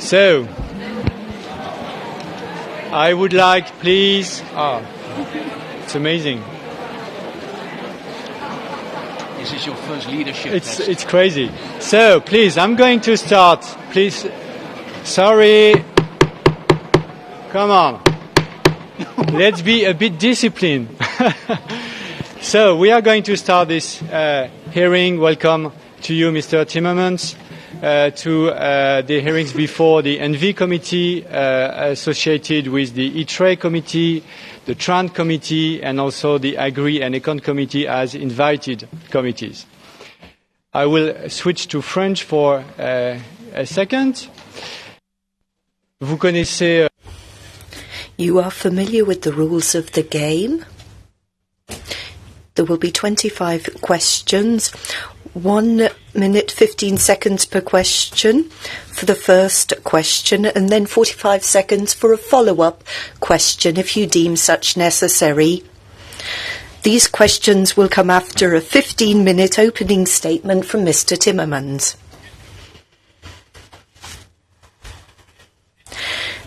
So, I would like, please. It's amazing. This is your first leadership test. It's crazy. So, please, I'm going to start. Please. Sorry. Come on. Let's be a bit disciplined. So, we are going to start this hearing. Welcome to you, Mr. Timmermans, to the hearings before the ENVI committee associated with the ITRE committee, the TRAN committee, and also the Agri and Econ committee as invited committees. I will switch to French for a second. Vous connaissez... You are familiar with the rules of the game. There will be 25 questions, 1 minute 15 seconds per question for the first question, and then 45 seconds for a follow-up question if you deem such necessary. These questions will come after a 15-minute opening statement from Mr. Timmermans.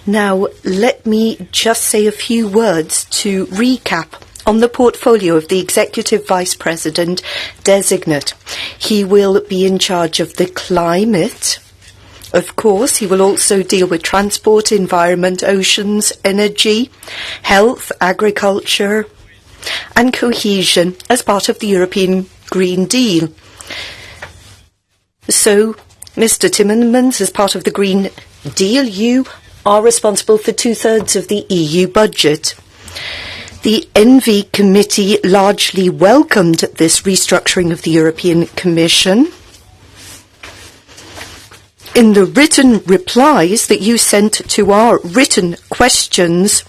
Now, let me just say a few words to recap on the portfolio of the Executive Vice President designate. He will be in charge of the climate. Of course, he will also deal with transport, environment, oceans, energy, health, agriculture, and cohesion as part of the European Green Deal. So, Mr. Timmermans, as part of the Green Deal, you are responsible for 2/3 of the EU budget. The ENVI committee largely welcomed this restructuring of the European Commission. In the written replies that you sent to our written questions,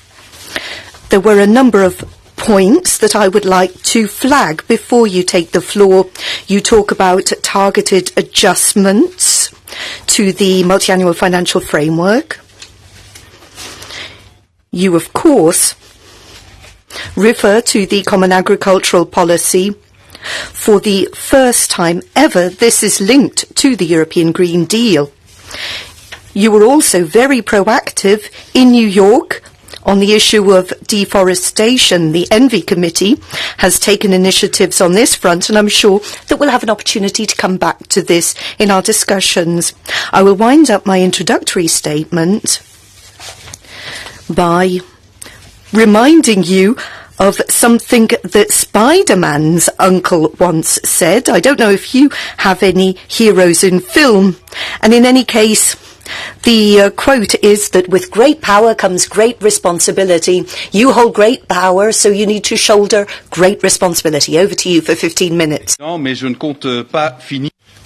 there were a number of points that I would like to flag before you take the floor. You talk about targeted adjustments to the multi-annual financial framework. You, of course, refer to the Common Agricultural Policy. For the first time ever, this is linked to the European Green Deal. You were also very proactive in New York on the issue of deforestation. The ENVI committee has taken initiatives on this front, and I'm sure that we'll have an opportunity to come back to this in our discussions. I will wind up my introductory statement by reminding you of something that Spider-Man's uncle once said. I don't know if you have any heroes in film. And in any case, the quote is that with great power comes great responsibility. You hold great power, so you need to shoulder great responsibility. Over to you for 15 minutes.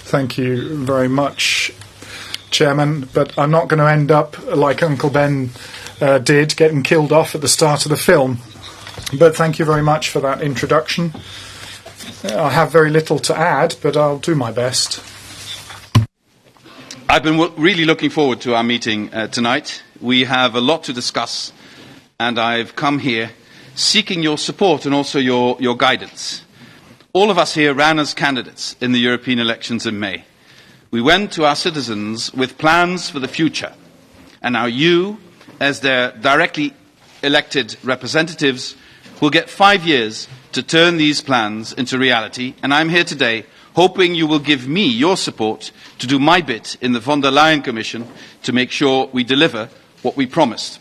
Thank you very much, Chairman. But I'm not going to end up like Uncle Ben did, getting killed off at the start of the film. But thank you very much for that introduction. I have very little to add, but I'll do my best. I've been really looking forward to our meeting tonight. We have a lot to discuss, and I've come here seeking your support and also your guidance. All of us here ran as candidates in the European elections in May. We went to our citizens with plans for the future, and now you, as their directly elected representatives, will get 5 years to turn these plans into reality, and I'm here today hoping you will give me your support to do my bit in the von der Leyen Commission to make sure we deliver what we promised.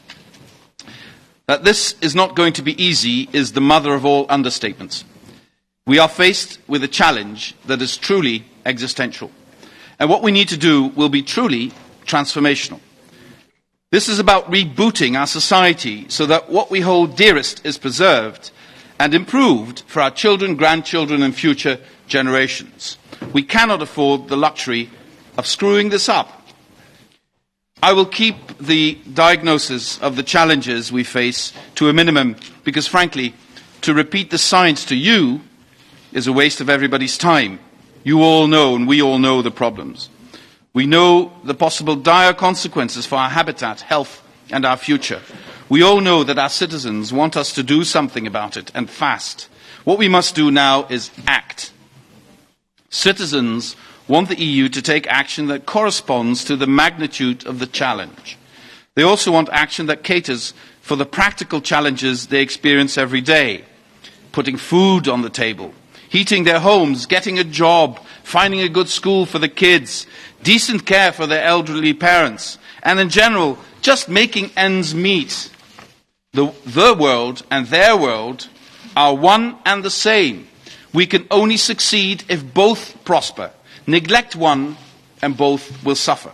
That this is not going to be easy is the mother of all understatements. We are faced with a challenge that is truly existential, and what we need to do will be truly transformational. This is about rebooting our society so that what we hold dearest is preserved and improved for our children, grandchildren and future generations. We cannot afford the luxury of screwing this up. I will keep the diagnosis of the challenges we face to a minimum because, frankly, to repeat the science to you is a waste of everybody's time. You all know and we all know the problems. We know the possible dire consequences for our habitat, health and our future. We all know that our citizens want us to do something about it, and fast. What we must do now is act. Citizens want the EU to take action that corresponds to the magnitude of the challenge. They also want action that caters for the practical challenges they experience every day, putting food on the table, heating their homes, getting a job, finding a good school for the kids, decent care for their elderly parents, and in general, just making ends meet. The world and their world are one and the same. We can only succeed if both prosper. Neglect one and both will suffer.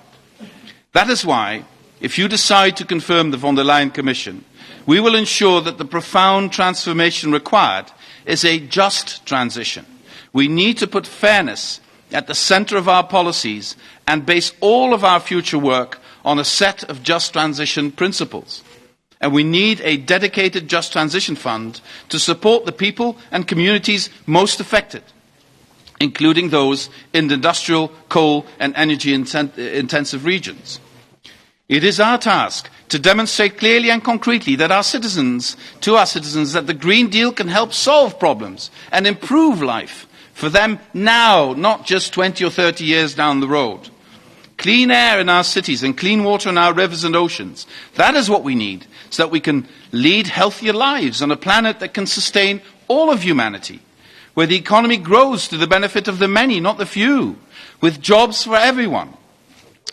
That is why, if you decide to confirm the von der Leyen Commission, we will ensure that the profound transformation required is a just transition. We need to put fairness at the centre of our policies and base all of our future work on a set of just transition principles. And we need a dedicated Just Transition Fund to support the people and communities most affected, including those in the industrial, coal and energy intensive regions. It is our task to demonstrate clearly and concretely that to our citizens that the Green Deal can help solve problems and improve life for them now, not just 20 or 30 years down the road. Clean air in our cities and clean water in our rivers and oceans. That is what we need, so that we can lead healthier lives on a planet that can sustain all of humanity, where the economy grows to the benefit of the many, not the few, with jobs for everyone.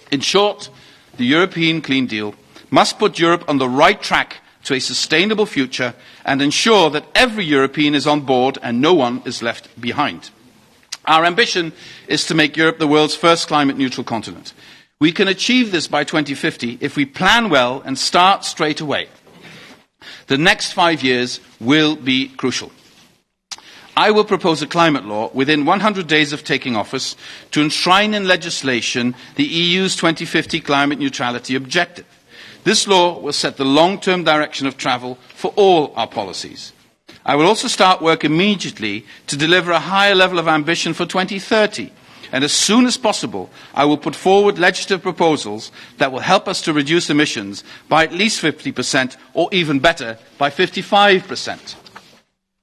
In short, the European Green Deal must put Europe on the right track to a sustainable future and ensure that every European is on board and no one is left behind. Our ambition is to make Europe the world's first climate-neutral continent. We can achieve this by 2050 if we plan well and start straight away. The next 5 years will be crucial. I will propose a climate law within 100 days of taking office to enshrine in legislation the EU's 2050 climate neutrality objective. This law will set the long-term direction of travel for all our policies. I will also start work immediately to deliver a higher level of ambition for 2030. And as soon as possible, I will put forward legislative proposals that will help us to reduce emissions by at least 50% or even better, by 55%.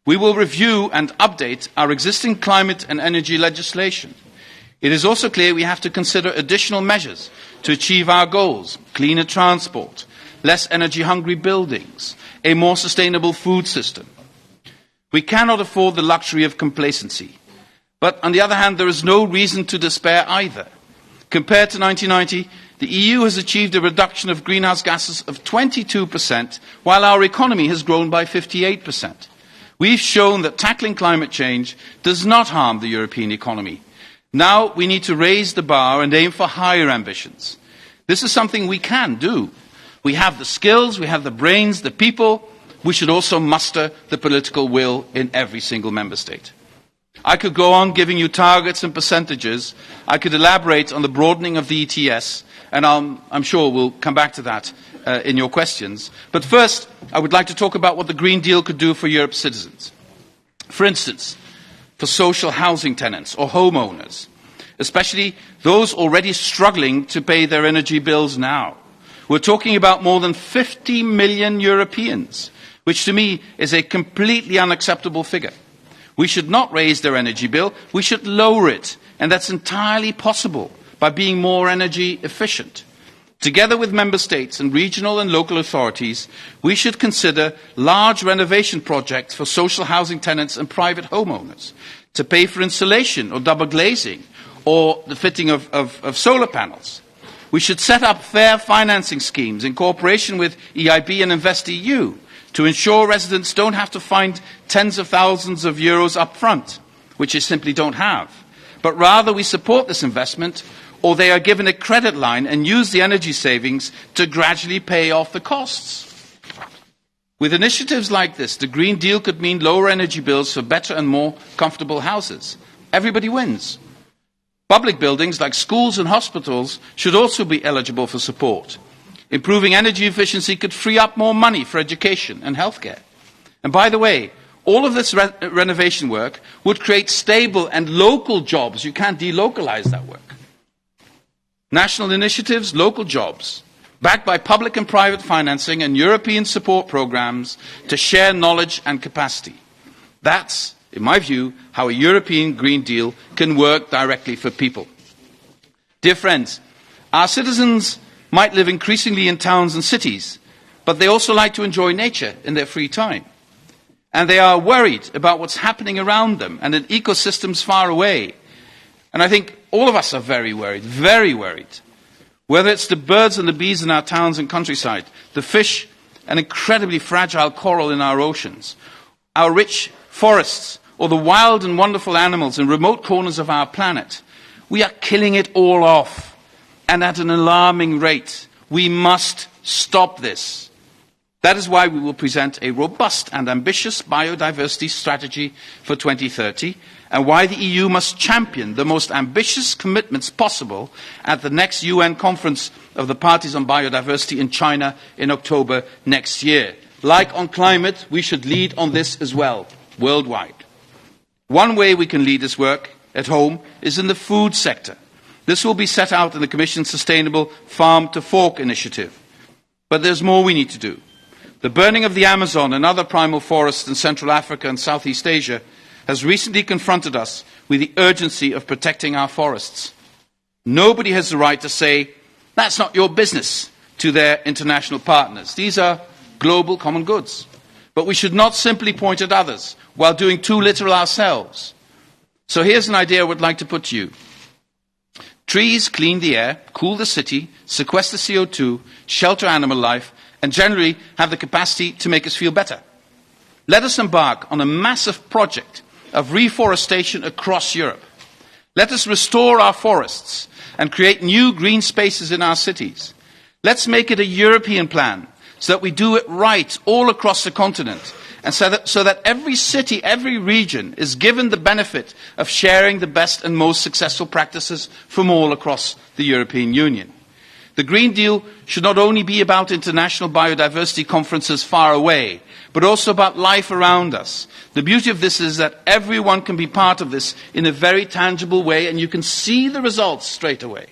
We will review and update our existing climate and energy legislation. It is also clear we have to consider additional measures to achieve our goals: cleaner transport, less energy-hungry buildings, a more sustainable food system. We cannot afford the luxury of complacency. But on the other hand, there is no reason to despair either. Compared to 1990, the EU has achieved a reduction of greenhouse gases of 22%, while our economy has grown by 58%. We've shown that tackling climate change does not harm the European economy. Now we need to raise the bar and aim for higher ambitions. This is something we can do. We have the skills, we have the brains, the people. We should also muster the political will in every single member state. I could go on giving you targets and percentages. I could elaborate on the broadening of the ETS, and I'm sure we'll come back to that in your questions. But first, I would like to talk about what the Green Deal could do for Europe's citizens. For instance, for social housing tenants or homeowners, especially those already struggling to pay their energy bills now. We're talking about more than 50 million Europeans, which to me is a completely unacceptable figure. We should not raise their energy bill, we should lower it, and that's entirely possible by being more energy efficient. Together with member states and regional and local authorities, we should consider large renovation projects for social housing tenants and private homeowners to pay for insulation or double glazing or the fitting of solar panels. We should set up fair financing schemes in cooperation with EIB and InvestEU to ensure residents don't have to find tens of thousands of euros up front, which they simply don't have. But rather we support this investment, or they are given a credit line and use the energy savings to gradually pay off the costs. With initiatives like this, the Green Deal could mean lower energy bills for better and more comfortable houses. Everybody wins. Public buildings like schools and hospitals should also be eligible for support. Improving energy efficiency could free up more money for education and healthcare. And by the way, all of this renovation work would create stable and local jobs. You can't delocalize that work. National initiatives, local jobs, backed by public and private financing and European support programs to share knowledge and capacity. That's, in my view, how a European Green Deal can work directly for people. Dear friends, our citizens might live increasingly in towns and cities, but they also like to enjoy nature in their free time. And they are worried about what's happening around them and in ecosystems far away. And I think all of us are very worried, whether it's the birds and the bees in our towns and countryside, the fish and incredibly fragile coral in our oceans, our rich forests, or the wild and wonderful animals in remote corners of our planet. We are killing it all off, and at an alarming rate. We must stop this. That is why we will present a robust and ambitious biodiversity strategy for 2030, and why the EU must champion the most ambitious commitments possible at the next UN Conference of the Parties on Biodiversity in China in October next year. Like on climate, we should lead on this as well, worldwide. One way we can lead this work at home is in the food sector. This will be set out in the Commission's Sustainable Farm to Fork initiative. But there's more we need to do. The burning of the Amazon and other primal forests in Central Africa and Southeast Asia has recently confronted us with the urgency of protecting our forests. Nobody has the right to say, that's not your business, to their international partners. These are global common goods. But we should not simply point at others while doing too little ourselves. So here's an idea I would like to put to you. Trees clean the air, cool the city, sequester CO2, shelter animal life, and generally have the capacity to make us feel better. Let us embark on a massive project of reforestation across Europe. Let us restore our forests and create new green spaces in our cities. Let's make it a European plan so that we do it right all across the continent, and so that every city, every region is given the benefit of sharing the best and most successful practices from all across the European Union. The Green Deal should not only be about international biodiversity conferences far away, but also about life around us. The beauty of this is that everyone can be part of this in a very tangible way, and you can see the results straight away.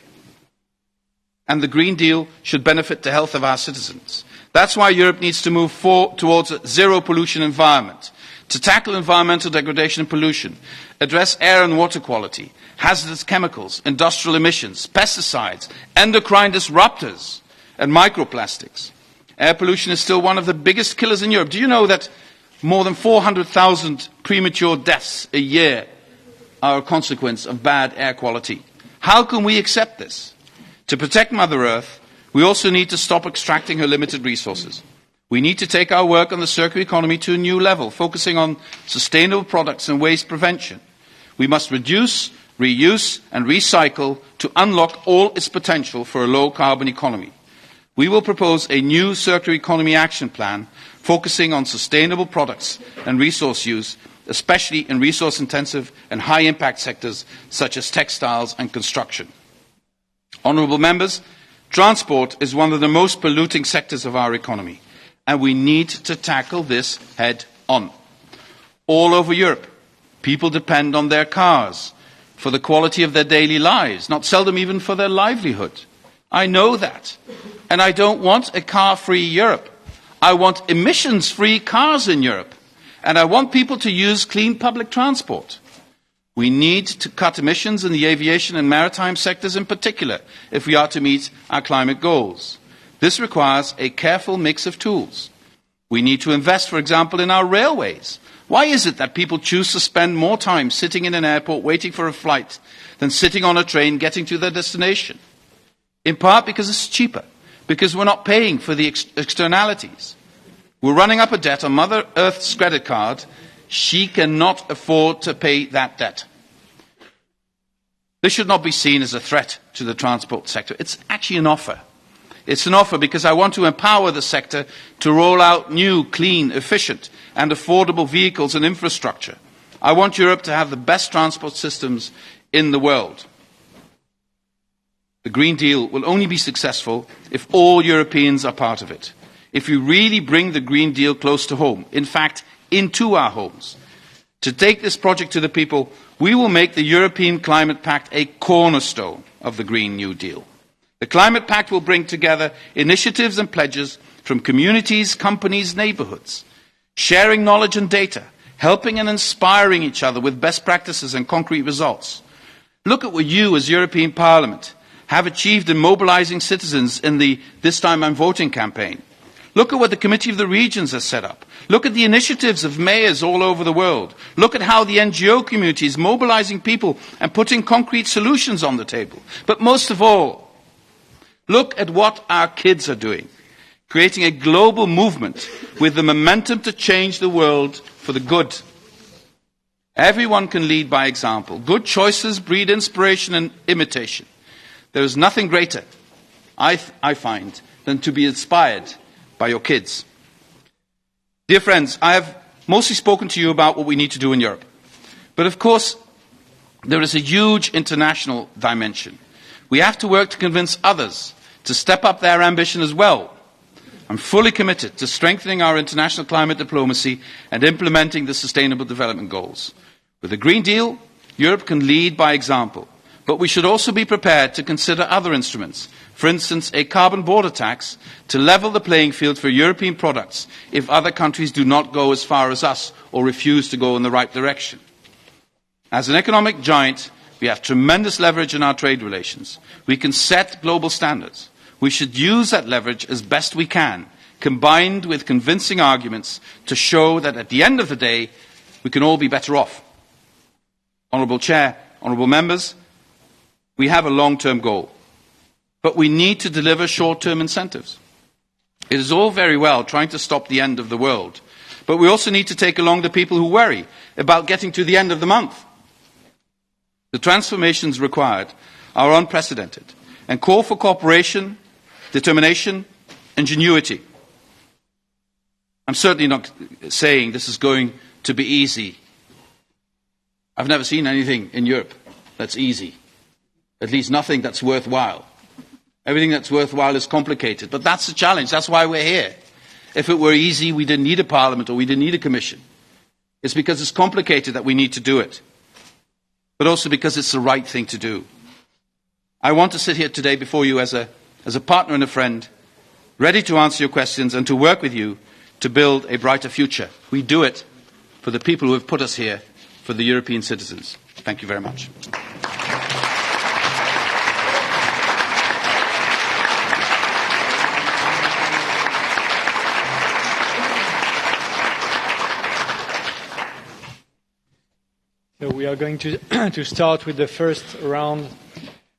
And the Green Deal should benefit the health of our citizens. That's why Europe needs to move towards a zero pollution environment, to tackle environmental degradation and pollution, address air and water quality, hazardous chemicals, industrial emissions, pesticides, endocrine disruptors, and microplastics. Air pollution is still one of the biggest killers in Europe. Do you know that more than 400,000 premature deaths a year are a consequence of bad air quality? How can we accept this? To protect Mother Earth, we also need to stop extracting her limited resources. We need to take our work on the circular economy to a new level, focusing on sustainable products and waste prevention. We must reduce, reuse and recycle to unlock all its potential for a low-carbon economy. We will propose a new circular economy action plan focusing on sustainable products and resource use, especially in resource-intensive and high-impact sectors such as textiles and construction. Honourable members, transport is one of the most polluting sectors of our economy, and we need to tackle this head on. All over Europe, people depend on their cars for the quality of their daily lives, not seldom even for their livelihood. I know that. And I don't want a car-free Europe. I want emissions-free cars in Europe. And I want people to use clean public transport. We need to cut emissions in the aviation and maritime sectors in particular if we are to meet our climate goals. This requires a careful mix of tools. We need to invest, for example, in our railways. Why is it that people choose to spend more time sitting in an airport waiting for a flight than sitting on a train getting to their destination? In part because it's cheaper, because we're not paying for the externalities. We're running up a debt on Mother Earth's credit card. She cannot afford to pay that debt. This should not be seen as a threat to the transport sector. It's actually an offer. It's an offer because I want to empower the sector to roll out new, clean, efficient and affordable vehicles and infrastructure. I want Europe to have the best transport systems in the world. The Green Deal will only be successful if all Europeans are part of it. If we really bring the Green Deal close to home, in fact, into our homes. To take this project to the people, we will make the European Climate Pact a cornerstone of the Green New Deal. The Climate Pact will bring together initiatives and pledges from communities, companies, neighbourhoods, sharing knowledge and data, helping and inspiring each other with best practices and concrete results. Look at what you, as European Parliament, have achieved in mobilising citizens in the This Time I'm Voting campaign. Look at what the Committee of the Regions has set up. Look at the initiatives of mayors all over the world. Look at how the NGO community is mobilising people and putting concrete solutions on the table. But most of all, look at what our kids are doing, creating a global movement with the momentum to change the world for the good. Everyone can lead by example. Good choices breed inspiration and imitation. There is nothing greater, I find, than to be inspired by your kids. Dear friends, I have mostly spoken to you about what we need to do in Europe. But of course, there is a huge international dimension. We have to work to convince others to step up their ambition as well. I'm fully committed to strengthening our international climate diplomacy and implementing the Sustainable Development Goals. With the Green Deal, Europe can lead by example. But we should also be prepared to consider other instruments, for instance, a carbon border tax to level the playing field for European products if other countries do not go as far as us or refuse to go in the right direction. As an economic giant, we have tremendous leverage in our trade relations. We can set global standards. We should use that leverage as best we can, combined with convincing arguments to show that at the end of the day, we can all be better off. Honourable Chair, honourable members, we have a long-term goal, but we need to deliver short-term incentives. It is all very well trying to stop the end of the world, but we also need to take along the people who worry about getting to the end of the month. The transformations required are unprecedented and call for cooperation, determination, ingenuity. I'm certainly not saying this is going to be easy. I've never seen anything in Europe that's easy. At least nothing that's worthwhile. Everything that's worthwhile is complicated. But that's the challenge. That's why we're here. If it were easy, we didn't need a parliament or we didn't need a commission. It's because it's complicated that we need to do it. But also because it's the right thing to do. I want to sit here today before you as a partner and a friend, ready to answer your questions and to work with you to build a brighter future. We do it for the people who have put us here, for the European citizens. Thank you very much. So we are going to start with the first round,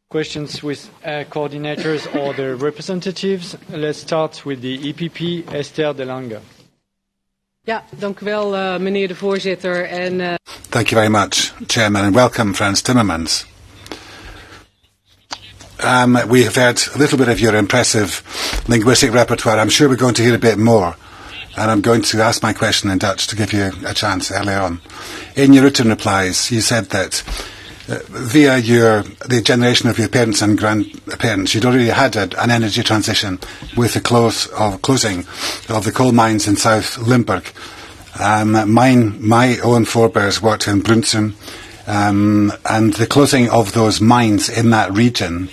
questions with coordinators or the representatives. Let's start with the EPP, Esther de Lange. Ja, dank u wel, meneer de voorzitter. Thank you very much, Chairman, and welcome, Frans Timmermans. We have heard a little bit of your impressive linguistic repertoire. I'm sure we're going to hear a bit more. And I'm going to ask my question in Dutch to give you a chance earlier on. In your written replies, you said that via the generation of your parents and grandparents, you'd already had an energy transition with the closing of the coal mines in South Limburg. My own forebears worked in Brunsum, and the closing of those mines in that region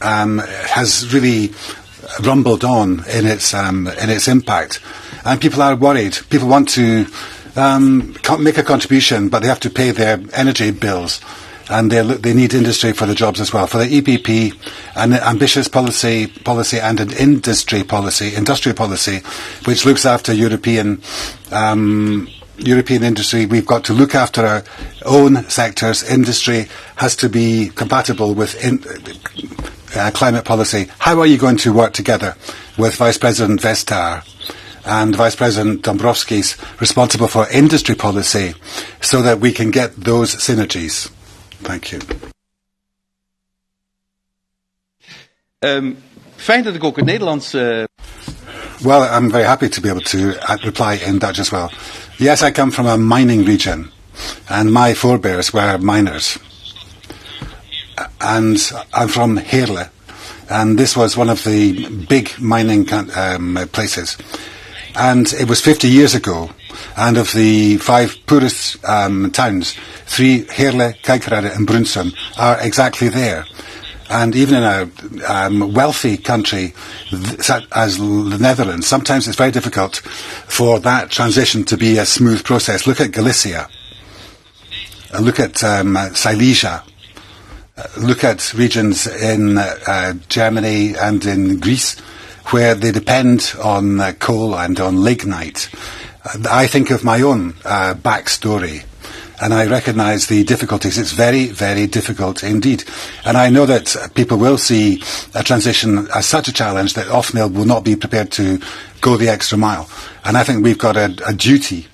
has really rumbled on in its impact, and people are worried. People want to make a contribution, but they have to pay their energy bills, and they need industry for the jobs as well. For the EPP, an ambitious policy and an industrial policy, which looks after European industry. We've got to look after our own sectors. Industry has to be compatible with climate policy. How are you going to work together with Vice President Vestager and Vice President Dombrovskis, responsible for industry policy, so that we can get those synergies? Thank you. Fijn dat ik ook het Nederlands... Well, I'm very happy to be able to reply in Dutch as well. Yes, I come from a mining region, and my forebears were miners. And I'm from Heerlen, and this was one of the big mining places. And it was 50 years ago, and of the 5 poorest towns, 3, Heerlen, Kerkrade and Brunsum, are exactly there. And even in a wealthy country such as the Netherlands, sometimes it's very difficult for that transition to be a smooth process. Look at Galicia. Look at Silesia. look at regions in Germany and in Greece where they depend on coal and on lignite. I think of my own backstory, and I recognise the difficulties. It's very, very difficult indeed. And I know that people will see a transition as such a challenge that often they will not be prepared to go the extra mile. And I think we've got a duty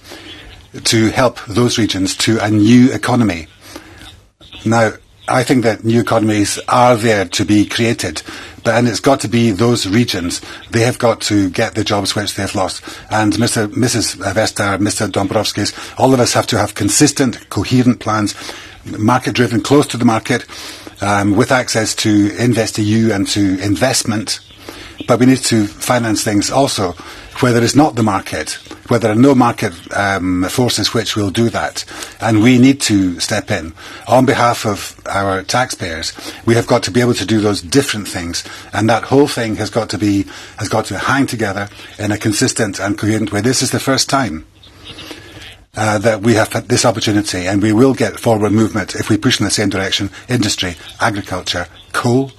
to help those regions to a new economy. Now, I think that new economies are there to be created, and it's got to be those regions. They have got to get the jobs which they've lost. And Mrs. Vestager, Mr. Dombrovskis, all of us have to have consistent, coherent plans, market-driven, close to the market, with access to InvestEU and to investment. But we need to finance things also where there is not the market, where there are no market forces which will do that. And we need to step in. On behalf of our taxpayers, we have got to be able to do those different things. And that whole thing has got to hang together in a consistent and coherent way. This is the first time that we have had this opportunity, and we will get forward movement if we push in the same direction. Industry, agriculture, coal,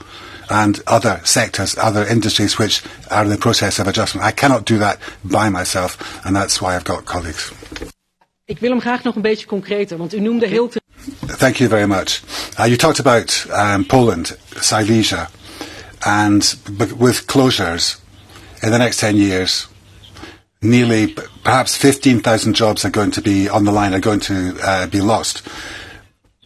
and other sectors, other industries which are in the process of adjustment. I cannot do that by myself, and that's why I've got colleagues. Ik wil hem graag nog een beetje concreter, want u noemde heel Thank you very much. You talked about Poland, Silesia, and with closures in the next 10 years, nearly perhaps 15,000 jobs are going to be on the line, are going to be lost.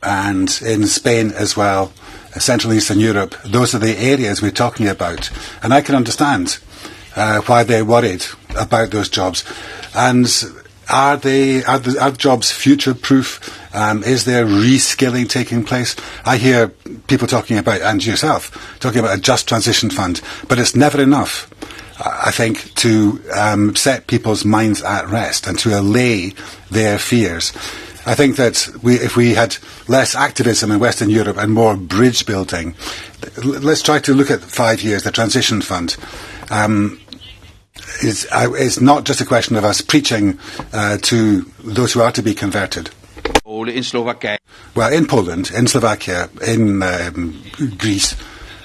And in Spain as well, Central and Eastern Europe, those are the areas we're talking about. And I can understand why they're worried about those jobs. And are jobs future-proof? Is there reskilling taking place? I hear people talking about, and yourself, talking about a just transition fund, but it's never enough, I think, to set people's minds at rest and to allay their fears. I think that if we had less activism in Western Europe and more bridge building, let's try to look at 5 years, the transition fund. It's not just a question of us preaching to those who are to be converted. In Slovakia. Well, in Poland, in Slovakia, in Greece,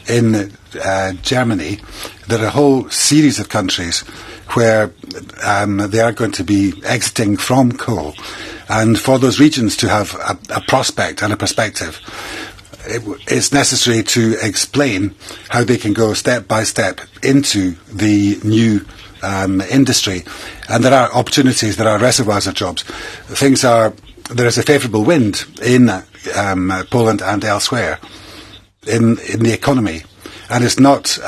in Germany, there are a whole series of countries where they are going to be exiting from coal. And for those regions to have a prospect and a perspective, it's necessary to explain how they can go step by step into the new industry. And there are opportunities, there are reservoirs of jobs. There is a favourable wind in Poland and elsewhere in the economy. And it's not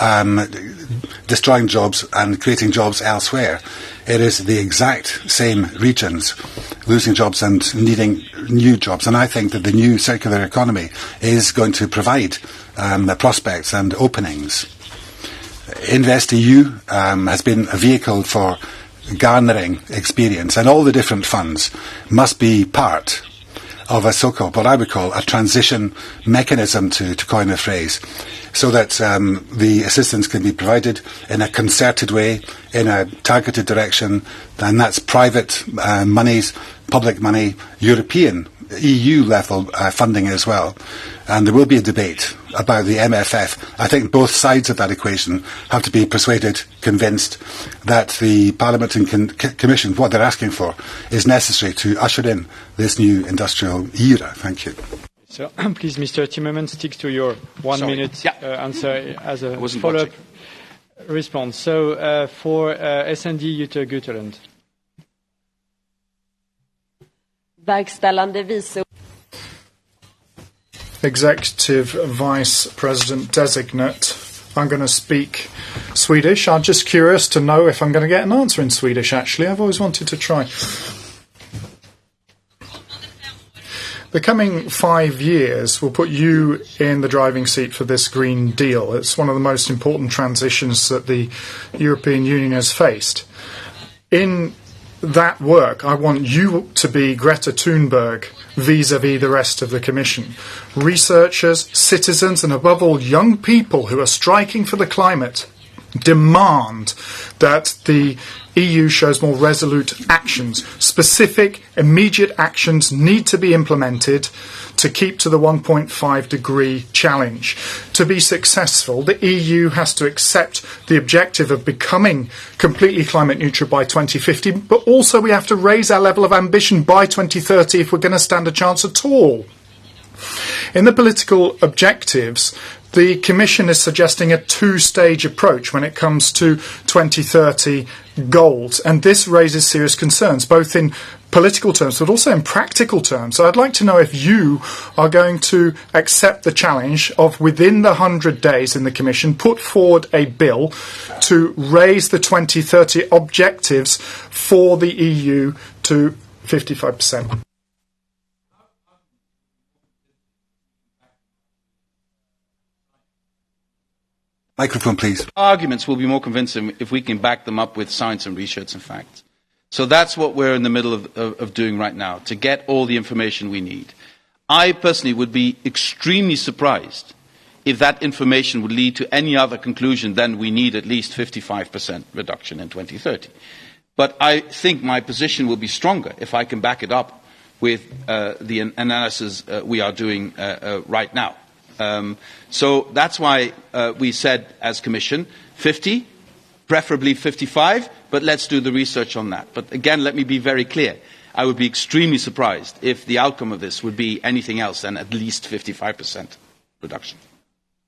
destroying jobs and creating jobs elsewhere. It is the exact same regions losing jobs and needing new jobs. And I think that the new circular economy is going to provide prospects and openings. InvestEU has been a vehicle for garnering experience, and all the different funds must be part of a so-called, what I would call, a transition mechanism, to coin a phrase, so that the assistance can be provided in a concerted way, in a targeted direction, and that's private monies, public money, European, EU-level funding as well. And there will be a debate about the MFF. I think both sides of that equation have to be persuaded, convinced that the Parliament and Commission, what they're asking for, is necessary to usher in this new industrial era. Thank you. So please, Mr. Timmermans, stick to your 1 minute answer as a follow-up response. So for SND, Jutta Gutterland. Verkställande vice Executive Vice President Designate. I'm going to speak Swedish. I'm just curious to know if I'm going to get an answer in Swedish, actually. I've always wanted to try. The coming 5 years will put you in the driving seat for this Green Deal. It's one of the most important transitions that the European Union has faced. In that work, I want you to be Greta Thunberg vis-à-vis the rest of the Commission. Researchers, citizens, and above all young people who are striking for the climate demand that the EU shows more resolute actions. Specific, immediate actions need to be implemented to keep to the 1.5 degree challenge. To be successful, the EU has to accept the objective of becoming completely climate neutral by 2050, but also we have to raise our level of ambition by 2030 if we're going to stand a chance at all. In the political objectives, the Commission is suggesting a two-stage approach when it comes to 2030 goals, and this raises serious concerns, both in political terms but also in practical terms. So I'd like to know if you are going to accept the challenge of, within the 100 days in the Commission, put forward a bill to raise the 2030 objectives for the EU to 55%. Microphone, please. Arguments will be more convincing if we can back them up with science and research and facts. So that's what we're in the middle of doing right now, to get all the information we need. I personally would be extremely surprised if that information would lead to any other conclusion than we need at least 55% reduction in 2030. But I think my position will be stronger if I can back it up with the analysis we are doing right now. So that's why we said, as Commission, 50, preferably 55, but let's do the research on that. But again, let me be very clear. I would be extremely surprised if the outcome of this would be anything else than at least 55% reduction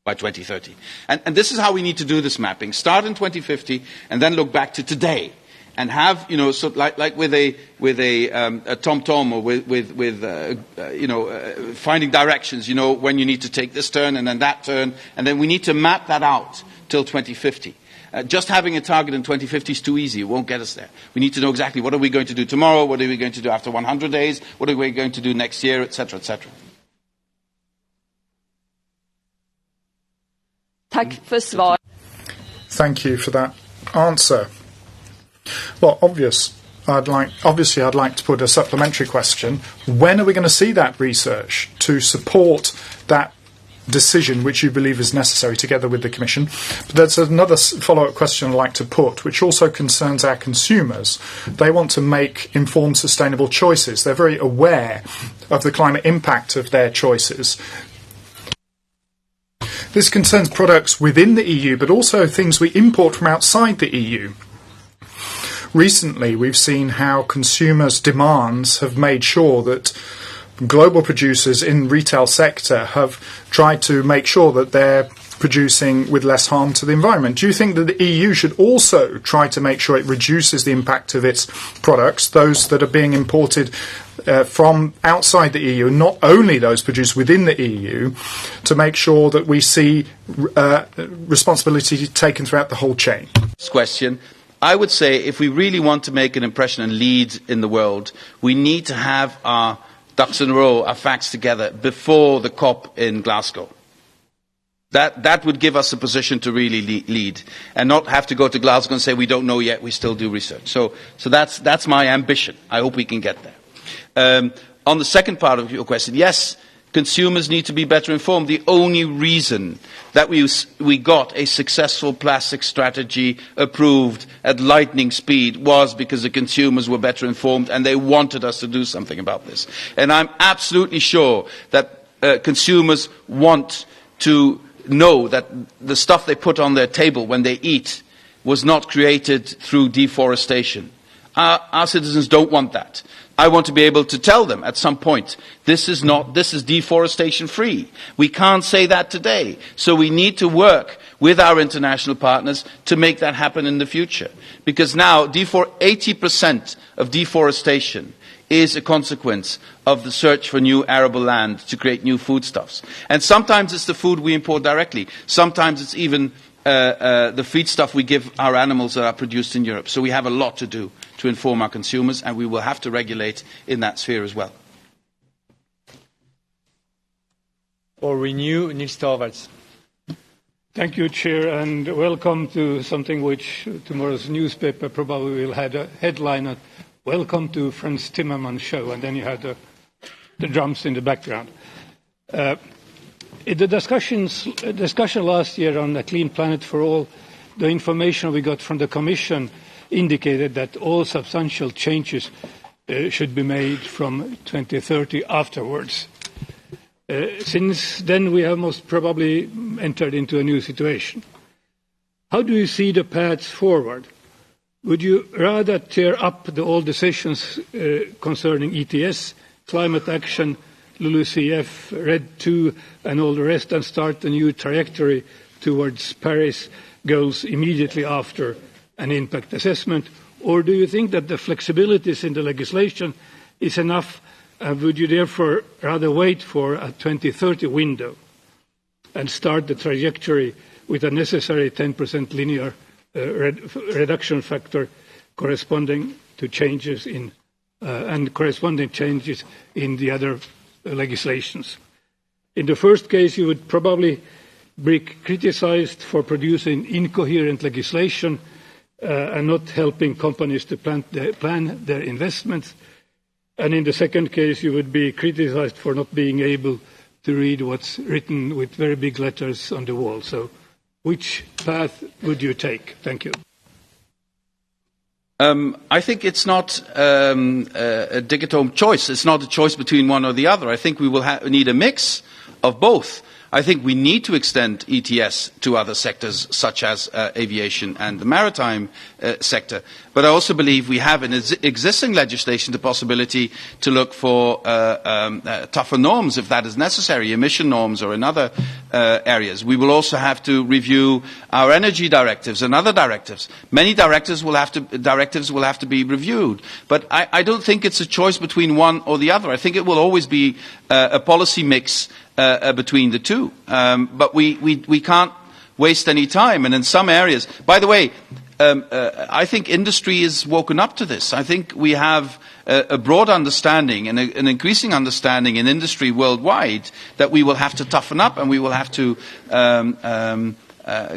by 2030. And this is how we need to do this mapping. Start in 2050 and then look back to today. And have, you know, sort of like with a TomTom or with finding directions, you know, when you need to take this turn and then that turn, and then we need to map that out till 2050. Just having a target in 2050 is too easy. It won't get us there. We need to know exactly what are we going to do tomorrow, what are we going to do after 100 days, what are we going to do next year, etc., etc. Thank you for that answer. Well, obviously, I'd like to put a supplementary question. When are we going to see that research to support that decision which you believe is necessary together with the Commission? But there's another follow-up question I'd like to put, which also concerns our consumers. They want to make informed, sustainable choices. They're very aware of the climate impact of their choices. This concerns products within the EU, but also things we import from outside the EU. Recently, we've seen how consumers' demands have made sure that global producers in the retail sector have tried to make sure that they're producing with less harm to the environment. Do you think that the EU should also try to make sure it reduces the impact of its products, those that are being imported from outside the EU, not only those produced within the EU, to make sure that we see responsibility taken throughout the whole chain? This question. I would say if we really want to make an impression and lead in the world, we need to have our ducks in a row, our facts together before the COP in Glasgow. That would give us a position to really lead and not have to go to Glasgow and say we don't know yet, we still do research. So that's my ambition. I hope we can get there. On the second part of your question, yes, consumers need to be better informed. The only reason that we got a successful plastic strategy approved at lightning speed was because the consumers were better informed and they wanted us to do something about this. And I'm absolutely sure that consumers want to know that the stuff they put on their table when they eat was not created through deforestation. Our citizens don't want that. I want to be able to tell them at some point, this is deforestation free. We can't say that today. So we need to work with our international partners to make that happen in the future. Because now 80% of deforestation is a consequence of the search for new arable land to create new foodstuffs. And sometimes it's the food we import directly. Sometimes it's even the feedstuff we give our animals that are produced in Europe. So we have a lot to do to inform our consumers, and we will have to regulate in that sphere as well. Or Renew, Niels Torvalds. Thank you, Chair, and welcome to something which tomorrow's newspaper probably will have a headline of "Welcome to Frans Timmermans show," and then you had the drums in the background. In the discussion last year on a clean planet for all, the information we got from the Commission indicated that all substantial changes should be made from 2030 afterwards. Since then, we have most probably entered into a new situation. How do you see the paths forward? Would you rather tear up the old decisions concerning ETS, climate action, LULUCF, RED II, and all the rest, and start a new trajectory towards Paris goals immediately after an impact assessment? Or do you think that the flexibilities in the legislation is enough, and would you therefore rather wait for a 2030 window and start the trajectory with a necessary 10% linear reduction factor corresponding to changes in and corresponding changes in the other legislations? In the first case, you would probably be criticised for producing incoherent legislation and not helping companies to plan their investments. And in the second case, you would be criticised for not being able to read what's written with very big letters on the wall. So which path would you take? Thank you. I think it's not a dichotomous choice. It's not a choice between one or the other. I think we will need a mix of both. I think we need to extend ETS to other sectors, such as aviation and the maritime sector. But I also believe we have in existing legislation the possibility to look for tougher norms, if that is necessary, emission norms or in other areas. We will also have to review our energy directives and other directives. Many directives will have to be reviewed. But I don't think it's a choice between one or the other. I think it will always be a policy mix between the two. But we can't waste any time. And in some areas, by the way, I think industry is woken up to this. I think we have a broad understanding and an increasing understanding in industry worldwide that we will have to toughen up and we will have to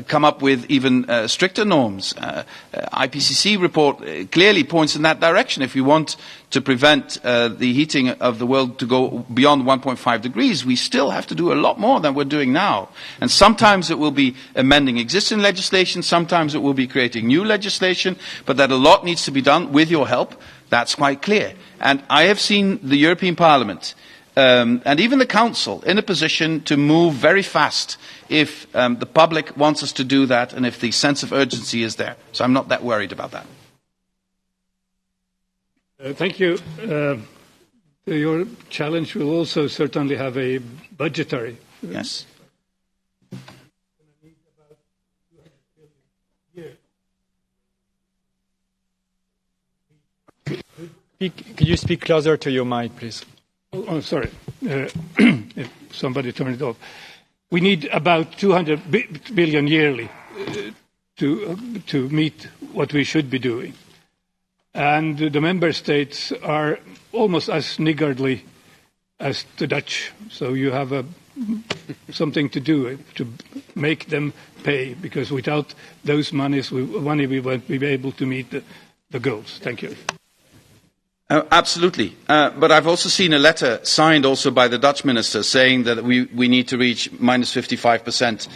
come up with even stricter norms. IPCC report clearly points in that direction. If we want to prevent the heating of the world to go beyond 1.5 degrees, we still have to do a lot more than we're doing now. And sometimes it will be amending existing legislation, sometimes it will be creating new legislation, but that a lot needs to be done with your help. That's quite clear. And I have seen the European Parliament and even the Council in a position to move very fast if the public wants us to do that and if the sense of urgency is there. So I'm not that worried about that. Thank you. Your challenge will also certainly have a budgetary. Yes. Could you speak closer to your mic, please? Oh, sorry. If somebody turned it off. We need about 200 billion yearly to meet what we should be doing. And the member states are almost as niggardly as the Dutch. So you have something to do to make them pay, because without those monies, we won't be able to meet the goals. Thank you. Absolutely. But I've also seen a letter signed also by the Dutch minister saying that we need to reach minus 55%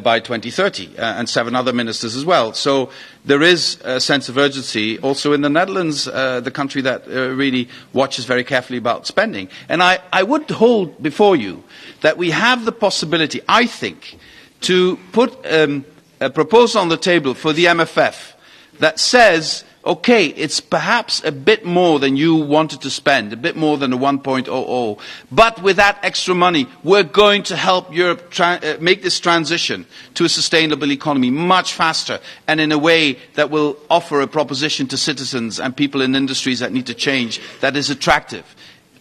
by 2030, and 7 other ministers as well. So there is a sense of urgency also in the Netherlands, the country that really watches very carefully about spending. And I would hold before you that we have the possibility, I think, to put a proposal on the table for the MFF that says, okay, it's perhaps a bit more than you wanted to spend, a bit more than the 1.00, but with that extra money, we're going to help Europe make this transition to a sustainable economy much faster and in a way that will offer a proposition to citizens and people in industries that need to change that is attractive.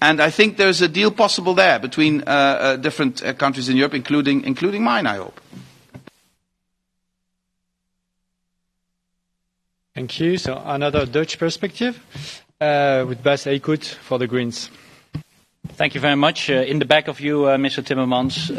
And I think there's a deal possible there between different countries in Europe, including mine, I hope. Thank you. So another Dutch perspective with Bas Eickhout for the Greens. Thank you very much. In the back of you, Mr. Timmermans,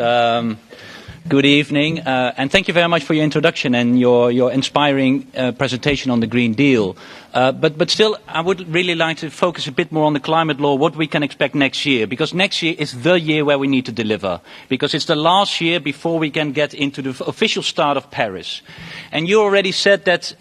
Good evening, and thank you very much for your introduction and your inspiring presentation on the Green Deal. But still, I would really like to focus a bit more on the climate law, what we can expect next year, because next year is the year where we need to deliver, because it's the last year before we can get into the official start of Paris. And you already said that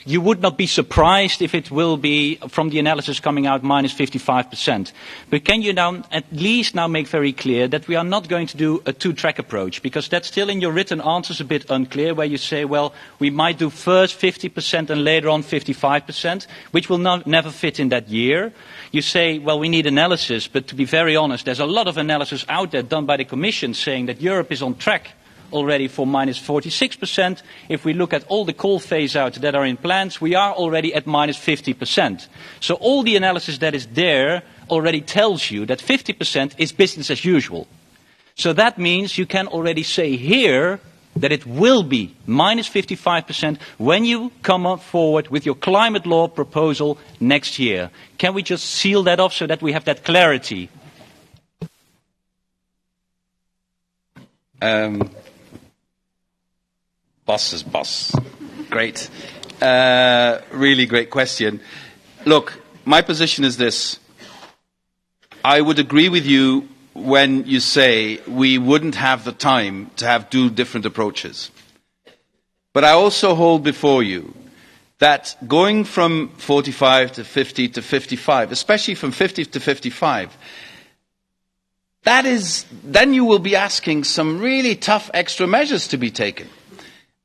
you would not be surprised if it will be, from the analysis coming out, minus 55%. But can you now at least now make very clear that we are not going to do a two-track approach, because that's still in your written answers a bit unclear, where you say, well, we might do first 50% and later on 55%. Which will never fit in that year. You say, well, we need analysis, but to be very honest, there's a lot of analysis out there done by the Commission saying that Europe is on track already for minus 46%. If we look at all the coal phase-outs that are in plans, we are already at minus 50%. So all the analysis that is there already tells you that 50% is business as usual. So that means you can already say here that it will be minus 55% when you come forward with your climate law proposal next year. Can we just seal that off so that we have that clarity? Boss is boss. Great. Really great question. Look, my position is this. I would agree with you when you say we wouldn't have the time to have two different approaches. But I also hold before you that going from 45 to 50 to 55, especially from 50 to 55, then you will be asking some really tough extra measures to be taken.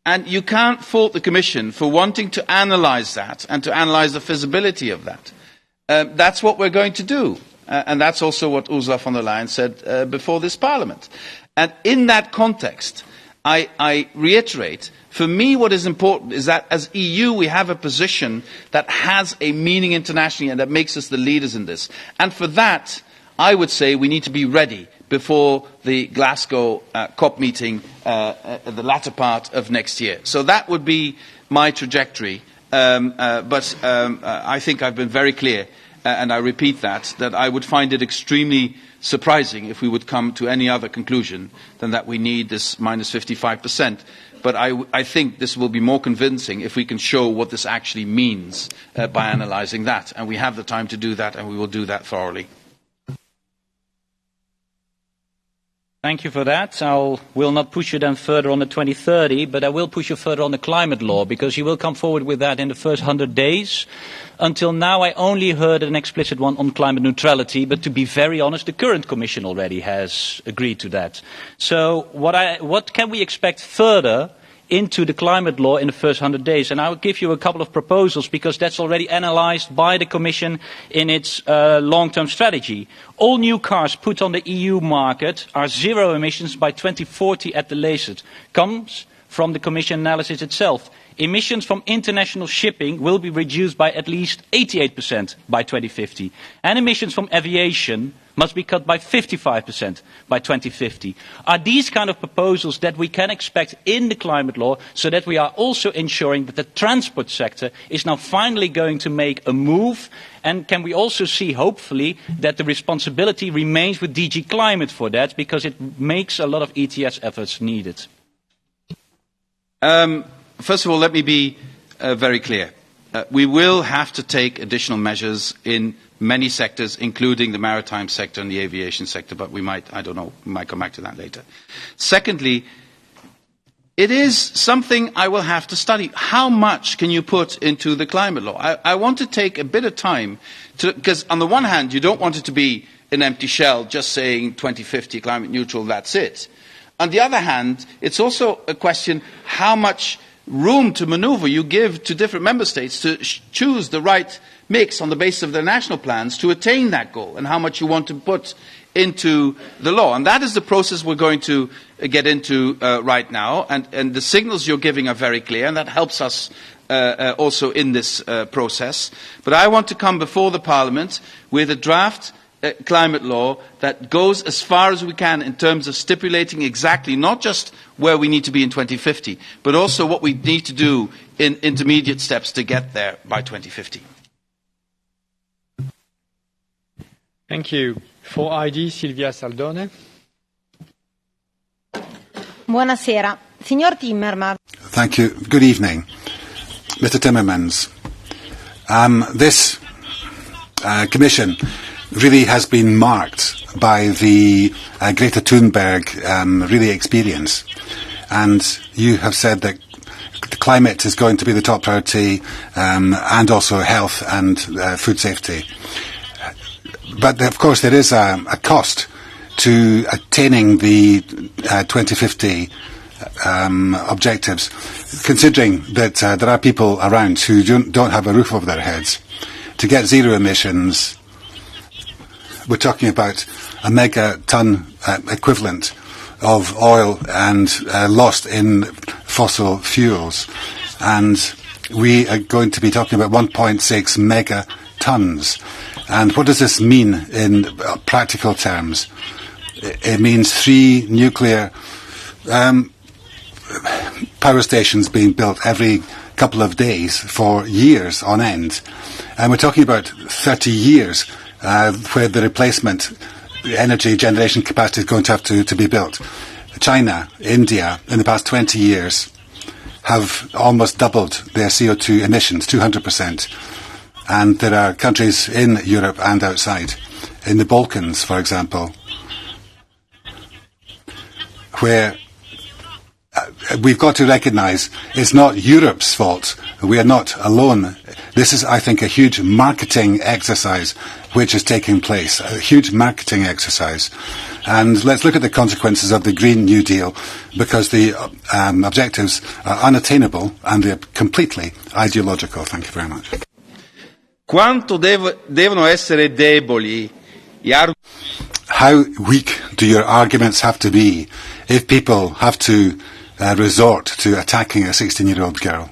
And you can't fault the Commission for wanting to analyse that and to analyse the feasibility of that. That's what we're going to do. And that's also what Ursula von der Leyen said before this Parliament. And in that context, I reiterate, for me what is important is that as EU we have a position that has a meaning internationally and that makes us the leaders in this. And for that, I would say we need to be ready before the Glasgow COP meeting at the latter part of next year. So that would be my trajectory. But I think I've been very clear. And I repeat that I would find it extremely surprising if we would come to any other conclusion than that we need this minus 55%. But I think this will be more convincing if we can show what this actually means by analysing that. And we have the time to do that, and we will do that thoroughly. Thank you for that. I will not push you then further on the 2030, but I will push you further on the climate law, because you will come forward with that in the first 100 days. Until now, I only heard an explicit one on climate neutrality, but to be very honest, the current Commission already has agreed to that. So what can we expect further into the climate law in the first 100 days? And I will give you a couple of proposals, because that's already analysed by the Commission in its long-term strategy. All new cars put on the EU market are zero emissions by 2040 at the latest. Comes from the Commission analysis itself. Emissions from international shipping will be reduced by at least 88% by 2050. And emissions from aviation must be cut by 55% by 2050. Are these kind of proposals that we can expect in the climate law, so that we are also ensuring that the transport sector is now finally going to make a move? And can we also see, hopefully, that the responsibility remains with DG Climate for that, because it makes a lot of ETS efforts needed? First of all, let me be very clear. We will have to take additional measures in many sectors, including the maritime sector and the aviation sector, but we might come back to that later. Secondly, it is something I will have to study. How much can you put into the climate law? I want to take a bit of time, because on the one hand, you don't want it to be an empty shell just saying 2050 climate neutral, that's it. On the other hand, it's also a question how much room to manoeuvre you give to different member states to choose the right mix on the basis of their national plans to attain that goal, and how much you want to put into the law. And that is the process we're going to get into right now. And the signals you're giving are very clear, and that helps us also in this process. But I want to come before the Parliament with a draft climate law that goes as far as we can in terms of stipulating exactly not just where we need to be in 2050, but also what we need to do in intermediate steps to get there by 2050. Thank you. For ID, Silvia Saldone. Buonasera. Signor Timmermans. Thank you. Good evening. Mr. Timmermans, this Commission really has been marked by the Greta Thunberg really experience. And you have said that the climate is going to be the top priority and also health and food safety. But of course there is a cost to attaining the 2050 objectives, considering that there are people around who don't have a roof over their heads. To get zero emissions, we're talking about a megaton equivalent of oil and lost in fossil fuels. And we are going to be talking about 1.6 megatons. And what does this mean in practical terms? It means 3 nuclear power stations being built every couple of days for years on end. And we're talking about 30 years where the replacement energy generation capacity is going to have to be built. China, India, in the past 20 years have almost doubled their CO2 emissions, 200%. And there are countries in Europe and outside, in the Balkans, for example, where we've got to recognise it's not Europe's fault. We are not alone. This is, I think, a huge marketing exercise which is taking place, a huge marketing exercise. And let's look at the consequences of the Green New Deal, because the objectives are unattainable and they're completely ideological. Thank you very much. Quanto devono essere deboli How weak do your arguments have to be if people have to resort to attacking a 16-year-old girl?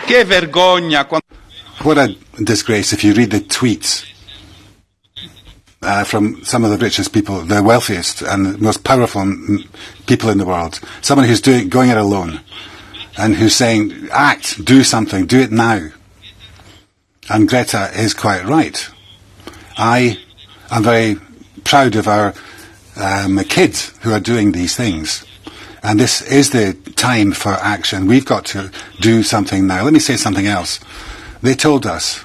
Che vergogna! What a disgrace if you read the tweets from some of the richest people, the wealthiest and most powerful people in the world. Someone who's going it alone and who's saying, act, do something, do it now. And Greta is quite right. I am very proud of our kids who are doing these things. And this is the time for action. We've got to do something now. Let me say something else. They told us,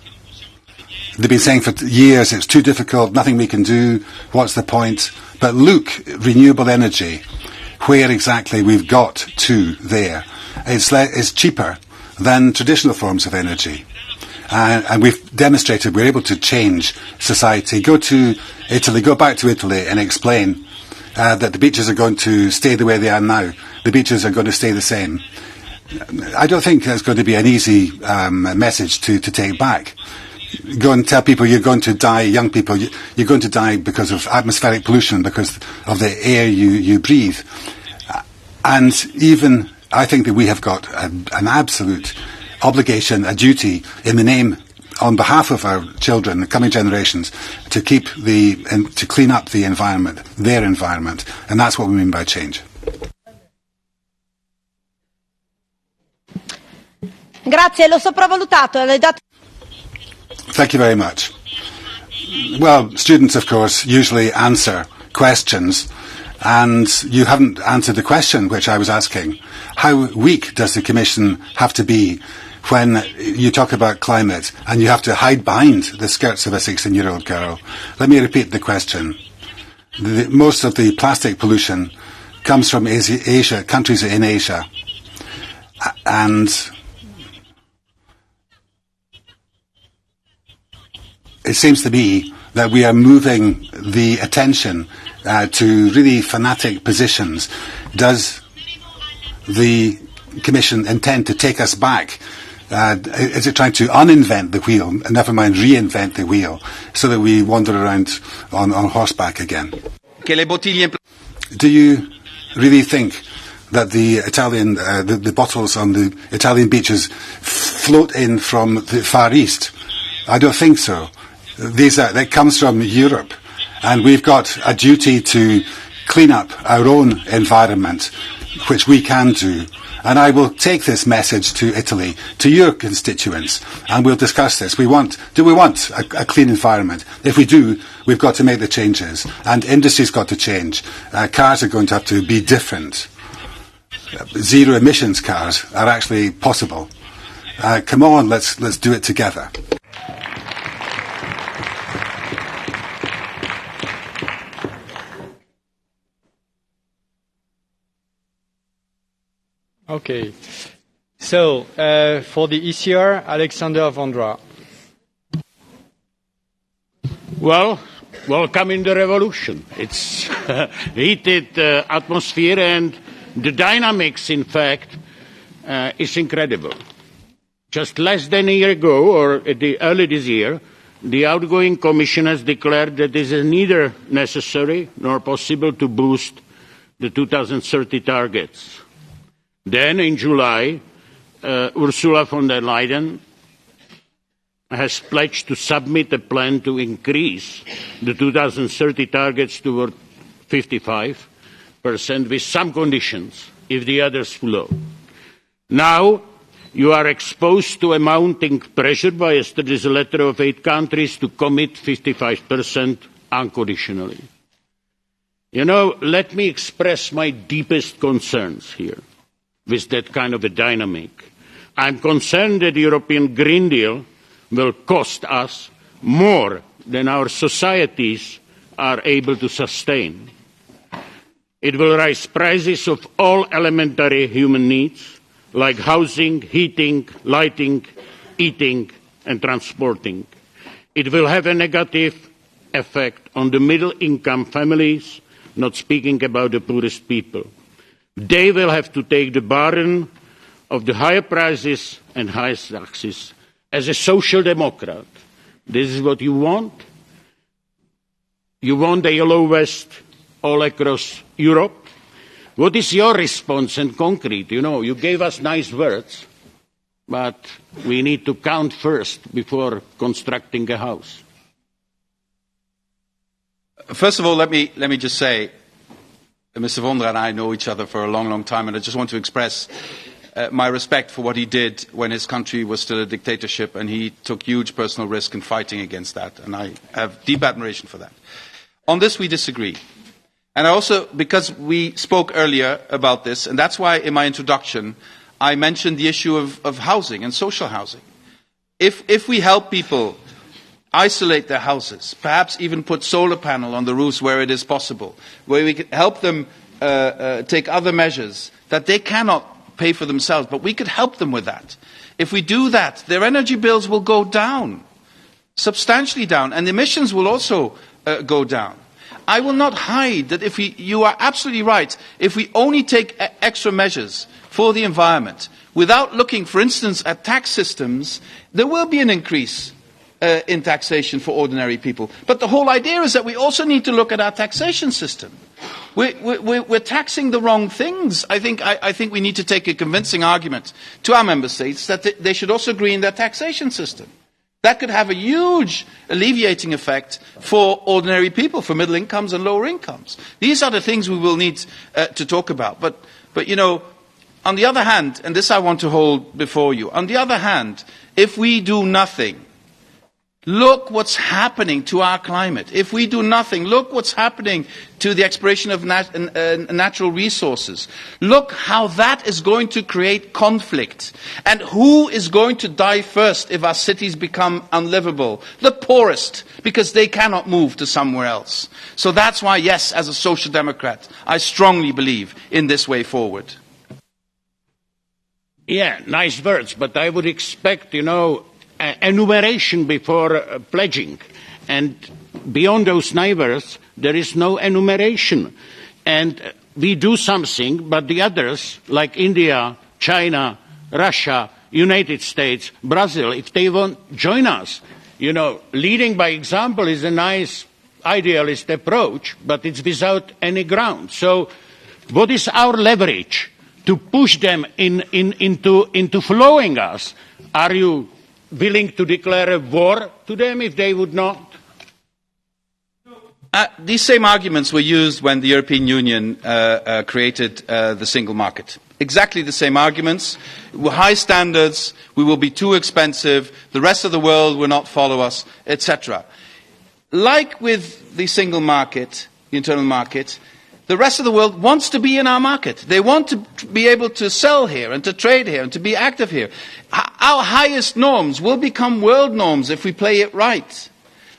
they've been saying for years, it's too difficult, nothing we can do, what's the point? But look, renewable energy, where exactly we've got to there. It's cheaper than traditional forms of energy. And we've demonstrated we're able to change society. Go to Italy, go back to Italy and explain that the beaches are going to stay the way they are now. The beaches are going to stay the same. I don't think that's going to be an easy message to take back. Go and tell people you're going to die, young people, you're going to die because of atmospheric pollution, because of the air you breathe. And even, I think that we have got an absolute obligation, a duty, in the name, on behalf of our children, the coming generations, to to clean up the environment, their environment. And that's what we mean by change. Grazie, l'ho sopravvalutato. Thank you very much. Well, students, of course, usually answer questions, and you haven't answered the question which I was asking. How weak does the Commission have to be when you talk about climate and you have to hide behind the skirts of a 16-year-old girl? Let me repeat the question. Most of the plastic pollution comes from Asia, countries in Asia. And it seems to me that we are moving the attention to really fanatic positions. Does the Commission intend to take us back? Is it trying to uninvent the wheel, never mind reinvent the wheel, so that we wander around on horseback again? Do you really think that the Italian, the bottles on the Italian beaches float in from the Far East? I don't think so. That comes from Europe, and we've got a duty to clean up our own environment, which we can do, And I will take this message to Italy, to your constituents, and we'll discuss this. Do we want a clean environment? If we do, we've got to make the changes, and industry's got to change. Cars are going to have to be different. Zero emissions cars are actually possible. Come on, let's do it together. Okay. So, for the ECR, Alexander Vondra. Well, welcome in the revolution. It's heated atmosphere, and the dynamics, in fact, is incredible. Just less than a year ago, or early this year, the outgoing Commission has declared that it is neither necessary nor possible to boost the 2030 targets. Then, in July, Ursula von der Leyen has pledged to submit a plan to increase the 2030 targets toward 55% with some conditions if the others follow. Now, you are exposed to a mounting pressure by yesterday's letter of 8 countries to commit 55% unconditionally. You know, let me express my deepest concerns here with that kind of a dynamic. I'm concerned that the European Green Deal will cost us more than our societies are able to sustain. It will raise prices of all elementary human needs, like housing, heating, lighting, eating, and transporting. It will have a negative effect on the middle-income families, not speaking about the poorest people. They will have to take the burden of the higher prices and higher taxes. As a social democrat, this is what you want? You want a yellow vest all across Europe? What is your response in concrete? You know, you gave us nice words, but we need to count first before constructing a house. First of all, let me just say, Mr. Vondra and I know each other for a long, long time, and I just want to express my respect for what he did when his country was still a dictatorship, and he took huge personal risk in fighting against that, and I have deep admiration for that. On this, we disagree. And I also, because we spoke earlier about this, and that's why in my introduction I mentioned the issue of housing and social housing. If we help people isolate their houses, perhaps even put solar panel on the roofs where it is possible, where we could help them take other measures that they cannot pay for themselves, but we could help them with that. If we do that, their energy bills will go down, substantially down, and emissions will also go down. I will not hide that you are absolutely right, if we only take extra measures for the environment without looking, for instance, at tax systems, there will be an increase in taxation for ordinary people. But the whole idea is that we also need to look at our taxation system. We're taxing the wrong things. I think we need to take a convincing argument to our member states that they should also agree in their taxation system. That could have a huge alleviating effect for ordinary people, for middle incomes and lower incomes. These are the things we will need to talk about. But you know, on the other hand, and this I want to hold before you, on the other hand, if we do nothing, look what's happening to our climate. If we do nothing, look what's happening to the exploration of natural resources. Look how that is going to create conflict. And who is going to die first if our cities become unlivable? The poorest, because they cannot move to somewhere else. So that's why, yes, as a social democrat, I strongly believe in this way forward. Yeah, nice words, but I would expect, enumeration before pledging, and beyond those neighbours there is no enumeration, and we do something but the others like India, China, Russia, United States, Brazil, if they won't join us, leading by example is a nice idealist approach, but it's without any ground. So what is our leverage to push them into following us? Are you willing to declare a war to them if they would not? These same arguments were used when the European Union created the single market. exactly the same arguments. High standards, we will be too expensive, the rest of the world will not follow us, etc. Like with the single market, the internal market, the rest of the world wants to be in our market. They want to be able to sell here and to trade here and to be active here. Our highest norms will become world norms if we play it right.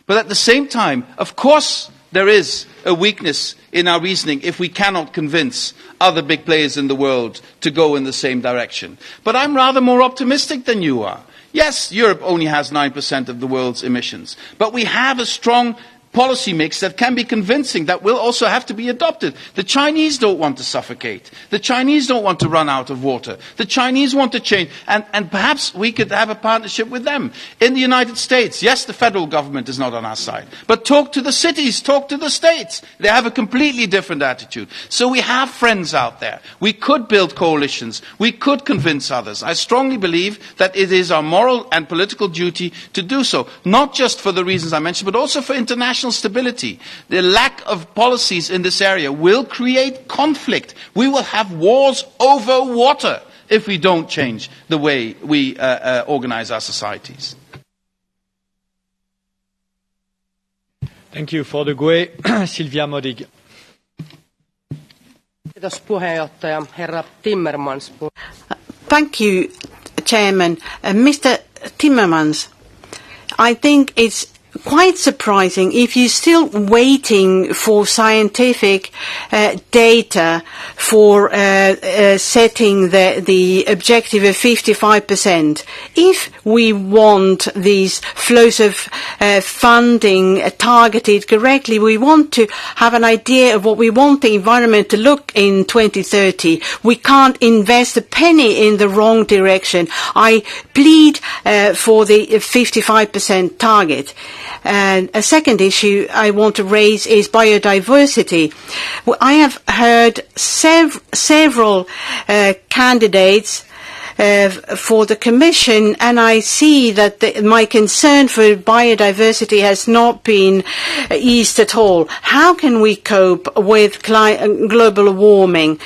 But at the same time, of course, there is a weakness in our reasoning if we cannot convince other big players in the world to go in the same direction. But I'm rather more optimistic than you are. Yes, Europe only has 9% of the world's emissions, but we have a strong policy mix that can be convincing, that will also have to be adopted. The Chinese don't want to suffocate. The Chinese don't want to run out of water. The Chinese want to change. And perhaps we could have a partnership with them. In the United States, yes, the federal government is not on our side. But talk to the cities, talk to the states. They have a completely different attitude. So we have friends out there. We could build coalitions. We could convince others. I strongly believe that it is our moral and political duty to do so. Not just for the reasons I mentioned, but also for international stability. The lack of policies in this area will create conflict. We will have wars over water if we don't change the way we organize our societies. Thank you. For the GUE, Silvia Modig. Kiitos puheenjohtaja, herra Timmermans. Thank you, Chairman. Mr. Timmermans, I think it's quite surprising if you're still waiting for scientific data for setting the objective of 55%. If we want these flows of funding targeted correctly, we want to have an idea of what we want the environment to look in 2030. We can't invest a penny in the wrong direction. I plead for the 55% target. And a second issue I want to raise is biodiversity. I have heard several candidates for the Commission, and I see that my concern for biodiversity has not been eased at all. How can we cope with global warming?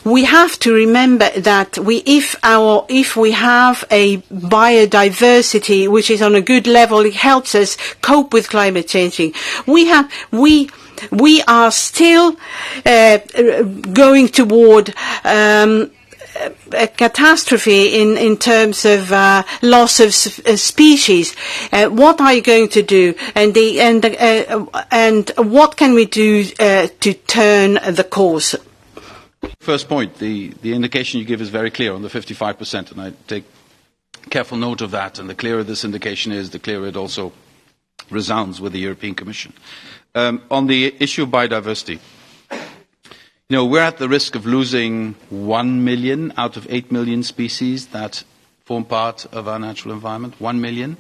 We have to remember that if we have a biodiversity which is on a good level, it helps us cope with climate changing. We are still going toward a catastrophe in terms of loss of species. What are you going to do? And what can we do to turn the course? First point, the indication you give is very clear on the 55%, and I take careful note of that. And the clearer this indication is, the clearer it also resounds with the European Commission. On the issue of biodiversity, we're at the risk of losing 1 million out of 8 million species that form part of our natural environment. 1 million.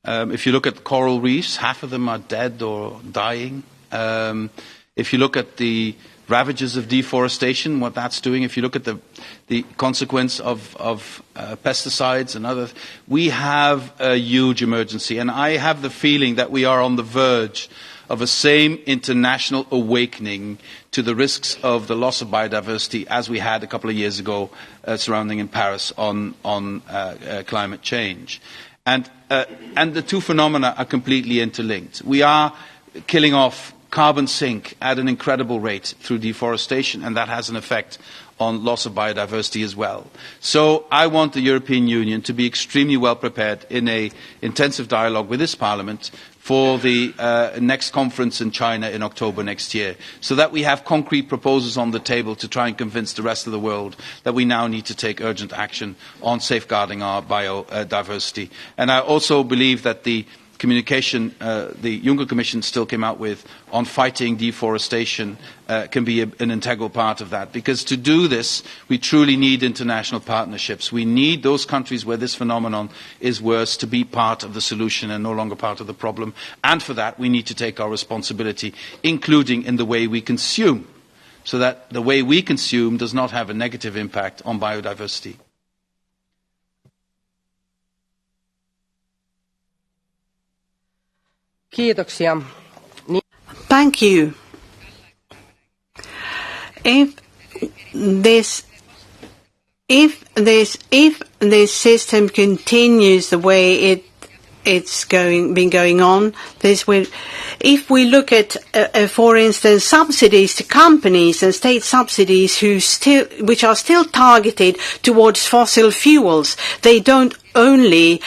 If you look at coral reefs, half of them are dead or dying. If you look at the ravages of deforestation, what that's doing, if you look at the consequence of pesticides and other, we have a huge emergency. And I have the feeling that we are on the verge of a same international awakening to the risks of the loss of biodiversity as we had a couple of years ago surrounding in Paris on climate change. And the two phenomena are completely interlinked. We are killing off carbon sink at an incredible rate through deforestation, and that has an effect on loss of biodiversity as well. So I want the European Union to be extremely well prepared in an intensive dialogue with this Parliament for the next conference in China in October next year, so that we have concrete proposals on the table to try and convince the rest of the world that we now need to take urgent action on safeguarding our biodiversity. And I also believe that the communication the Juncker Commission still came out with on fighting deforestation can be an integral part of that. Because to do this, we truly need international partnerships. We need those countries where this phenomenon is worse to be part of the solution and no longer part of the problem. And for that, we need to take our responsibility, including in the way we consume, so that the way we consume does not have a negative impact on biodiversity. Thank you. If if this system continues the way it's been going on, if we look at, for instance, subsidies to companies and state subsidies which are still targeted towards fossil fuels, they don't only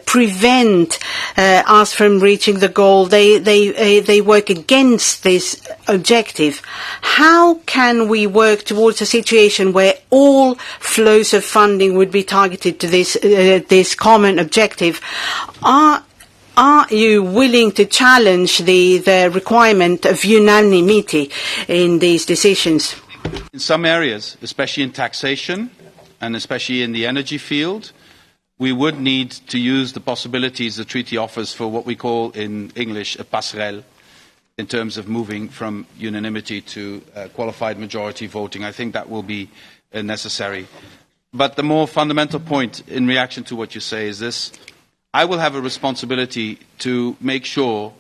prevent us from reaching the goal, they work against this objective. How can we work towards a situation where all flows of funding would be targeted to this common objective? Are you willing to challenge the requirement of unanimity in these decisions? In some areas, especially in taxation and especially in the energy field, we would need to use the possibilities the treaty offers for what we call in English a passerelle, in terms of moving from unanimity to qualified majority voting. I think that will be necessary. But the more fundamental point in reaction to what you say is this: I will have a responsibility to make sure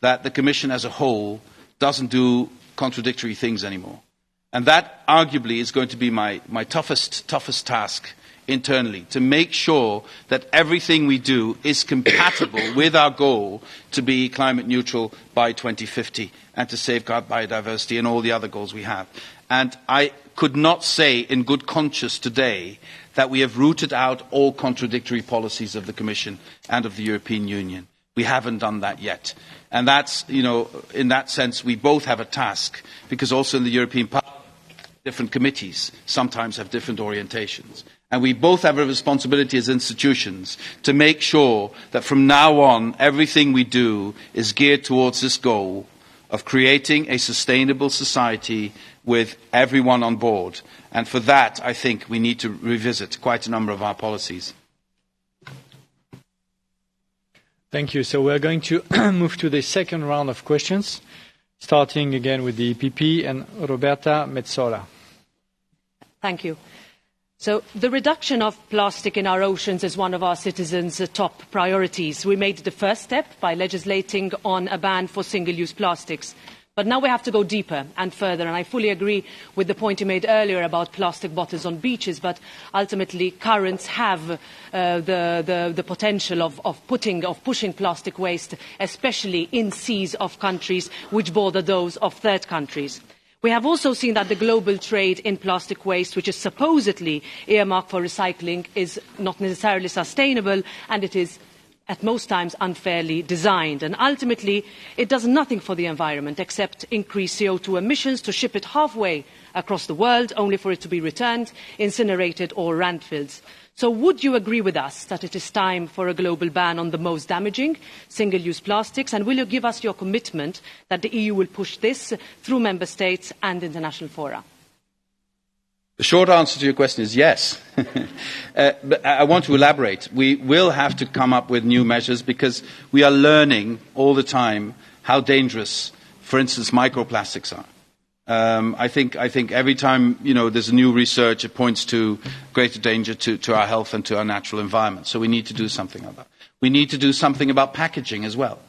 that the Commission as a whole doesn't do contradictory things anymore. And that arguably is going to be my toughest task internally, to make sure that everything we do is compatible with our goal to be climate neutral by 2050 and to safeguard biodiversity and all the other goals we have. And I could not say in good conscience today that we have rooted out all contradictory policies of the Commission and of the European Union. We haven't done that yet. And that's, in that sense, we both have a task, because also in the European Parliament, different committees sometimes have different orientations. And we both have a responsibility as institutions to make sure that from now on, everything we do is geared towards this goal of creating a sustainable society with everyone on board. And for that, I think we need to revisit quite a number of our policies. Thank you. So we're going to move to the second round of questions, starting again with the EPP and Roberta Metsola. Thank you. So the reduction of plastic in our oceans is one of our citizens' top priorities. We made the first step by legislating on a ban for single-use plastics. But now we have to go deeper and further, and I fully agree with the point you made earlier about plastic bottles on beaches, but ultimately currents have the potential of pushing plastic waste, especially in seas of countries which border those of third countries. We have also seen that the global trade in plastic waste, which is supposedly earmarked for recycling, is not necessarily sustainable, and it is at most times unfairly designed. And ultimately, it does nothing for the environment except increase CO2 emissions to ship it halfway across the world, only for it to be returned, incinerated or landfilled. So would you agree with us that it is time for a global ban on the most damaging single-use plastics? And will you give us your commitment that the EU will push this through member states and international fora? The short answer to your question is yes. But I want to elaborate. We will have to come up with new measures because we are learning all the time how dangerous, for instance, microplastics are. I think every time there's a new research, it points to greater danger to our health and to our natural environment. So we need to do something about that. We need to do something about packaging as well.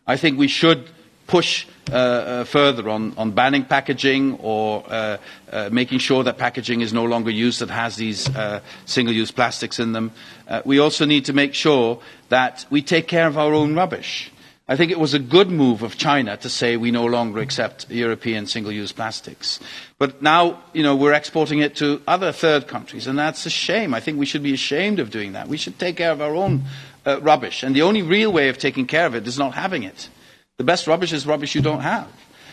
I think we should push further on banning packaging or making sure that packaging is no longer used that has these single-use plastics in them. We also need to make sure that we take care of our own rubbish. I think it was a good move of China to say we no longer accept European single-use plastics. But now, we're exporting it to other third countries, and that's a shame. I think we should be ashamed of doing that. We should take care of our own rubbish. And the only real way of taking care of it is not having it. The best rubbish is rubbish you don't have.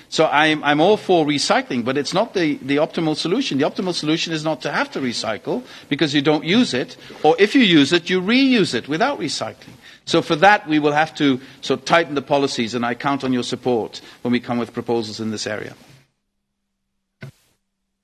So I'm all for recycling, but it's not the optimal solution. The optimal solution is not to have to recycle because you don't use it, or if you use it, you reuse it without recycling. So for that, we will have to tighten the policies, and I count on your support when we come with proposals in this area.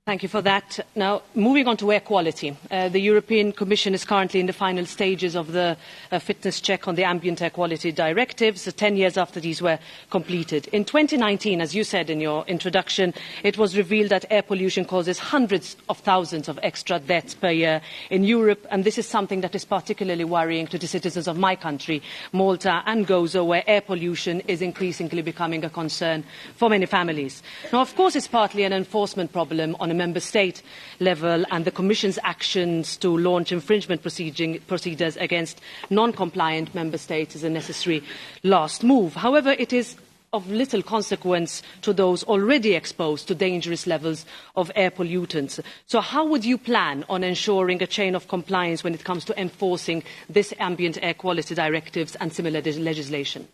Thank you for that. Now, moving on to air quality. The European Commission is currently in the final stages of the fitness check on the Ambient Air Quality Directives, 10 years after these were completed. In 2019, as you said in your introduction, it was revealed that air pollution causes hundreds of thousands of extra deaths per year in Europe, and this is something that is particularly worrying to the citizens of my country, Malta and Gozo, where air pollution is increasingly becoming a concern for many families. Now, of course, it's partly an enforcement problem on on a member state level, and the Commission's actions to launch infringement procedures against non-compliant member states is a necessary last move. However, it is of little consequence to those already exposed to dangerous levels of air pollutants. So how would you plan on ensuring a chain of compliance when it comes to enforcing this ambient air quality directives and similar legislation?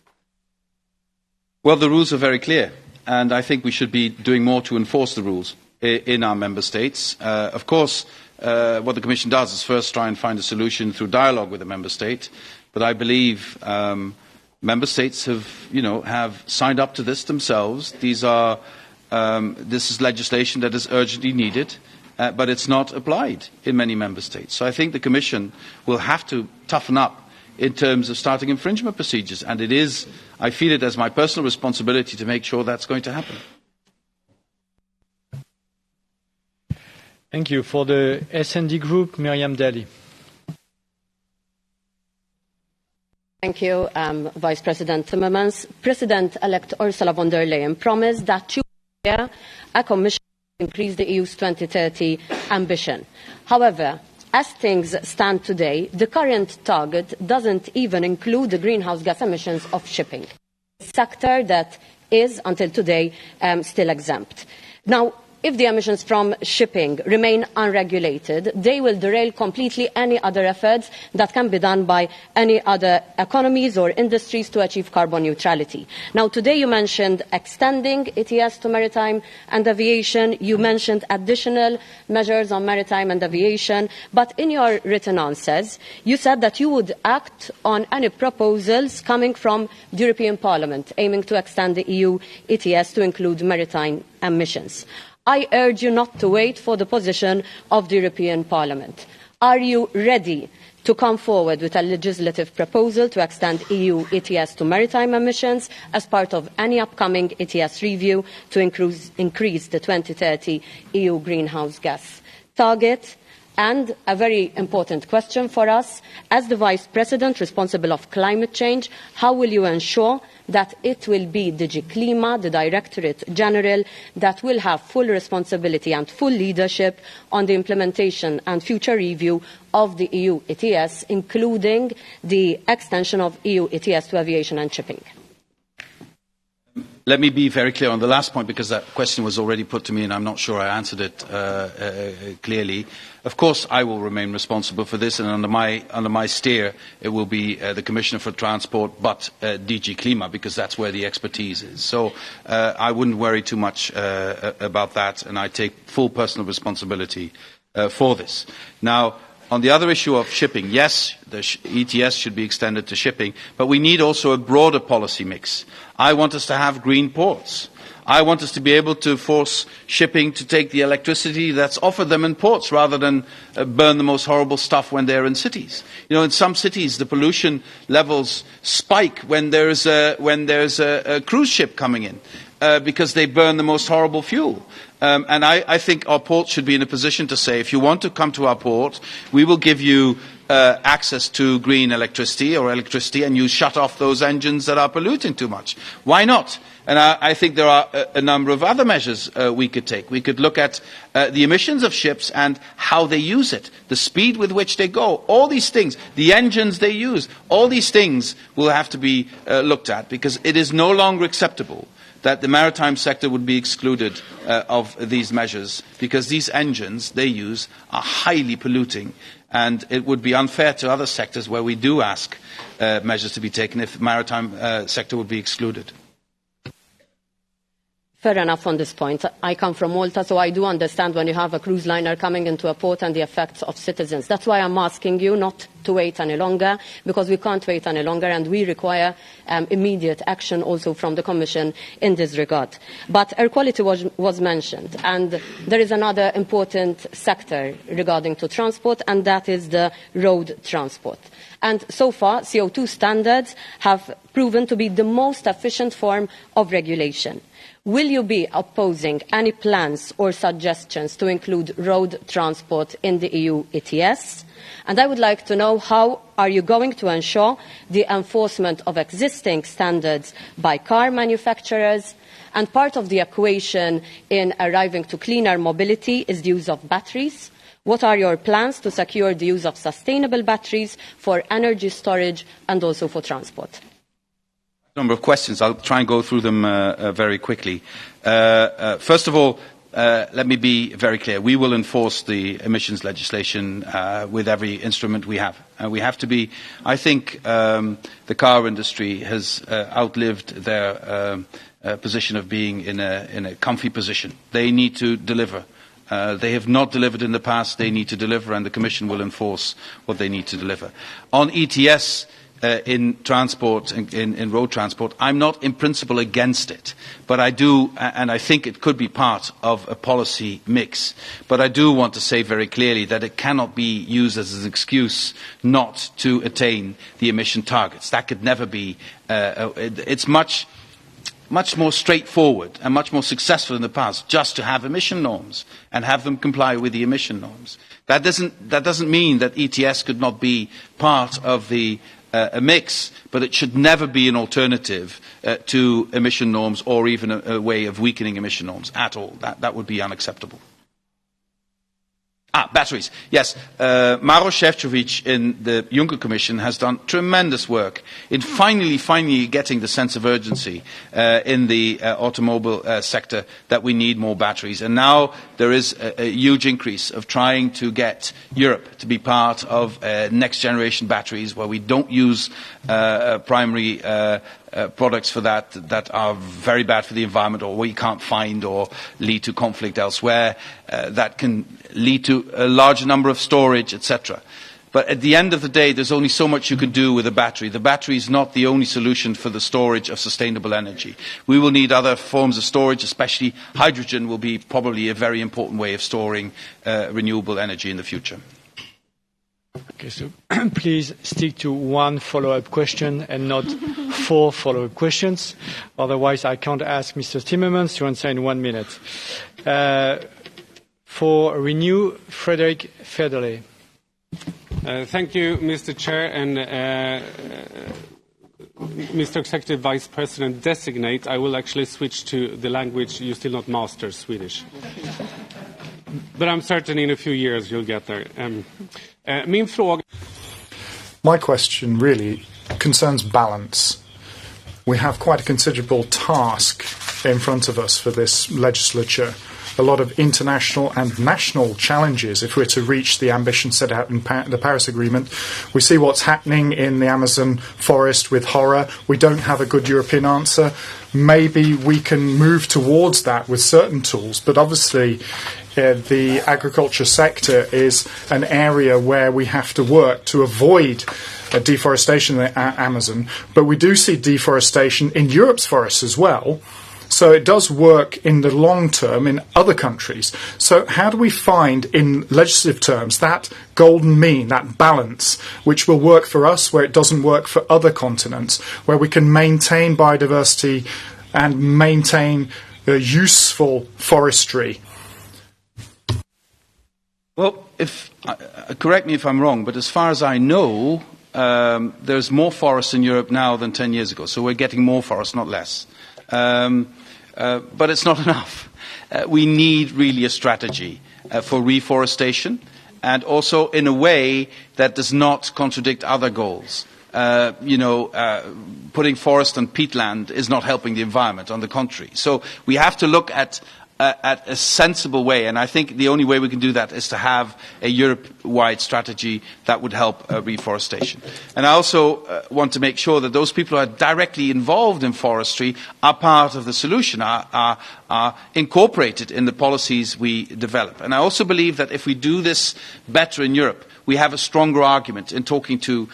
Well, the rules are very clear, and I think we should be doing more to enforce the rules in our member states. Of course, what the Commission does is first try and find a solution through dialogue with the member state, but I believe member states have signed up to this themselves. This is legislation that is urgently needed, but it's not applied in many member states. So I think the Commission will have to toughen up in terms of starting infringement procedures, and I feel it as my personal responsibility to make sure that's going to happen. Thank you. For the S&D Group, Miriam Daly. Thank you, Vice President Timmermans. President-elect Ursula von der Leyen promised that she would prepare a commission to increase the EU's 2030 ambition. However, as things stand today, the current target doesn't even include the greenhouse gas emissions of shipping, a sector that is, until today, still exempt. Now, if the emissions from shipping remain unregulated, they will derail completely any other efforts that can be done by any other economies or industries to achieve carbon neutrality. Now, today you mentioned extending ETS to maritime and aviation. You mentioned additional measures on maritime and aviation. But in your written answers, you said that you would act on any proposals coming from the European Parliament aiming to extend the EU ETS to include maritime emissions. I urge you not to wait for the position of the European Parliament. Are you ready to come forward with a legislative proposal to extend EU ETS to maritime emissions as part of any upcoming ETS review to increase the 2030 EU greenhouse gas target? And a very important question for us, as the Vice President responsible of climate change, how will you ensure that it will be DG Klima, the Directorate General, that will have full responsibility and full leadership on the implementation and future review of the EU ETS, including the extension of EU ETS to aviation and shipping? Let me be very clear on the last point, because that question was already put to me and I'm not sure I answered it clearly. Of course, I will remain responsible for this, and under my steer, it will be the Commissioner for Transport, but DG Klima, because that's where the expertise is. So I wouldn't worry too much about that, and I take full personal responsibility for this. Now, on the other issue of shipping, yes, the ETS should be extended to shipping, but we need also a broader policy mix. I want us to have green ports. I want us to be able to force shipping to take the electricity that's offered them in ports rather than burn the most horrible stuff when they're in cities. You know, in some cities, the pollution levels spike when there's a cruise ship coming in because they burn the most horrible fuel. And I think our ports should be in a position to say, if you want to come to our port, we will give you access to green electricity and you shut off those engines that are polluting too much. Why not? And I think there are a number of other measures we could take. We could look at the emissions of ships and how they use it, the speed with which they go, all these things, the engines they use, all these things will have to be looked at, because it is no longer acceptable that the maritime sector would be excluded of these measures, because these engines they use are highly polluting, and it would be unfair to other sectors where we do ask measures to be taken if the maritime sector would be excluded. Fair enough on this point. I come from Malta, so I do understand when you have a cruise liner coming into a port and the effects of citizens. That's why I'm asking you not to wait any longer, because we can't wait any longer, and we require immediate action also from the Commission in this regard. But air quality was mentioned, and there is another important sector regarding to transport, and that is the road transport. And so far, CO2 standards have proven to be the most efficient form of regulation. Will you be opposing any plans or suggestions to include road transport in the EU ETS? And I would like to know, how are you going to ensure the enforcement of existing standards by car manufacturers And part of the equation in arriving to cleaner mobility is the use of batteries. What are your plans to secure the use of sustainable batteries for energy storage and also for transport? Number of questions. I'll try and go through them very quickly. First of all, let me be very clear. We will enforce the emissions legislation with every instrument we have. We have to be, I think the car industry has outlived their position of being in a comfy position. They need to deliver. They have not delivered in the past. They need to deliver, and the Commission will enforce what they need to deliver. On ETS, in transport, in road transport, I'm not in principle against it, but I do, and I think it could be part of a policy mix, but I do want to say very clearly that it cannot be used as an excuse not to attain the emission targets. That could never be, it's much more straightforward and much more successful in the past just to have emission norms and have them comply with the emission norms. That doesn't mean that ETS could not be part of the a mix, but it should never be an alternative to emission norms or even a way of weakening emission norms at all. That would be unacceptable. Batteries. Yes, Maros Šefčovič in the Juncker Commission has done tremendous work in finally getting the sense of urgency in the automobile sector that we need more batteries. And now there is a huge increase of trying to get Europe to be part of next generation batteries where we don't use primary products for that are very bad for the environment or we can't find or lead to conflict elsewhere, that can lead to a large number of storage, etc. But at the end of the day, there's only so much you can do with a battery. The battery is not the only solution for the storage of sustainable energy. We will need other forms of storage, especially hydrogen will be probably a very important way of storing renewable energy in the future. Okay, so please stick to one follow-up question and not 4 follow-up questions. Otherwise, I can't ask Mr. Timmermans to answer in 1 minute. For Renew, Frederick Federley. Thank you, Mr. Chair, and Mr. Executive Vice President designate. I will actually switch to the language you still not master, Swedish. But I'm certain in a few years you'll get there. My question really concerns balance. We have quite a considerable task in front of us for this legislature. A lot of international and national challenges if we're to reach the ambition set out in the Paris Agreement. We see what's happening in the Amazon forest with horror. We don't have a good European answer. Maybe we can move towards that with certain tools, but obviously the agriculture sector is an area where we have to work to avoid deforestation in the Amazon, but we do see deforestation in Europe's forests as well. So it does work in the long term in other countries. So how do we find, in legislative terms, that golden mean, that balance, which will work for us where it doesn't work for other continents, where we can maintain biodiversity and maintain useful forestry? Well, correct me if I'm wrong, but as far as I know, there's more forests in Europe now than 10 years ago. So we're getting more forests, not less. But it's not enough. We need really a strategy for reforestation and also in a way that does not contradict other goals. Putting forest on peatland is not helping the environment, on the contrary. So we have to look at a sensible way, and I think the only way we can do that is to have a Europe-wide strategy that would help reforestation. And I also want to make sure that those people who are directly involved in forestry are part of the solution, are incorporated in the policies we develop. And I also believe that if we do this better in Europe, we have a stronger argument in talking to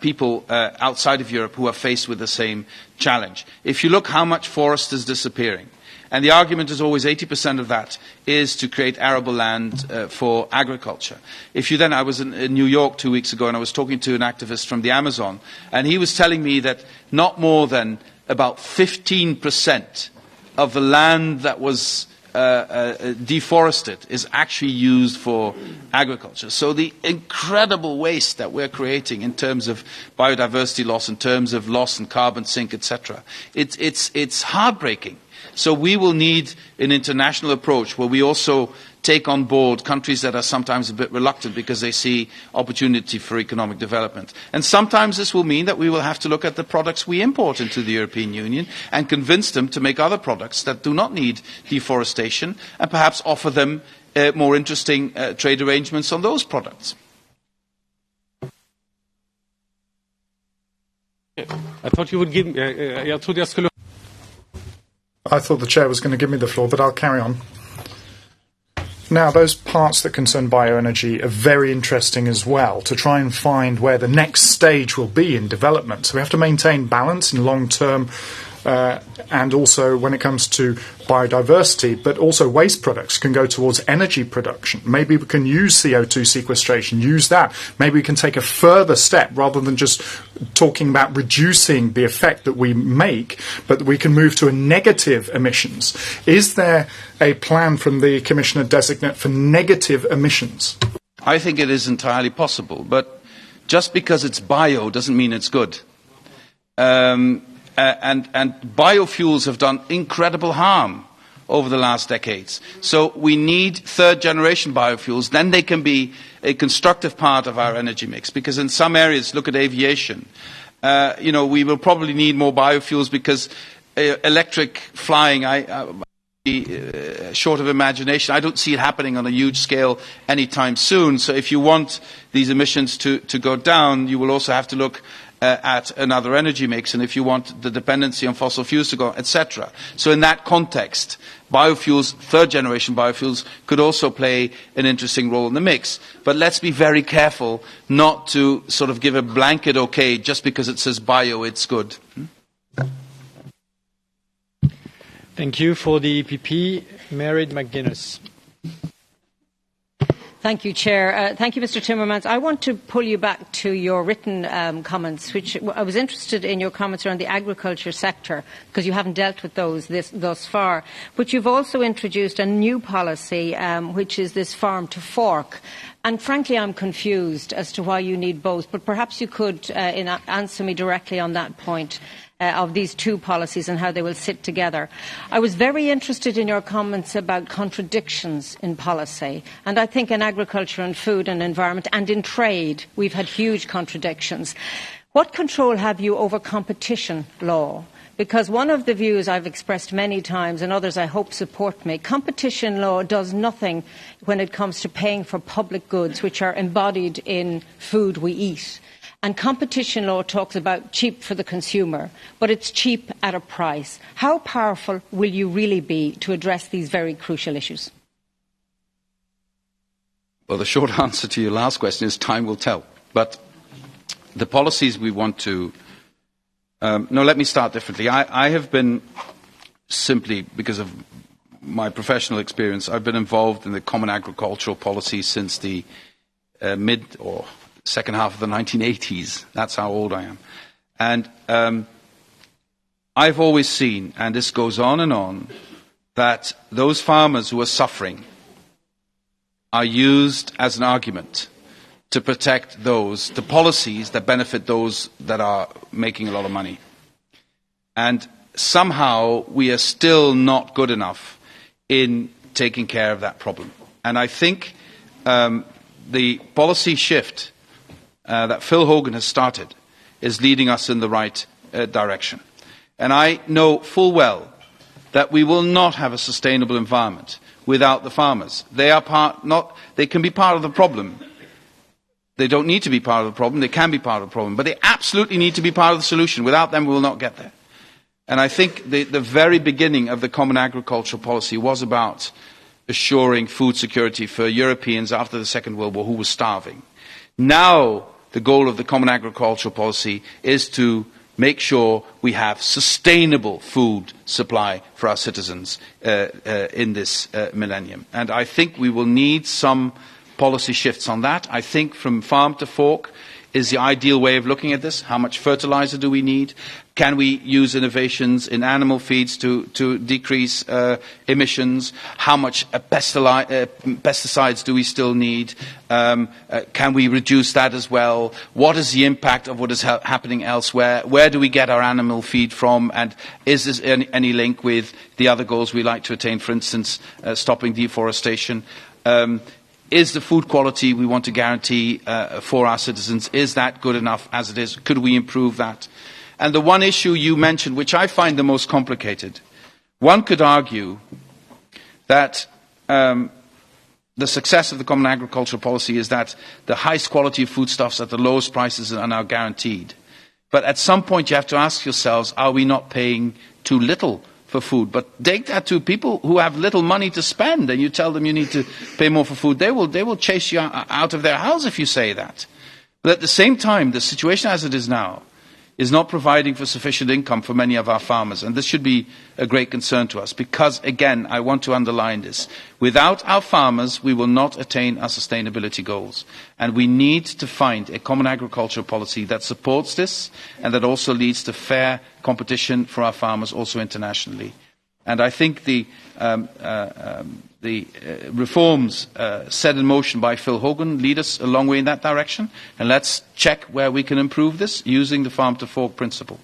people outside of Europe who are faced with the same challenge. If you look how much forest is disappearing, and the argument is always 80% of that is to create arable land for agriculture. I was in New York 2 weeks ago and I was talking to an activist from the Amazon, and he was telling me that not more than about 15% of the land that was deforested is actually used for agriculture. So the incredible waste that we're creating in terms of biodiversity loss, in terms of loss in carbon sink, etc., it's heartbreaking. So we will need an international approach where we also take on board countries that are sometimes a bit reluctant because they see opportunity for economic development. And sometimes this will mean that we will have to look at the products we import into the European Union and convince them to make other products that do not need deforestation and perhaps offer them more interesting trade arrangements on those products. I thought you would give I thought the chair was going to give me the floor, but I'll carry on. Now, those parts that concern bioenergy are very interesting as well, to try and find where the next stage will be in development. So we have to maintain balance in long term, and also when it comes to biodiversity, but also waste products can go towards energy production. Maybe we can use CO2 sequestration, use that. Maybe we can take a further step rather than just talking about reducing the effect that we make, but we can move to a negative emissions. Is there a plan from the Commissioner designate for negative emissions? I think it is entirely possible, but just because it's bio doesn't mean it's good. And biofuels have done incredible harm over the last decades. So we need third-generation biofuels. Then they can be a constructive part of our energy mix. Because in some areas, look at aviation, we will probably need more biofuels because electric flying, short of imagination, I don't see it happening on a huge scale anytime soon. So if you want these emissions to go down, you will also have to look at another energy mix, and if you want the dependency on fossil fuels to go, etc. So in that context, biofuels, third-generation biofuels, could also play an interesting role in the mix. But let's be very careful not to sort of give a blanket okay just because it says bio, it's good. Thank you. For the EPP, Mary McGuinness. Thank you, Chair. Thank you, Mr. Timmermans. I want to pull you back to your written comments, which I was interested in your comments around the agriculture sector, because you haven't dealt with those thus far. But you've also introduced a new policy, which is this farm to fork. And frankly, I'm confused as to why you need both. But perhaps you could answer me directly on that point. Of these two policies and how they will sit together. I was very interested in your comments about contradictions in policy, and I think in agriculture and food and environment and in trade we've had huge contradictions. What control have you over competition law? Because one of the views I've expressed many times, and others I hope support me, competition law does nothing when it comes to paying for public goods which are embodied in food we eat. And competition law talks about cheap for the consumer, but it's cheap at a price. How powerful will you really be to address these very crucial issues? Well, the short answer to your last question is time will tell. But the policies we want to... let me start differently. I have been, simply because of my professional experience, I've been involved in the common agricultural policy since the mid or second half of the 1980s. That's how old I am. And I've always seen, and this goes on, that those farmers who are suffering are used as an argument to protect the policies that benefit those that are making a lot of money. And somehow we are still not good enough in taking care of that problem. And I think the policy shift that Phil Hogan has started is leading us in the right direction. And I know full well that we will not have a sustainable environment without the farmers. They can be part of the problem. They don't need to be part of the problem. They can be part of the problem. But they absolutely need to be part of the solution. Without them, we will not get there. And I think the very beginning of the common agricultural policy was about assuring food security for Europeans after the Second World War who were starving. Now, the goal of the common agricultural policy is to make sure we have sustainable food supply for our citizens in this millennium. And I think we will need some policy shifts on that. I think from farm to fork is the ideal way of looking at this. How much fertilizer do we need? Can we use innovations in animal feeds to decrease emissions? How much pesticides do we still need? Can we reduce that as well? What is the impact of what is happening elsewhere? Where do we get our animal feed from? And is there any link with the other goals we like to attain, for instance, stopping deforestation? Is the food quality we want to guarantee for our citizens, is that good enough as it is? Could we improve that? And the one issue you mentioned, which I find the most complicated, one could argue that the success of the Common Agricultural Policy is that the highest quality of foodstuffs at the lowest prices are now guaranteed. But at some point you have to ask yourselves, are we not paying too little for food? But take that to people who have little money to spend, and you tell them you need to pay more for food. They will chase you out of their house if you say that. But at the same time, the situation as it is now is not providing for sufficient income for many of our farmers. And this should be a great concern to us because, again, I want to underline this. Without our farmers, we will not attain our sustainability goals. And we need to find a common agricultural policy that supports this and that also leads to fair competition for our farmers also internationally. And I think the reforms set in motion by Phil Hogan lead us a long way in that direction. And let's check where we can improve this using the farm-to-fork principle.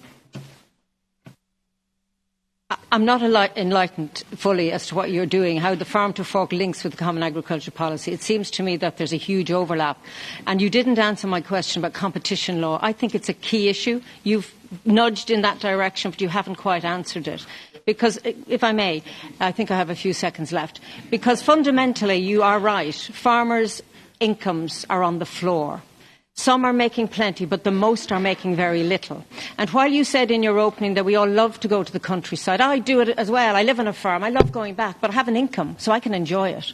I'm not enlightened fully as to what you're doing, how the farm-to-fork links with the Common Agricultural Policy. It seems to me that there's a huge overlap. And you didn't answer my question about competition law. I think it's a key issue. You've nudged in that direction, but you haven't quite answered it. Because, if I may, I think I have a few seconds left. Because fundamentally, you are right. Farmers' incomes are on the floor. Some are making plenty, but the most are making very little. And while you said in your opening that we all love to go to the countryside, I do it as well. I live on a farm. I love going back, but I have an income, so I can enjoy it.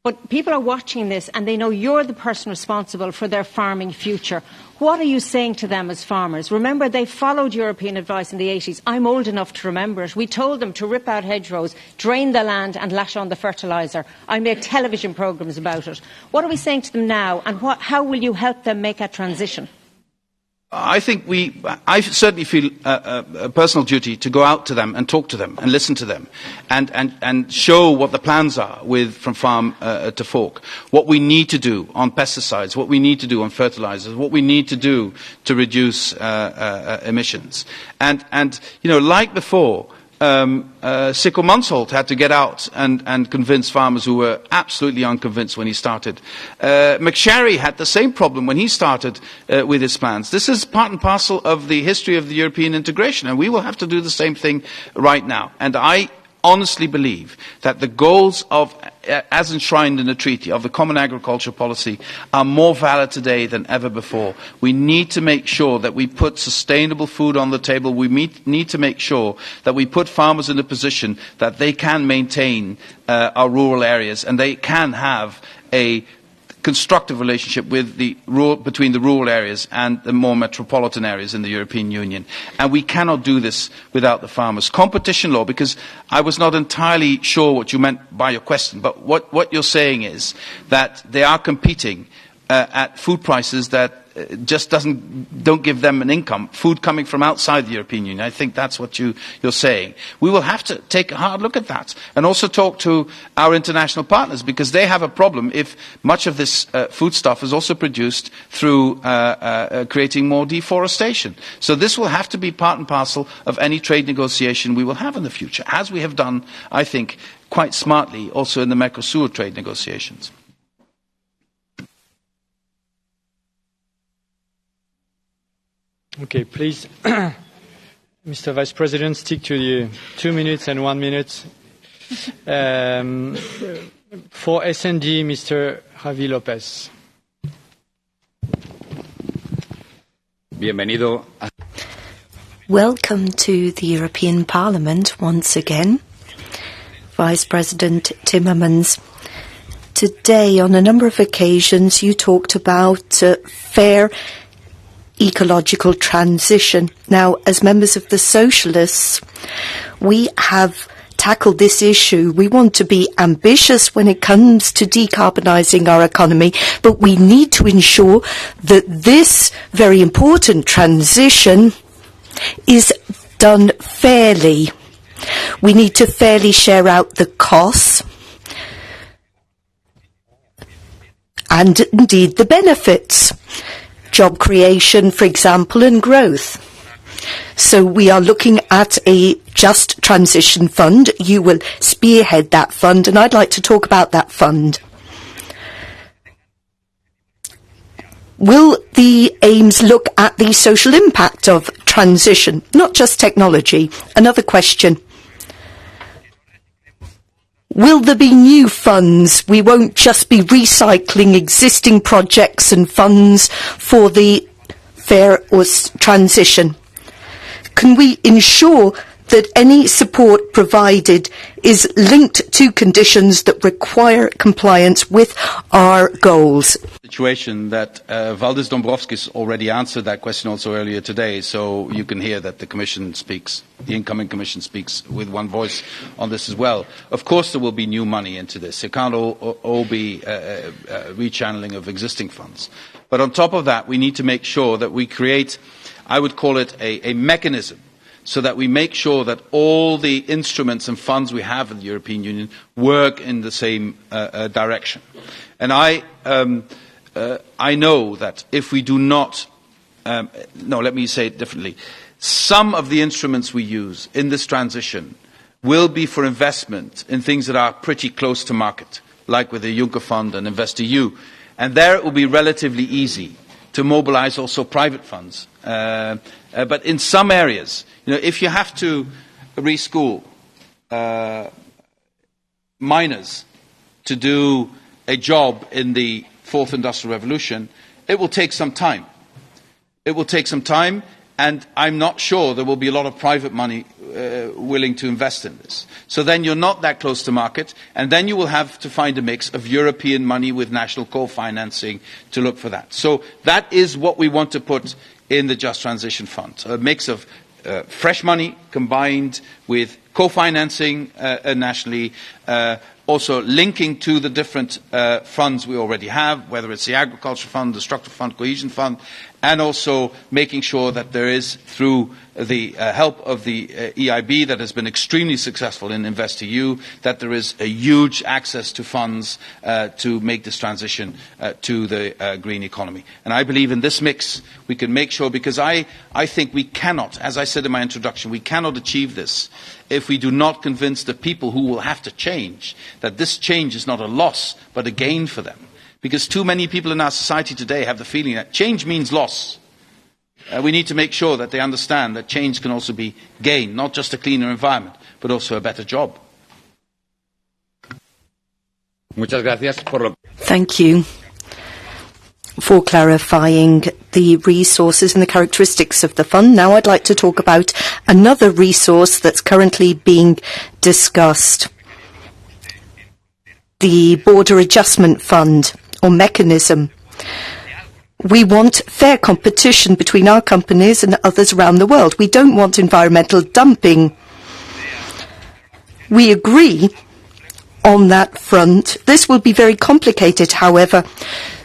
But people are watching this, and they know you're the person responsible for their farming future. What are you saying to them as farmers? Remember, they followed European advice in the 80s. I'm old enough to remember it. We told them to rip out hedgerows, drain the land and lash on the fertiliser. I made television programmes about it. What are we saying to them now, and how will you help them make a transition? I think I certainly feel a personal duty to go out to them and talk to them and listen to them and show what the plans are from farm to fork, what we need to do on pesticides, what we need to do on fertilizers, what we need to do to reduce emissions. And like before, Sikkel Mansholt had to get out and convince farmers who were absolutely unconvinced when he started. McSherry had the same problem when he started with his plans. This is part and parcel of the history of the European integration, and we will have to do the same thing right now. And I honestly believe that the goals as enshrined in the treaty of the Common Agricultural Policy are more valid today than ever before. We need to make sure that we put sustainable food on the table. We need to make sure that we put farmers in a position that they can maintain our rural areas and they can have a constructive relationship between the rural areas and the more metropolitan areas in the European Union. And we cannot do this without the farmers. Competition law, because I was not entirely sure what you meant by your question, but what you're saying is that they are competing at food prices that just don't give them an income, food coming from outside the European Union. I think that's what you're saying. We will have to take a hard look at that and also talk to our international partners because they have a problem if much of this foodstuff is also produced through creating more deforestation. So this will have to be part and parcel of any trade negotiation we will have in the future, as we have done, I think, quite smartly also in the Mercosur trade negotiations. Okay, please, Mr. Vice President, stick to the 2 minutes and 1 minute. For S&D, Mr. Javi Lopez. Bienvenido. Welcome to the European Parliament once again, Vice President Timmermans. Today, on a number of occasions, you talked about fair ecological transition. Now, as members of the Socialists, we have tackle this issue. We want to be ambitious when it comes to decarbonising our economy, but we need to ensure that this very important transition is done fairly. We need to fairly share out the costs and indeed the benefits. Job creation, for example, and growth. So we are looking at a just transition fund. You will spearhead that fund, and I'd like to talk about that fund. Will the aims look at the social impact of transition, not just technology? Another question. Will there be new funds? We won't just be recycling existing projects and funds for the fair or transition. Can we ensure that any support provided is linked to conditions that require compliance with our goals? Situation that Valdis Dombrovskis already answered that question also earlier today, so you can hear that the Commission speaks, the incoming Commission speaks with one voice on this as well. Of course there will be new money into this. It can't all be rechanneling of existing funds. But on top of that, we need to make sure that we create, I would call it a mechanism, so that we make sure that all the instruments and funds we have in the European Union work in the same direction. And I know that if we do not, no, let me say it differently. Some of the instruments we use in this transition will be for investment in things that are pretty close to market, like with the Juncker Fund and InvestEU. And there it will be relatively easy to mobilize also private funds. But in some areas, if you have to reschool miners to do a job in the fourth industrial revolution, it will take some time. It will take some time, and I'm not sure there will be a lot of private money willing to invest in this. So then you're not that close to market, and then you will have to find a mix of European money with national co-financing to look for that. So that is what we want to put in the Just Transition Fund, a mix of fresh money combined with co-financing nationally, also linking to the different funds we already have, whether it's the Agriculture Fund, the Structural Fund, Cohesion Fund, and also making sure that there is, through the help of the EIB that has been extremely successful in InvestEU, that there is a huge access to funds to make this transition to the green economy. And I believe in this mix we can make sure, because I think we cannot, as I said in my introduction, we cannot achieve this if we do not convince the people who will have to change that this change is not a loss but a gain for them. Because too many people in our society today have the feeling that change means loss. We need to make sure that they understand that change can also be gain, not just a cleaner environment, but also a better job. Thank you for clarifying the resources and the characteristics of the fund. Now I'd like to talk about another resource that's currently being discussed. The Border Adjustment Fund, or mechanism. We want fair competition between our companies and others around the world. We don't want environmental dumping. We agree on that front. This will be very complicated, however.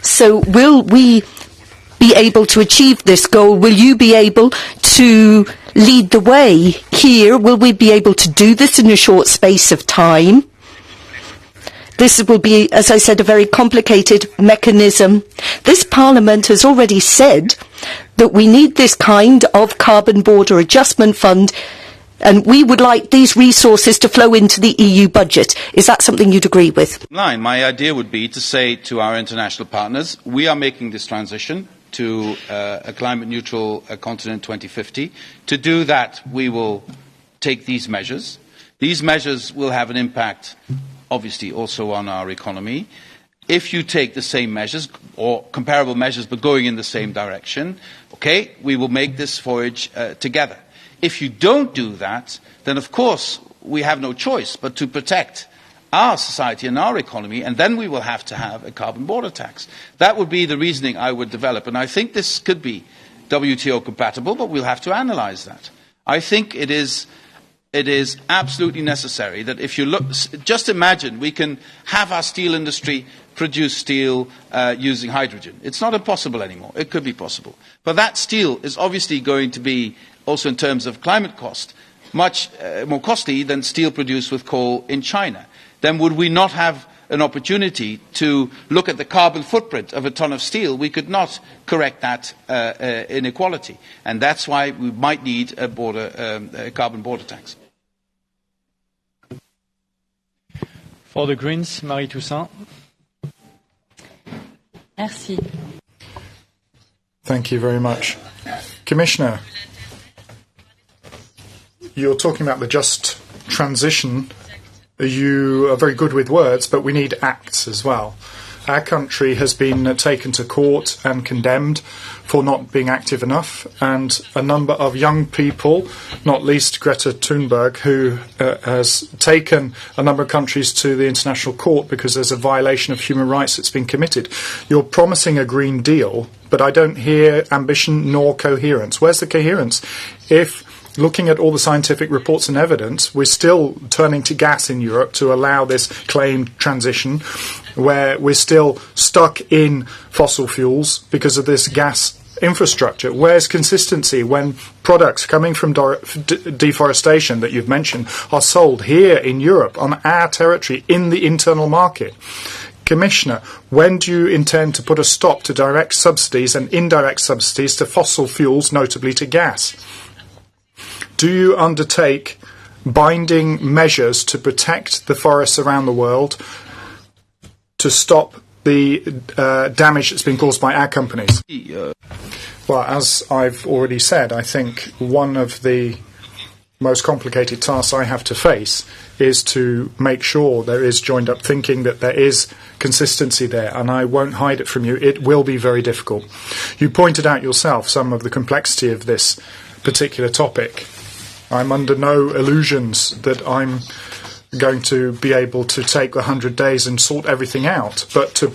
So will we be able to achieve this goal? Will you be able to lead the way here? Will we be able to do this in a short space of time? This will be, as I said, a very complicated mechanism. This Parliament has already said that we need this kind of carbon border adjustment fund, and we would like these resources to flow into the EU budget. Is that something you'd agree with? My idea would be to say to our international partners, we are making this transition to a climate neutral continent 2050. To do that, we will take these measures. These measures will have an impact, obviously, also on our economy. If you take the same measures, or comparable measures, but going in the same direction, okay, we will make this voyage together. If you don't do that, then of course we have no choice but to protect our society and our economy, and then we will have to have a carbon border tax. That would be the reasoning I would develop, and I think this could be WTO compatible, but we'll have to analyse that. I think it is it is absolutely necessary that if you look, just imagine we can have our steel industry produce steel using hydrogen. It's not impossible anymore. It could be possible. But that steel is obviously going to be, also in terms of climate cost, much more costly than steel produced with coal in China. Then would we not have an opportunity to look at the carbon footprint of a ton of steel? We could not correct that inequality. And that's why we might need a carbon border tax. For the Greens, Marie Toussaint. Merci. Thank you very much. Commissioner, you're talking about the just transition. You are very good with words, but we need acts as well. Our country has been taken to court and condemned for not being active enough, and a number of young people, not least Greta Thunberg, who has taken a number of countries to the International Court because there's a violation of human rights that's been committed. You're promising a Green Deal, but I don't hear ambition nor coherence. Where's the coherence? If looking at all the scientific reports and evidence, we're still turning to gas in Europe to allow this claimed transition, where we're still stuck in fossil fuels because of this gas infrastructure. Where's consistency when products coming from deforestation that you've mentioned are sold here in Europe on our territory in the internal market? Commissioner, when do you intend to put a stop to direct subsidies and indirect subsidies to fossil fuels, notably to gas? Do you undertake binding measures to protect the forests around the world to stop the damage that's been caused by our companies? Well, as I've already said, I think one of the most complicated tasks I have to face is to make sure there is joined-up thinking, that there is consistency there, and I won't hide it from you. It will be very difficult. You pointed out yourself some of the complexity of this particular topic. I'm under no illusions that I'm going to be able to take the 100 days and sort everything out, but to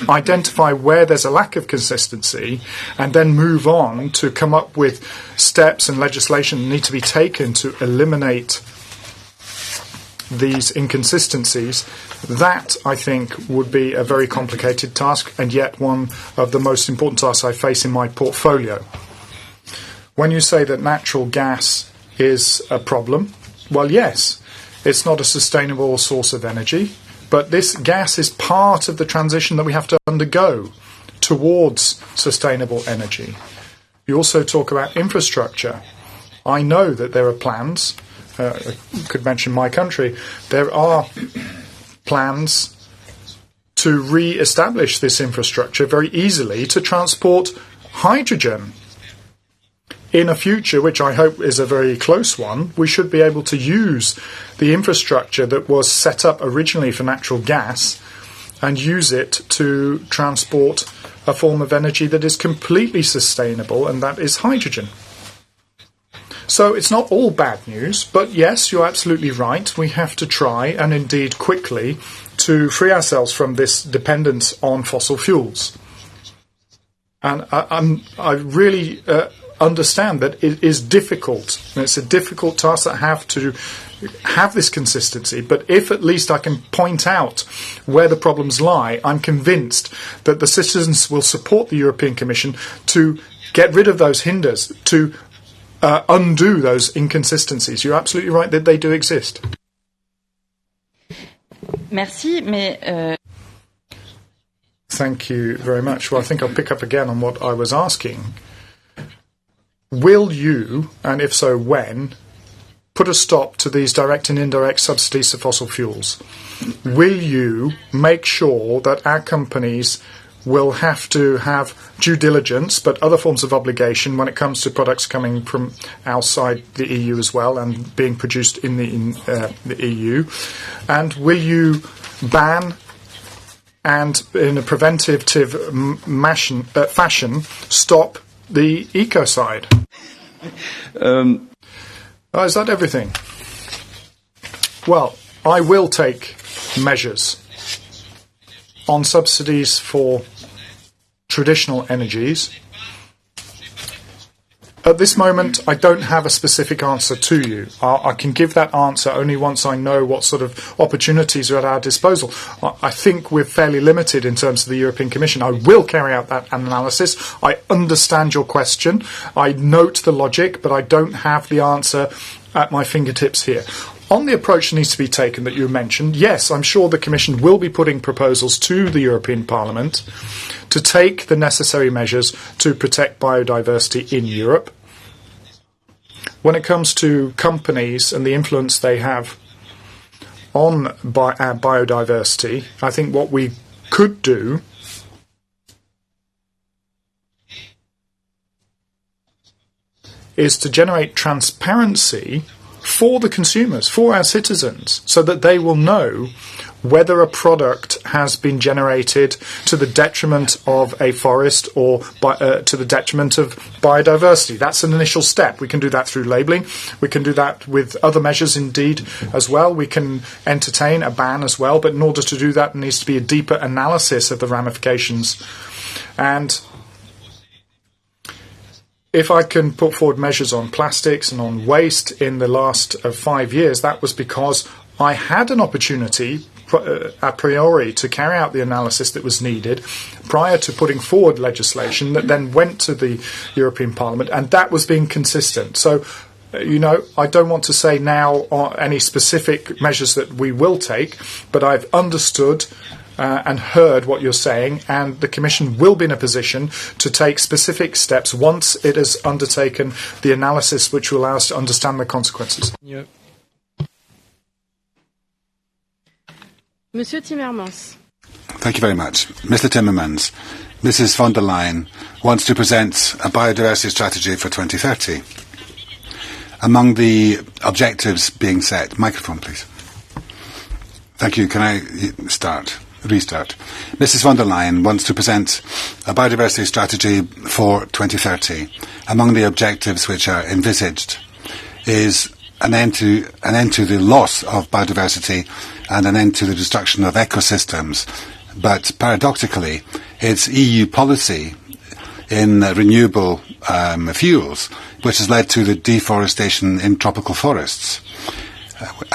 identify where there's a lack of consistency and then move on to come up with steps and legislation that need to be taken to eliminate these inconsistencies, that I think would be a very complicated task, and yet one of the most important tasks I face in my portfolio. When you say that natural gas is a problem, well, yes, it's not a sustainable source of energy, but this gas is part of the transition that we have to undergo towards sustainable energy. You also talk about infrastructure. I know that there are plans, I could mention my country, there are plans to re-establish this infrastructure very easily to transport hydrogen. In a future, which I hope is a very close one, we should be able to use the infrastructure that was set up originally for natural gas and use it to transport a form of energy that is completely sustainable, and that is hydrogen. So it's not all bad news, but yes, you're absolutely right. We have to try, and indeed quickly, to free ourselves from this dependence on fossil fuels. And I really understand that it is difficult, and it's a difficult task that I have to have this consistency, but if at least I can point out where the problems lie, I'm convinced that the citizens will support the European Commission to get rid of those hinders, to undo those inconsistencies. You're absolutely right that they do exist. Merci, mais Thank you very much. Well, I think I'll pick up again on what I was asking. Will you, and if so when, put a stop to these direct and indirect subsidies to fossil fuels? Will you make sure that our companies will have to have due diligence but other forms of obligation when it comes to products coming from outside the EU as well and being produced in the EU? And will you ban and in a preventative fashion stop the ecocide? Is that everything? Well, I will take measures on subsidies for traditional energies. At this moment, I don't have a specific answer to you. I can give that answer only once I know what sort of opportunities are at our disposal. I think we're fairly limited in terms of the European Commission. I will carry out that analysis. I understand your question. I note the logic, but I don't have the answer at my fingertips here. On the approach that needs to be taken that you mentioned, yes, I'm sure the Commission will be putting proposals to the European Parliament to take the necessary measures to protect biodiversity in Europe. When it comes to companies and the influence they have on biodiversity, I think what we could do is to generate transparency for the consumers, for our citizens, so that they will know whether a product has been generated to the detriment of a forest or to the detriment of biodiversity. That's an initial step. We can do that through labelling. We can do that with other measures indeed as well. We can entertain a ban as well, but in order to do that, there needs to be a deeper analysis of the ramifications. And if I can put forward measures on plastics and on waste in the last 5 years, that was because I had an opportunity a priori to carry out the analysis that was needed prior to putting forward legislation that then went to the European Parliament, and that was being consistent. So, I don't want to say now any specific measures that we will take, but I've understood and heard what you're saying, and the Commission will be in a position to take specific steps once it has undertaken the analysis which will allow us to understand the consequences. Yeah. Monsieur Timmermans. Thank you very much. Mr. Timmermans, Mrs. von der Leyen wants to present a biodiversity strategy for 2030. Among the objectives being set, microphone please. Thank you. Can I restart? Mrs. von der Leyen wants to present a biodiversity strategy for 2030. Among the objectives which are envisaged is an end to the loss of biodiversity and an end to the destruction of ecosystems. But paradoxically, it's EU policy in renewable fuels which has led to the deforestation in tropical forests.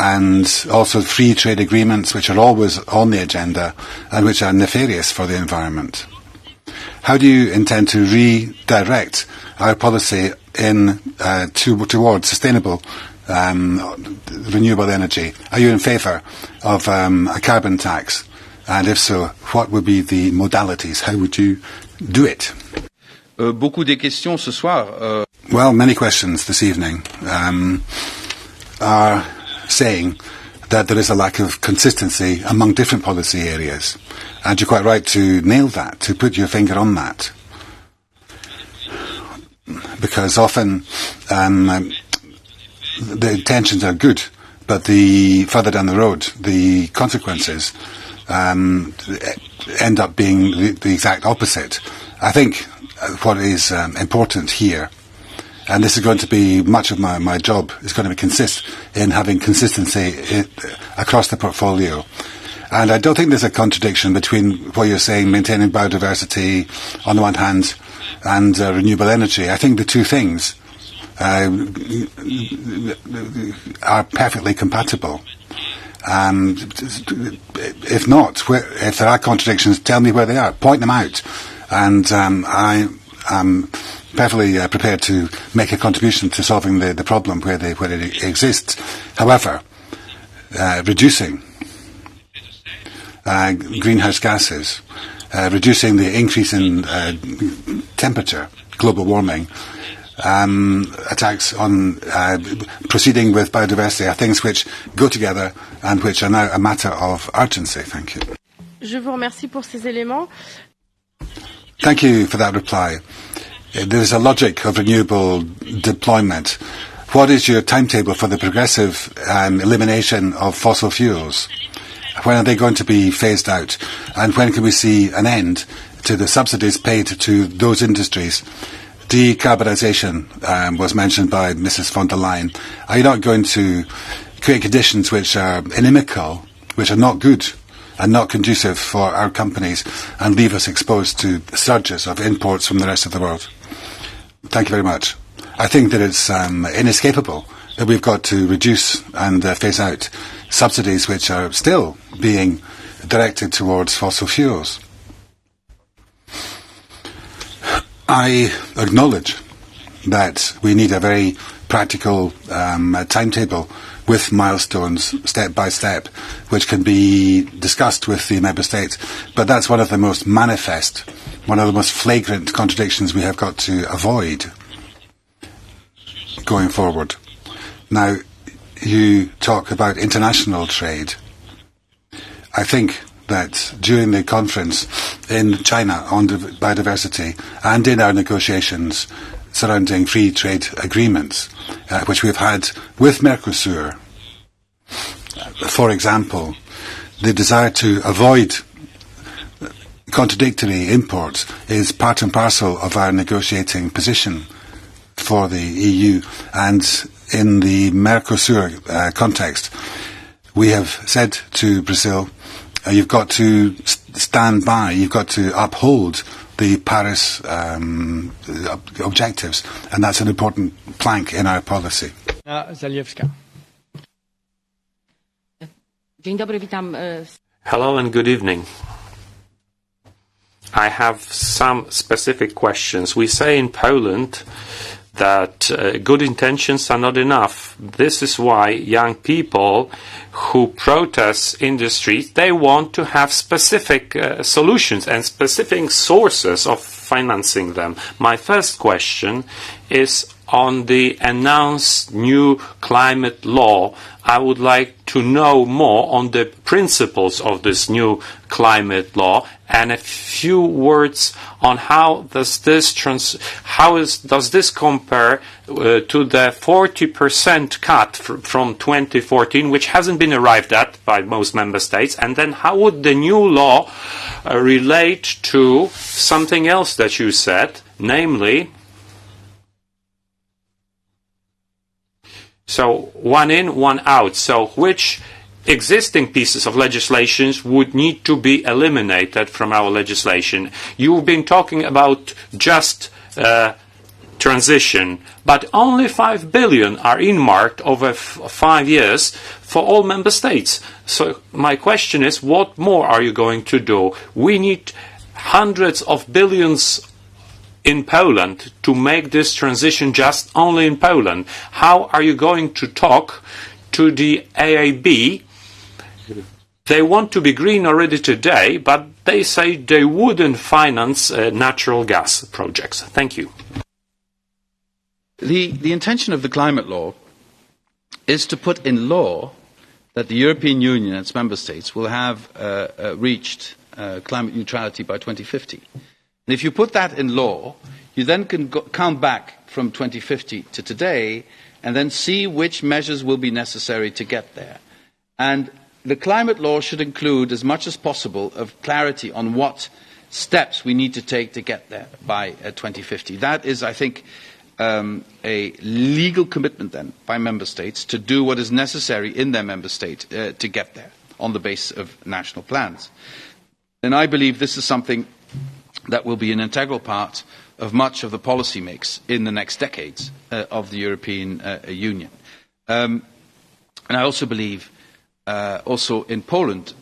And also free trade agreements which are always on the agenda and which are nefarious for the environment. How do you intend to redirect our policy towards sustainable renewable energy? Are you in favour of a carbon tax? And if so, what would be the modalities? How would you do it? Beaucoup des questions ce soir. Well, many questions this evening are saying that there is a lack of consistency among different policy areas. And you're quite right to nail that, to put your finger on that. Because often the intentions are good, but the further down the road, the consequences end up being the exact opposite. I think what is important here, and this is going to be much of my job, is going to consist in having consistency across the portfolio. And I don't think there's a contradiction between what you're saying, maintaining biodiversity on the one hand, and renewable energy. I think the two things are perfectly compatible. If not, if there are contradictions, tell me where they are. Point them out. And I am perfectly prepared to make a contribution to solving the problem where it exists. However, reducing greenhouse gases, reducing the increase in temperature, global warming, attacks on proceeding with biodiversity are things which go together and which are now a matter of urgency. Thank you. Je vous remercie pour ces éléments. Thank you for that reply. There is a logic of renewable deployment. What is your timetable for the progressive elimination of fossil fuels? When are they going to be phased out? And when can we see an end to the subsidies paid to those industries? Decarbonisation was mentioned by Mrs. von der Leyen. Are you not going to create conditions which are inimical, which are not good and not conducive for our companies and leave us exposed to surges of imports from the rest of the world? Thank you very much. I think that it's inescapable that we've got to reduce and phase out subsidies which are still being directed towards fossil fuels. I acknowledge that we need a very practical timetable with milestones, step by step, which can be discussed with the member states. But that's one of the most manifest, one of the most flagrant contradictions we have got to avoid going forward. Now, you talk about international trade. I think that during the conference in China on biodiversity and in our negotiations surrounding free trade agreements, which we've had with Mercosur, for example, the desire to avoid contradictory imports is part and parcel of our negotiating position for the EU. And in the Mercosur context, we have said to Brazil, you've got to stand by, you've got to uphold the Paris objectives, and that's an important plank in our policy. Zaliewska. Hello and good evening. I have some specific questions. We say in Poland that good intentions are not enough. This is why young people who protest in the streets, they want to have specific solutions and specific sources of financing them. My first question is on the announced new climate law. I would like to know more on the principles of this new climate law and a few words on how does this does this compare to the 40% cut from 2014, which hasn't been arrived at by most member states, and then how would the new law relate to something else that you said, namely, so one in, one out. So which existing pieces of legislation would need to be eliminated from our legislation? You've been talking about just transition, but only 5 billion are earmarked over 5 years for all member states. So my question is, what more are you going to do? We need hundreds of billions in Poland to make this transition just only in Poland. How are you going to talk to the AAB? They want to be green already today, but they say they wouldn't finance natural gas projects. Thank you. The intention of the climate law is to put in law that the European Union and its member states will have reached climate neutrality by 2050. And if you put that in law, you then can count back from 2050 to today and then see which measures will be necessary to get there. And the climate law should include as much as possible of clarity on what steps we need to take to get there by 2050. That is, I think, a legal commitment then by member states to do what is necessary in their member state to get there on the basis of national plans. And I believe this is something that will be an integral part of much of the policy mix in the next decades of the European Union. And I also believe, also in Poland,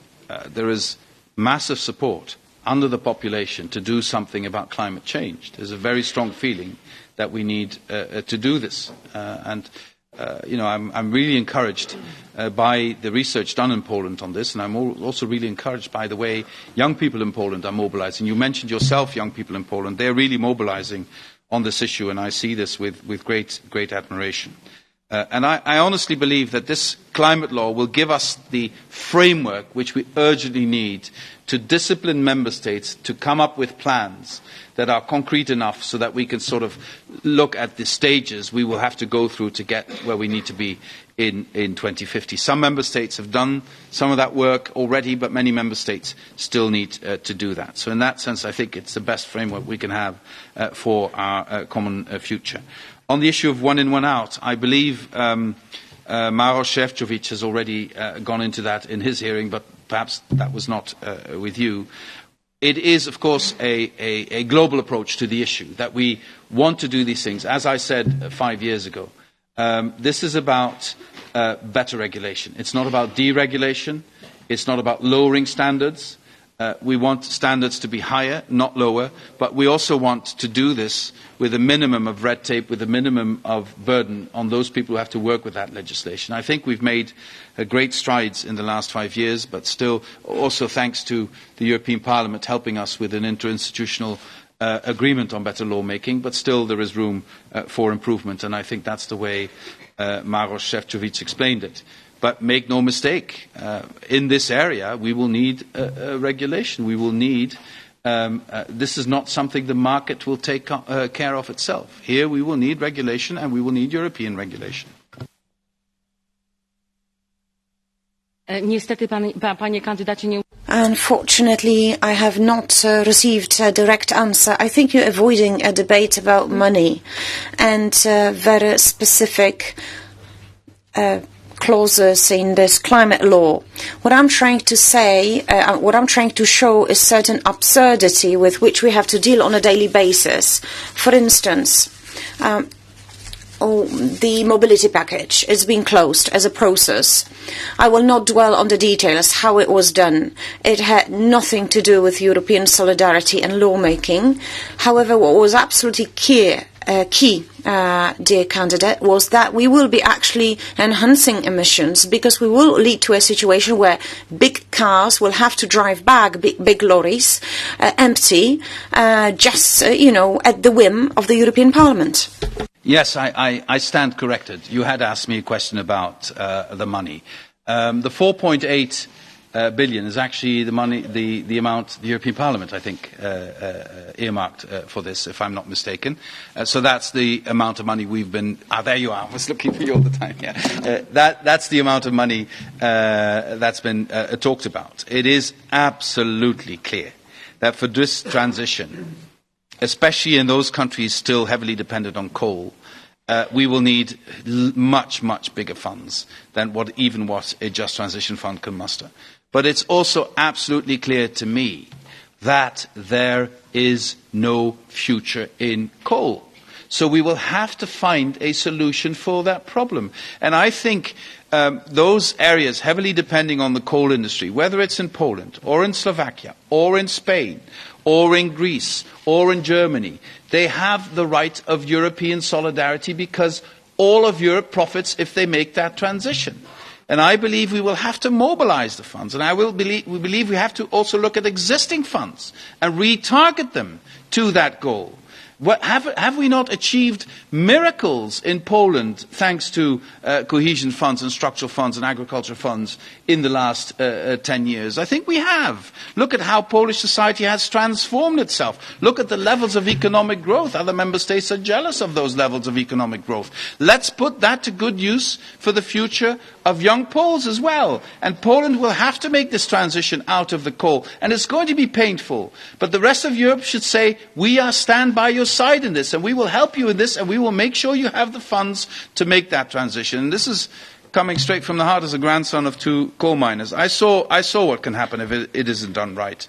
there is massive support under the population to do something about climate change. There's a very strong feeling that we need to do this. I'm really encouraged by the research done in Poland on this, and I'm also really encouraged by the way young people in Poland are mobilizing. You mentioned yourself young people in Poland. They're really mobilizing on this issue, and I see this with great admiration. And I honestly believe that this climate law will give us the framework which we urgently need to discipline member states to come up with plans that are concrete enough so that we can sort of look at the stages we will have to go through to get where we need to be in 2050. Some member states have done some of that work already, but many member states still need to do that. So in that sense, I think it's the best framework we can have for our common future. On the issue of one in, one out, I believe Maros Šefčovič has already gone into that in his hearing, but perhaps that was not with you. it is, of course, a global approach to the issue, that we want to do these things. As I said 5 years ago, this is about better regulation. It's not about deregulation. It's not about lowering standards. We want standards to be higher, not lower, but we also want to do this with a minimum of red tape, with a minimum of burden on those people who have to work with that legislation. I think we've made great strides in the last 5 years, but still, also thanks to the European Parliament helping us with an interinstitutional agreement on better lawmaking, but still there is room for improvement, and I think that's the way Maros Šefčovič explained it. But make no mistake, in this area we will need regulation. We will need, this is not something the market will take care of itself. Here we will need regulation, and we will need European regulation. Unfortunately, I have not received a direct answer. I think you're avoiding a debate about money and very specific clauses in this climate law. What I'm trying to say, what I'm trying to show is certain absurdity with which we have to deal on a daily basis. For instance, the mobility package is being closed as a process. I will not dwell on the details, how it was done. It had nothing to do with European solidarity and lawmaking. However, what was absolutely key, dear candidate, was that we will be actually enhancing emissions, because we will lead to a situation where big cars will have to drive back big lorries empty, just, at the whim of the European Parliament. Yes, I stand corrected. You had asked me a question about the money. The 4.8 billion is actually the money, the amount the European Parliament, I think, earmarked for this, if I'm not mistaken. So that's the amount of money we've been. There you are. I was looking for you all the time. Yeah, that's the amount of money that's been talked about. It is absolutely clear that for this transition, especially in those countries still heavily dependent on coal, we will need much, much bigger funds than what a Just Transition Fund can muster. But it's also absolutely clear to me that there is no future in coal. So we will have to find a solution for that problem. And I think those areas heavily depending on the coal industry, whether it's in Poland or in Slovakia or in Spain or in Greece or in Germany, they have the right of European solidarity, because all of Europe profits if they make that transition. And I believe we will have to mobilize the funds, and we believe we have to also look at existing funds and retarget them to that goal. Have we not achieved miracles in Poland thanks to cohesion funds and structural funds and agriculture funds in the last 10 years? I think we have. Look at how Polish society has transformed itself. Look at the levels of economic growth. Other member states are jealous of those levels of economic growth. Let's put that to good use for the future of young Poles as well. And Poland will have to make this transition out of the coal. And it's going to be painful. But the rest of Europe should say, we stand by your side in this, and we will help you in this, and we will make sure you have the funds to make that transition. And this is coming straight from the heart as a grandson of two coal miners. I saw what can happen if it isn't done right.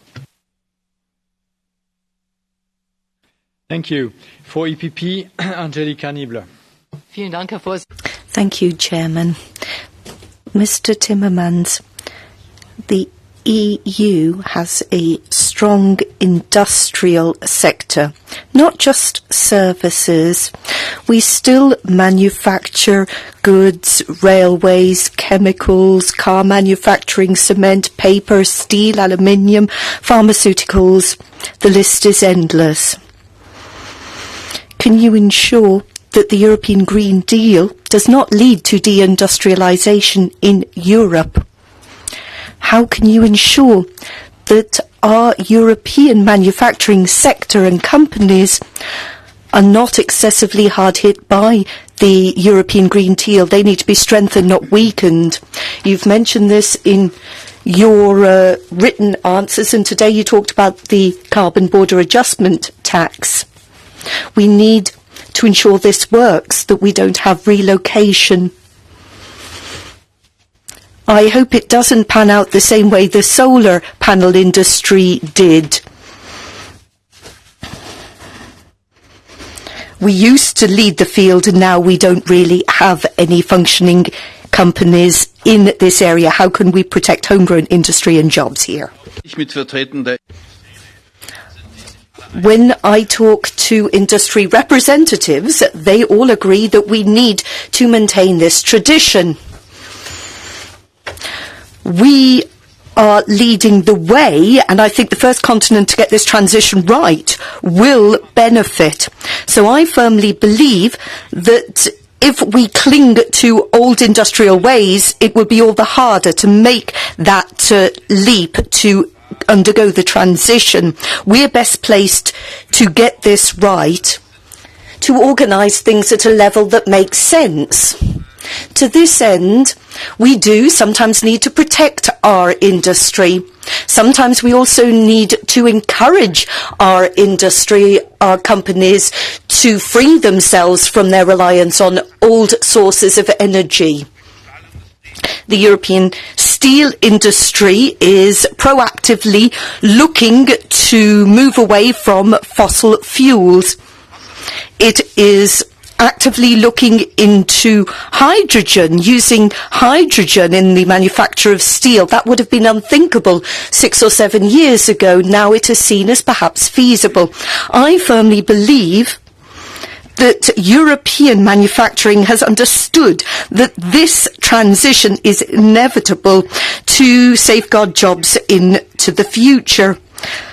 Thank you. For EPP, Angelika Niebler. Thank you, Chairman. Mr. Timmermans, the EU has a strong industrial sector, not just services. We still manufacture goods, railways, chemicals, car manufacturing, cement, paper, steel, aluminium, pharmaceuticals. The list is endless. Can you ensure that the European Green Deal does not lead to deindustrialization in Europe? How can you ensure that our European manufacturing sector and companies are not excessively hard hit by the European Green Deal? They need to be strengthened, not weakened. You've mentioned this in your written answers, and today you talked about the carbon border adjustment tax. We need to ensure this works, that we don't have relocation. I hope it doesn't pan out the same way the solar panel industry did. We used to lead the field and now we don't really have any functioning companies in this area. How can we protect homegrown industry and jobs here? When I talk to industry representatives, they all agree that we need to maintain this tradition. We are leading the way, and I think the first continent to get this transition right will benefit. So I firmly believe that if we cling to old industrial ways, it will be all the harder to make that leap to undergo the transition. We're best placed to get this right, to organise things at a level that makes sense. To this end, we do sometimes need to protect our industry. Sometimes we also need to encourage our industry, our companies, to free themselves from their reliance on old sources of energy. The European steel industry is proactively looking to move away from fossil fuels. It is actively looking into hydrogen, using hydrogen in the manufacture of steel. That would have been unthinkable 6 or 7 years ago. Now it is seen as perhaps feasible. I firmly believe that European manufacturing has understood that this transition is inevitable to safeguard jobs into the future.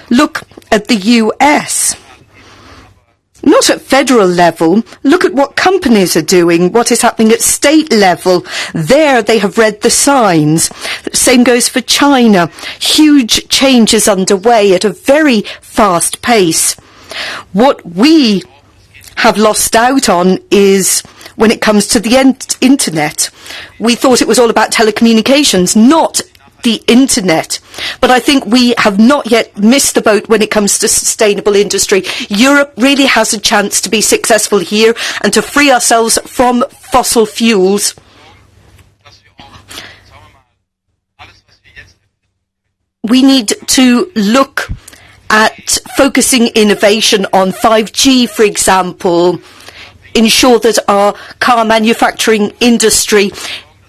Look at the US. Not at federal level. Look at what companies are doing, what is happening at state level. There they have read the signs. Same goes for China. Huge changes underway at a very fast pace. What we have lost out on is when it comes to the internet. We thought it was all about telecommunications, not the internet. But I think we have not yet missed the boat when it comes to sustainable industry. Europe really has a chance to be successful here and to free ourselves from fossil fuels. We need to look at focusing innovation on 5G, for example, ensure that our car manufacturing industry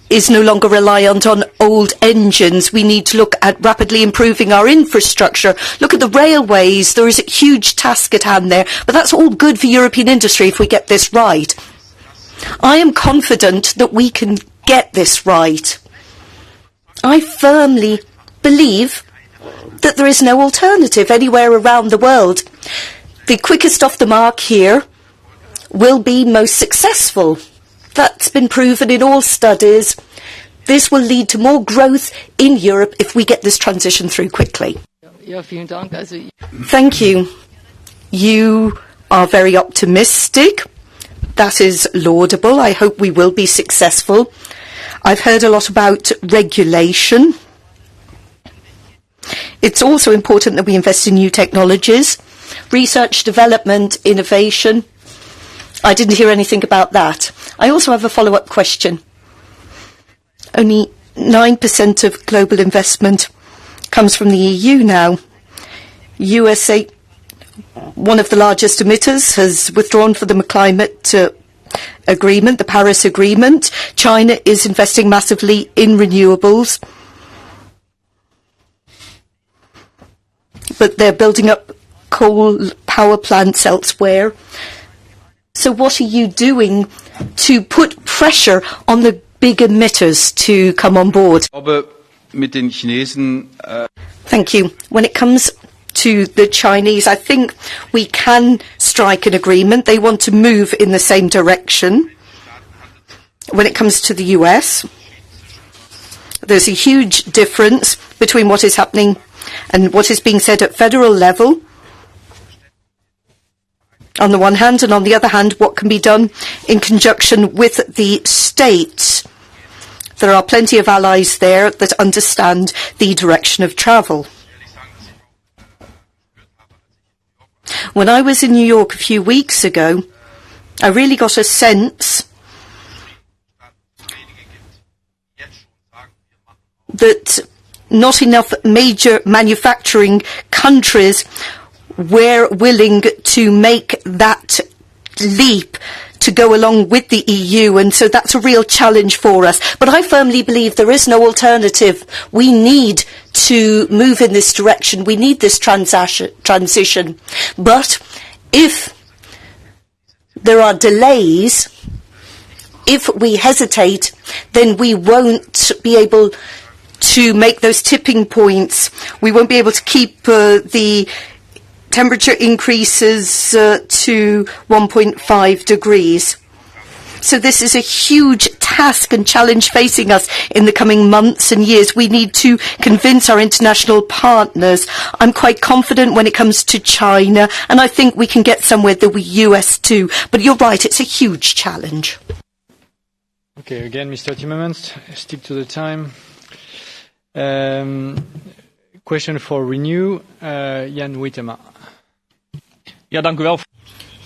is no longer reliant on old engines. We need to look at rapidly improving our infrastructure. Look at the railways. There is a huge task at hand there, but that's all good for European industry if we get this right. I am confident that we can get this right. I firmly believe that there is no alternative anywhere around the world. The quickest off the mark here will be most successful. That's been proven in all studies. This will lead to more growth in Europe if we get this transition through quickly. Thank you. You are very optimistic. That is laudable. I hope we will be successful. I've heard a lot about regulation. It's also important that we invest in new technologies, research, development, innovation. I didn't hear anything about that. I also have a follow-up question. Only 9% of global investment comes from the EU now. USA, one of the largest emitters, has withdrawn from the climate agreement, the Paris Agreement. China is investing massively in renewables. But they're building up coal power plants elsewhere. So what are you doing to put pressure on the big emitters to come on board? Thank you. When it comes to the Chinese, I think we can strike an agreement. They want to move in the same direction. When it comes to the US, there's a huge difference between what is happening and what is being said at federal level on the one hand, and on the other hand, what can be done in conjunction with the states. There are plenty of allies there that understand the direction of travel. When I was in New York a few weeks ago, I really got a sense that not enough major manufacturing countries were willing to make that leap to go along with the EU, and so that's a real challenge for us. But I firmly believe there is no alternative. We need to move in this direction. We need this transition. But if there are delays, if we hesitate, then we won't be able to make those tipping points. We won't be able to keep the temperature increases to 1.5 degrees. So this is a huge task and challenge facing us in the coming months and years. We need to convince our international partners. I'm quite confident when it comes to China, and I think we can get somewhere with the US too. But you're right, it's a huge challenge. Okay, again, Mr. Timmermans, stick to the time. Question for Renew, Jan Witema. Ja, dank u wel.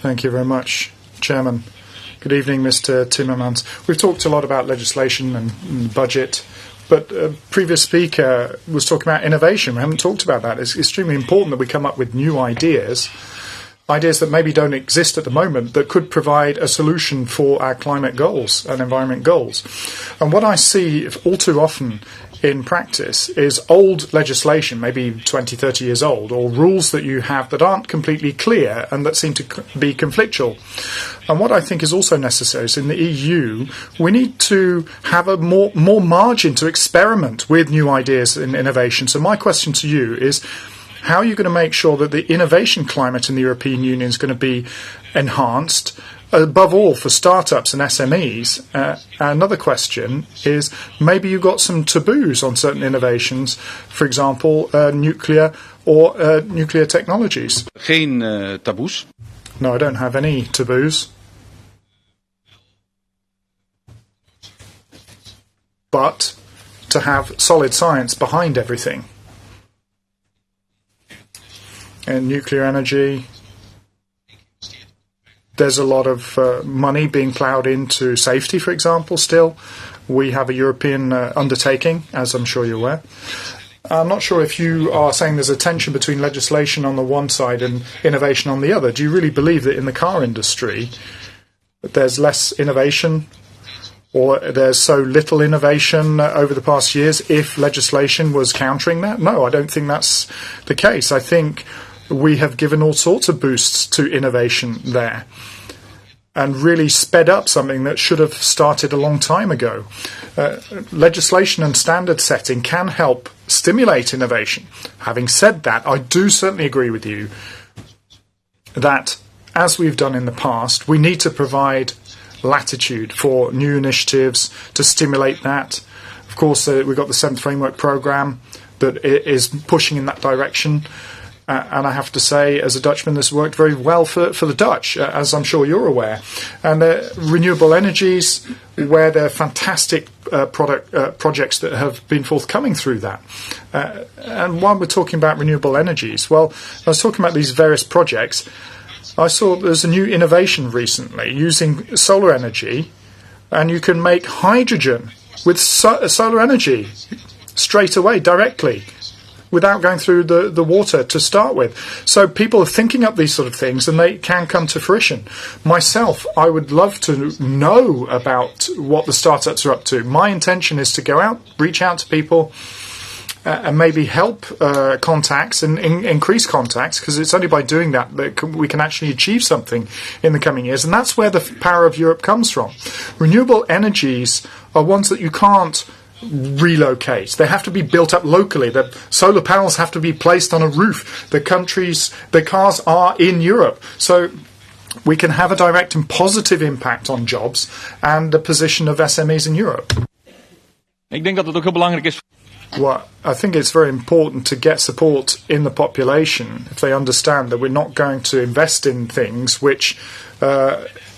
Thank you very much, Chairman. Good evening, Mr. Timmermans. We've talked a lot about legislation and budget, but a previous speaker was talking about innovation. We haven't talked about that. It's extremely important that we come up with new ideas that maybe don't exist at the moment, that could provide a solution for our climate goals and environment goals. And what I see all too often in practice is old legislation, maybe 20, 30 years old, or rules that you have that aren't completely clear and that seem to be conflictual. And what I think is also necessary is in the EU, we need to have a more margin to experiment with new ideas and innovation. So my question to you is, how are you going to make sure that the innovation climate in the European Union is going to be enhanced, above all for startups and SMEs? Another question is, maybe you've got some taboos on certain innovations, for example, nuclear or nuclear technologies. Geen taboes. No, I don't have any taboos. But to have solid science behind everything. And nuclear energy, there's a lot of money being ploughed into safety, for example, still. We have a European undertaking, as I'm sure you're aware. I'm not sure if you are saying there's a tension between legislation on the one side and innovation on the other. Do you really believe that in the car industry there's less innovation, or there's so little innovation over the past years if legislation was countering that? No, I don't think that's the case. I think we have given all sorts of boosts to innovation there and really sped up something that should have started a long time ago. Legislation and standard setting can help stimulate innovation. Having said that, I do certainly agree with you that, as we've done in the past, we need to provide latitude for new initiatives to stimulate that. Of course, we've got the 7th Framework Programme that is pushing in that direction. And I have to say, as a Dutchman, this worked very well for the Dutch, as I'm sure you're aware. And renewable energies, where there are fantastic projects that have been forthcoming through that. And while we're talking about renewable energies, well, I was talking about these various projects. I saw there's a new innovation recently using solar energy, and you can make hydrogen with solar energy straight away, directly, without going through the water to start with. So people are thinking up these sort of things, and they can come to fruition. Myself, I would love to know about what the startups are up to. My intention is to go out, reach out to people, and maybe help contacts and increase contacts, because it's only by doing that we can actually achieve something in the coming years. And that's where the power of Europe comes from. Renewable energies are ones that you can't relocate. They have to be built up locally. The solar panels have to be placed on a roof. The cars are in Europe. So we can have a direct and positive impact on jobs and the position of SMEs in Europe. Ik denk dat het ook heel belangrijk is. Well, I think it's very important to get support in the population if they understand that we're not going to invest in things which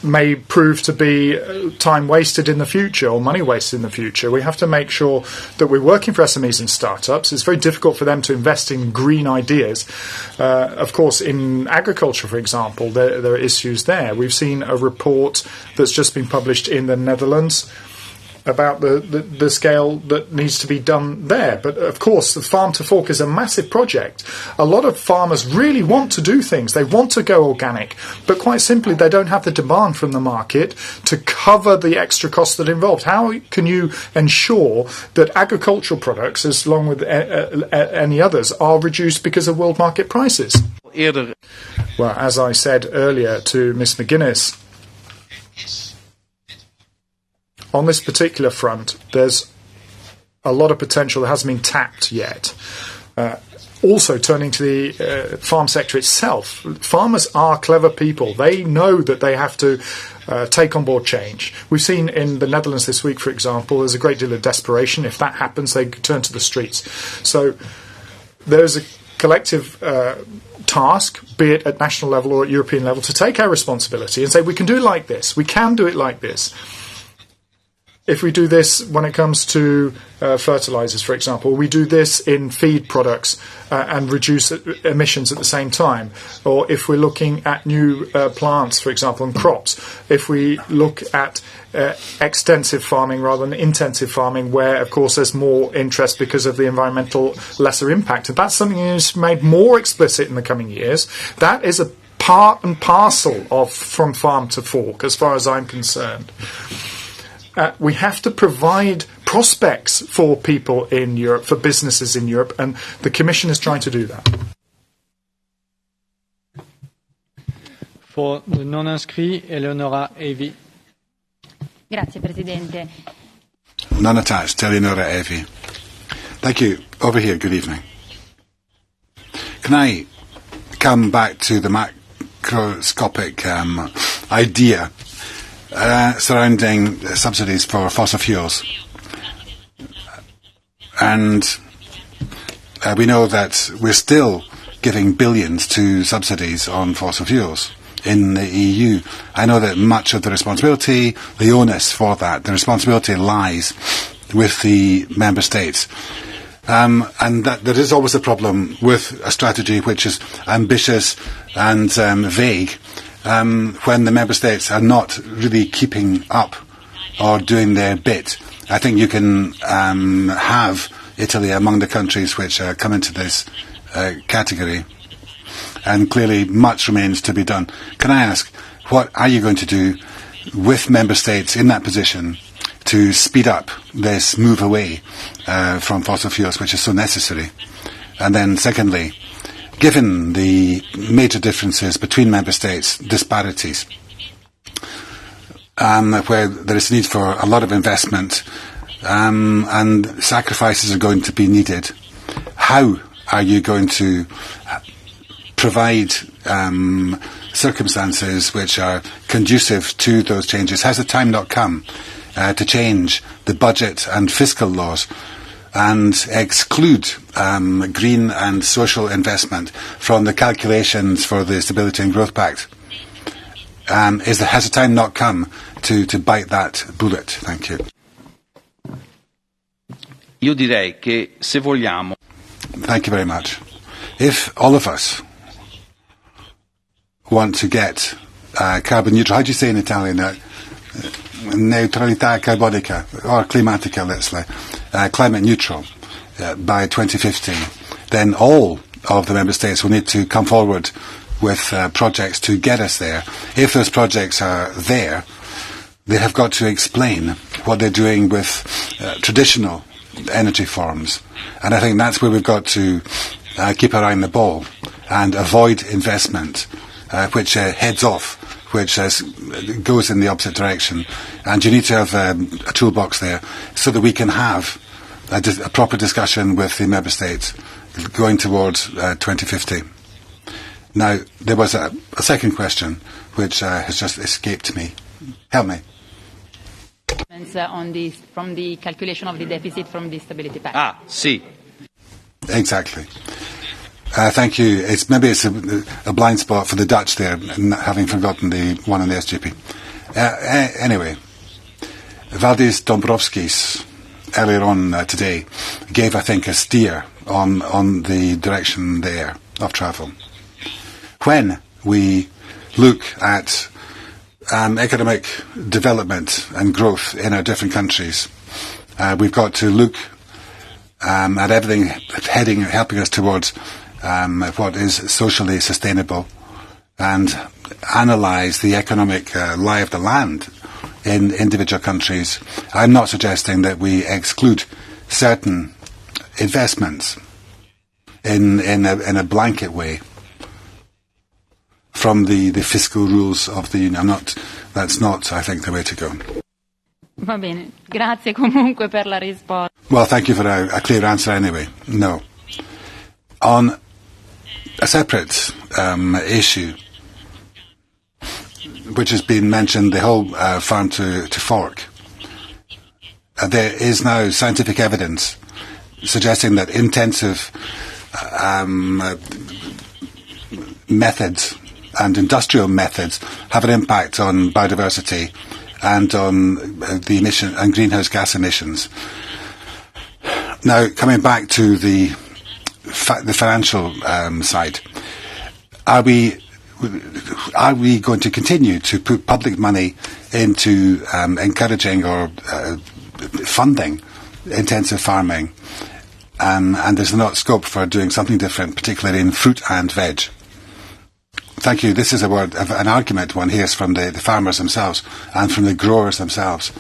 may prove to be time wasted in the future or money wasted in the future. We have to make sure that we're working for SMEs and startups. It's very difficult for them to invest in green ideas. Of course, in agriculture, for example, there are issues there. We've seen a report that's just been published in the Netherlands about the scale that needs to be done there. But of course, the Farm to Fork is a massive project. A lot of farmers really want to do things. They want to go organic, but quite simply, they don't have the demand from the market to cover the extra costs that are involved. How can you ensure that agricultural products, as long with any others, are reduced because of world market prices? Well, as I said earlier to Ms. McGuinness, on this particular front, there's a lot of potential that hasn't been tapped yet. Also, turning to the farm sector itself, farmers are clever people. They know that they have to take on board change. We've seen in the Netherlands this week, for example, there's a great deal of desperation. If that happens, they turn to the streets. So there's a collective task, be it at national level or at European level, to take our responsibility and say, we can do it like this. We can do it like this. If we do this when it comes to fertilizers, for example, we do this in feed products and reduce emissions at the same time. Or if we're looking at new plants, for example, and crops, if we look at extensive farming rather than intensive farming, where, of course, there's more interest because of the environmental lesser impact. And that's something that is made more explicit in the coming years. That is a part and parcel of From Farm to Fork, as far as I'm concerned. We have to provide prospects for people in Europe, for businesses in Europe, and the Commission is trying to do that. For the non-inscrit, Eleonora Evi. Grazie, Presidente. Non-attached, Eleonora Evi. Thank you. Over here, good evening. Can I come back to the macroscopic idea surrounding subsidies for fossil fuels? And we know that we're still giving billions to subsidies on fossil fuels in the EU. I know that much of the responsibility, the onus for that, the responsibility lies with the member states. And that there is always a problem with a strategy which is ambitious and vague, when the member states are not really keeping up or doing their bit. I think you can have Italy among the countries which come into this category, and clearly much remains to be done. Can I ask, what are you going to do with member states in that position to speed up this move away from fossil fuels, which is so necessary? And then secondly, given the major differences between member states, disparities, where there is need for a lot of investment and sacrifices are going to be needed, how are you going to provide circumstances which are conducive to those changes? Has the time not come to change the budget and fiscal laws and exclude green and social investment from the calculations for the Stability and Growth Pact? Has the time not come to bite that bullet? Thank you. Io direi che se vogliamo. Thank you very much. If all of us want to get carbon neutral, how do you say in Italian? Neutralità carbonica, or climatica, let's say, climate neutral by 2050, then all of the member states will need to come forward with projects to get us there. If those projects are there, they have got to explain what they're doing with traditional energy forms. And I think that's where we've got to keep our eye on the ball and avoid investment which heads off, which goes in the opposite direction. And you need to have a toolbox there so that we can have a proper discussion with the member states going towards 2050. Now, there was a second question which has just escaped me. Help me. On this, from the calculation of the deficit from the Stability Pact. Sì. Exactly. Thank you. Maybe it's a blind spot for the Dutch there, having forgotten the one on the SGP. Anyway, Valdis Dombrovskis earlier on today gave, I think, a steer on the direction there of travel. When we look at economic development and growth in our different countries. We've got to look at everything helping us towards what is socially sustainable, and analyse the economic lie of the land in individual countries. I'm not suggesting that we exclude certain investments in a blanket way from the fiscal rules of the Union. That's not, I think, the way to go. Va bene, grazie comunque per la risposta. Well, thank you for a clear answer anyway. No. On a separate issue, which has been mentioned, the whole farm to fork, there is now scientific evidence suggesting that intensive methods and industrial methods have an impact on biodiversity and on the emission and greenhouse gas emissions. Now, coming back to the financial side, are we going to continue to put public money into encouraging or funding intensive farming, and there's not scope for doing something different, particularly in fruit and veg? Thank you. This is an argument one hears from the farmers themselves and from the growers themselves.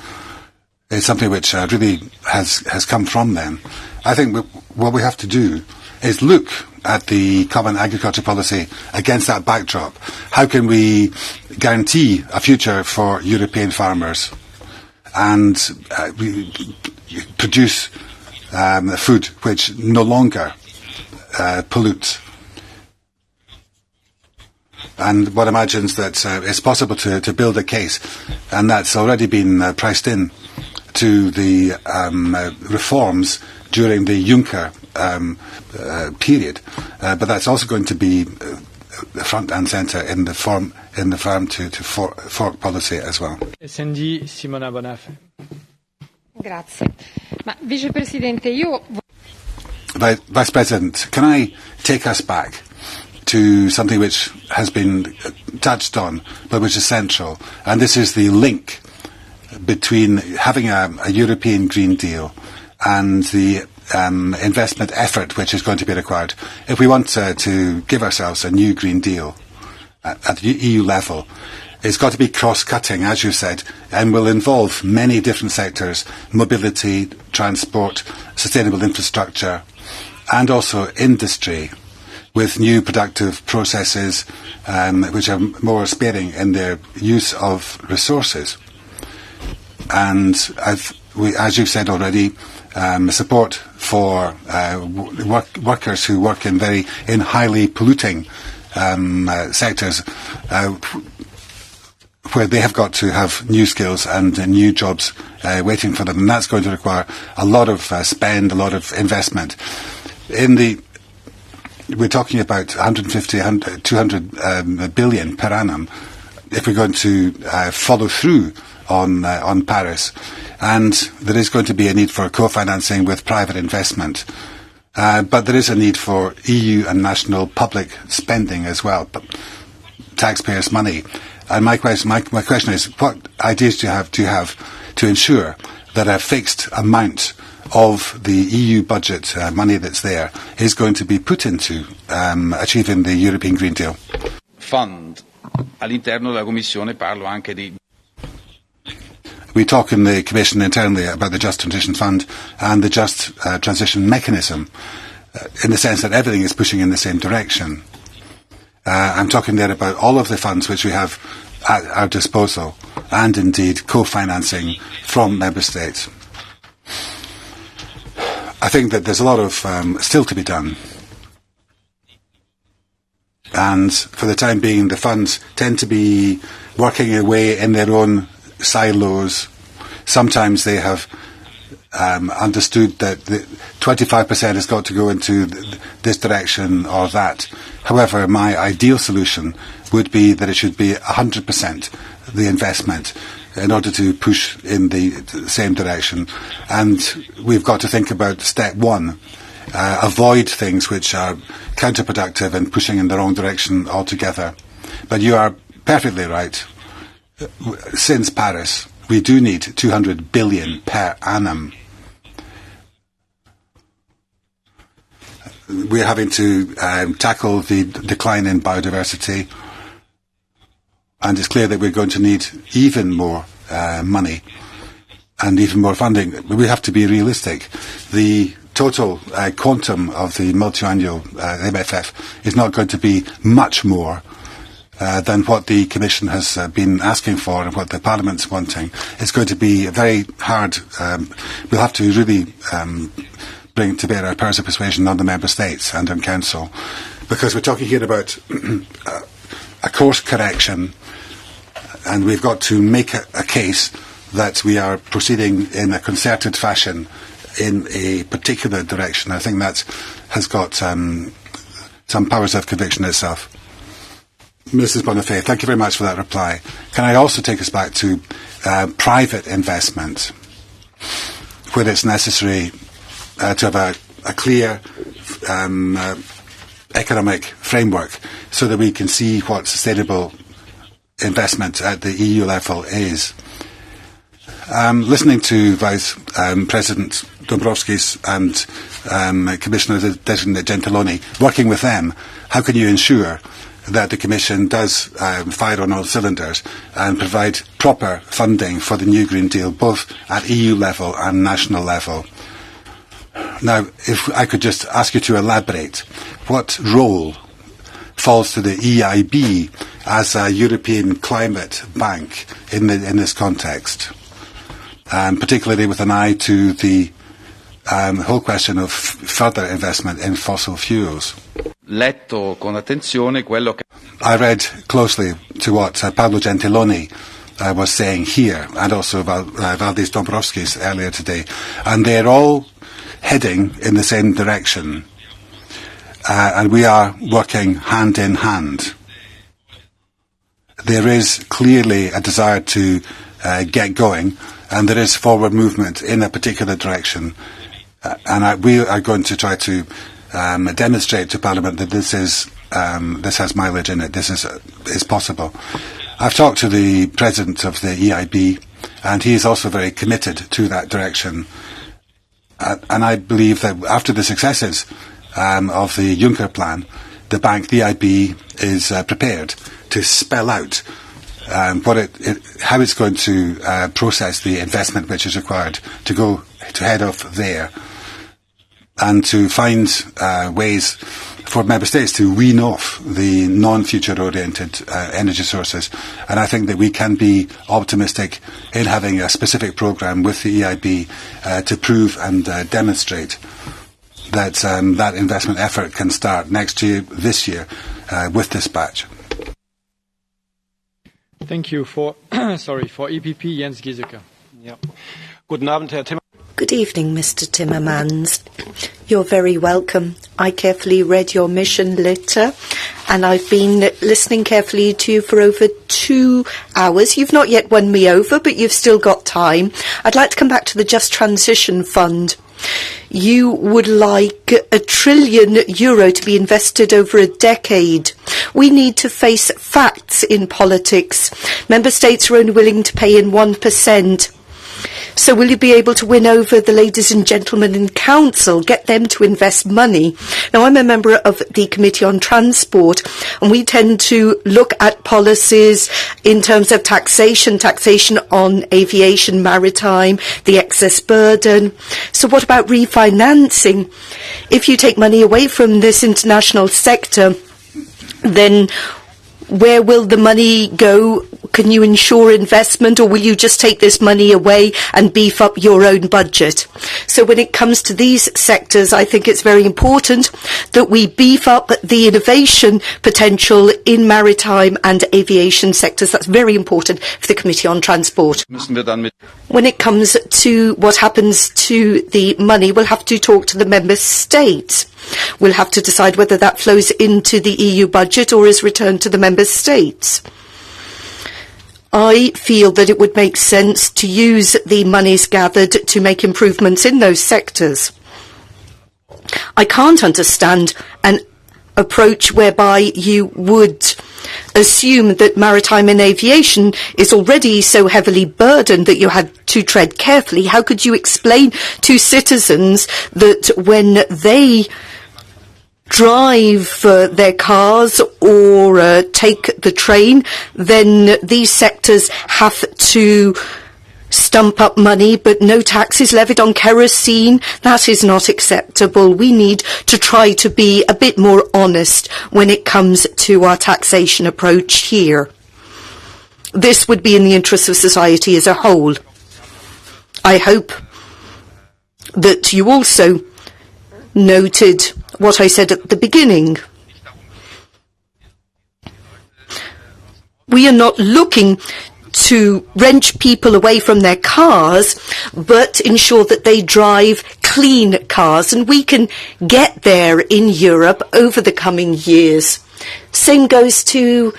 It's something which really has come from them. I think what we have to do is look at the common agriculture policy against that backdrop. How can we guarantee a future for European farmers and we produce food which no longer pollutes? And one imagines that it's possible to build a case, and that's already been priced in to the reforms during the Juncker period, but that's also going to be front and centre in the farm to fork policy as well. SND Simona Bonafè. Grazie. Ma Vicepresidente, io... Vice President, can I take us back to something which has been touched on, but which is central, and this is the link between having a European Green Deal and the investment effort which is going to be required. If we want to give ourselves a new Green Deal at the EU level, it's got to be cross-cutting, as you said, and will involve many different sectors: mobility, transport, sustainable infrastructure, and also industry, with new productive processes which are more sparing in their use of resources. And as you've said already, support for workers who work in highly polluting sectors, where they have got to have new skills and new jobs waiting for them, and that's going to require a lot of spend, a lot of investment. We're talking about 150, 200 billion per annum if we're going to follow through on Paris. And there is going to be a need for co-financing with private investment. But there is a need for EU and national public spending as well, taxpayers' money. And my question is, what ideas do you have to ensure that a fixed amount of the EU budget money that's there is going to be put into achieving the European Green Deal? Fund. All'interno della Commissione parlo anche di... We talk in the Commission internally about the Just Transition Fund and the Just Transition Mechanism, in the sense that everything is pushing in the same direction. I'm talking there about all of the funds which we have at our disposal, and indeed co-financing from Member States. I think that there's a lot of still to be done. And for the time being, the funds tend to be working away in their own silos. Sometimes they have understood that 25% has got to go into this direction or that. However, my ideal solution would be that it should be 100% the investment in order to push in the same direction. And we've got to think about step one, avoid things which are counterproductive and pushing in the wrong direction altogether. But you are perfectly right. since Paris, we do need 200 billion per annum. We're having to tackle the decline in biodiversity, and it's clear that we're going to need even more money and even more funding. But we have to be realistic. The total quantum of the multi-annual MFF is not going to be much more than what the Commission has been asking for and what the Parliament's wanting. It's going to be very hard. We'll have to really bring to bear our powers of persuasion on the Member States and on Council, because we're talking here about a course correction, and we've got to make a case that we are proceeding in a concerted fashion in a particular direction. I think that has got some powers of conviction itself. Mrs. Bonifay, thank you very much for that reply. Can I also take us back to private investment, where it's necessary to have a clear economic framework so that we can see what sustainable investment at the EU level is. Listening to Vice President Dombrovskis and Commissioner Designate Gentiloni, working with them, how can you ensure that the Commission does fire on all cylinders and provide proper funding for the new Green Deal, both at EU level and national level? Now, if I could just ask you to elaborate, what role falls to the EIB as a European climate bank in this context, particularly with an eye to the whole question of further investment in fossil fuels? Letto con attenzione quello che... I read closely to what Paolo Gentiloni was saying here, and also Valdis Dombrovskis earlier today, and they're all heading in the same direction, and we are working hand in hand. There is clearly a desire to get going, and there is forward movement in a particular direction, and we are going to try to demonstrate to Parliament that this has mileage in it. This is possible. I've talked to the President of the EIB, and he is also very committed to that direction. And I believe that after the successes of the Juncker plan, the EIB is prepared to spell out how it's going to process the investment which is required to head off there, and to find ways for Member States to wean off the non-future oriented energy sources. And I think that we can be optimistic in having a specific programme with the EIB to prove and demonstrate that that investment effort can start next year, this year, with dispatch. Thank you for EPP, Jens Giesecke. Yeah. Guten Abend, Herr Timmermans. Good evening, Mr. Timmermans. You're very welcome. I carefully read your mission letter, and I've been listening carefully to you for over 2 hours. You've not yet won me over, but you've still got time. I'd like to come back to the Just Transition Fund. You would like €1 trillion to be invested over a decade. We need to face facts in politics. Member States are only willing to pay in 1%. So will you be able to win over the ladies and gentlemen in Council, get them to invest money? Now, I'm a member of the Committee on Transport, and we tend to look at policies in terms of taxation on aviation, maritime, the excess burden. So what about refinancing? If you take money away from this international sector, then where will the money go? Can you ensure investment, or will you just take this money away and beef up your own budget? So when it comes to these sectors, I think it's very important that we beef up the innovation potential in maritime and aviation sectors. That's very important for the Committee on Transport. When it comes to what happens to the money, we'll have to talk to the Member States. We'll have to decide whether that flows into the EU budget or is returned to the Member States. I feel that it would make sense to use the monies gathered to make improvements in those sectors. I can't understand an approach whereby you would assume that maritime and aviation is already so heavily burdened that you had to tread carefully? How could you explain to citizens that when they drive their cars or take the train, then these sectors have to stump up money, but no tax is levied on kerosene? That is not acceptable. We need to try to be a bit more honest when it comes to our taxation approach here. This would be in the interest of society as a whole. I hope that you also noted what I said at the beginning. We are not looking to wrench people away from their cars, but ensure that they drive clean cars, and we can get there in Europe over the coming years. Same goes to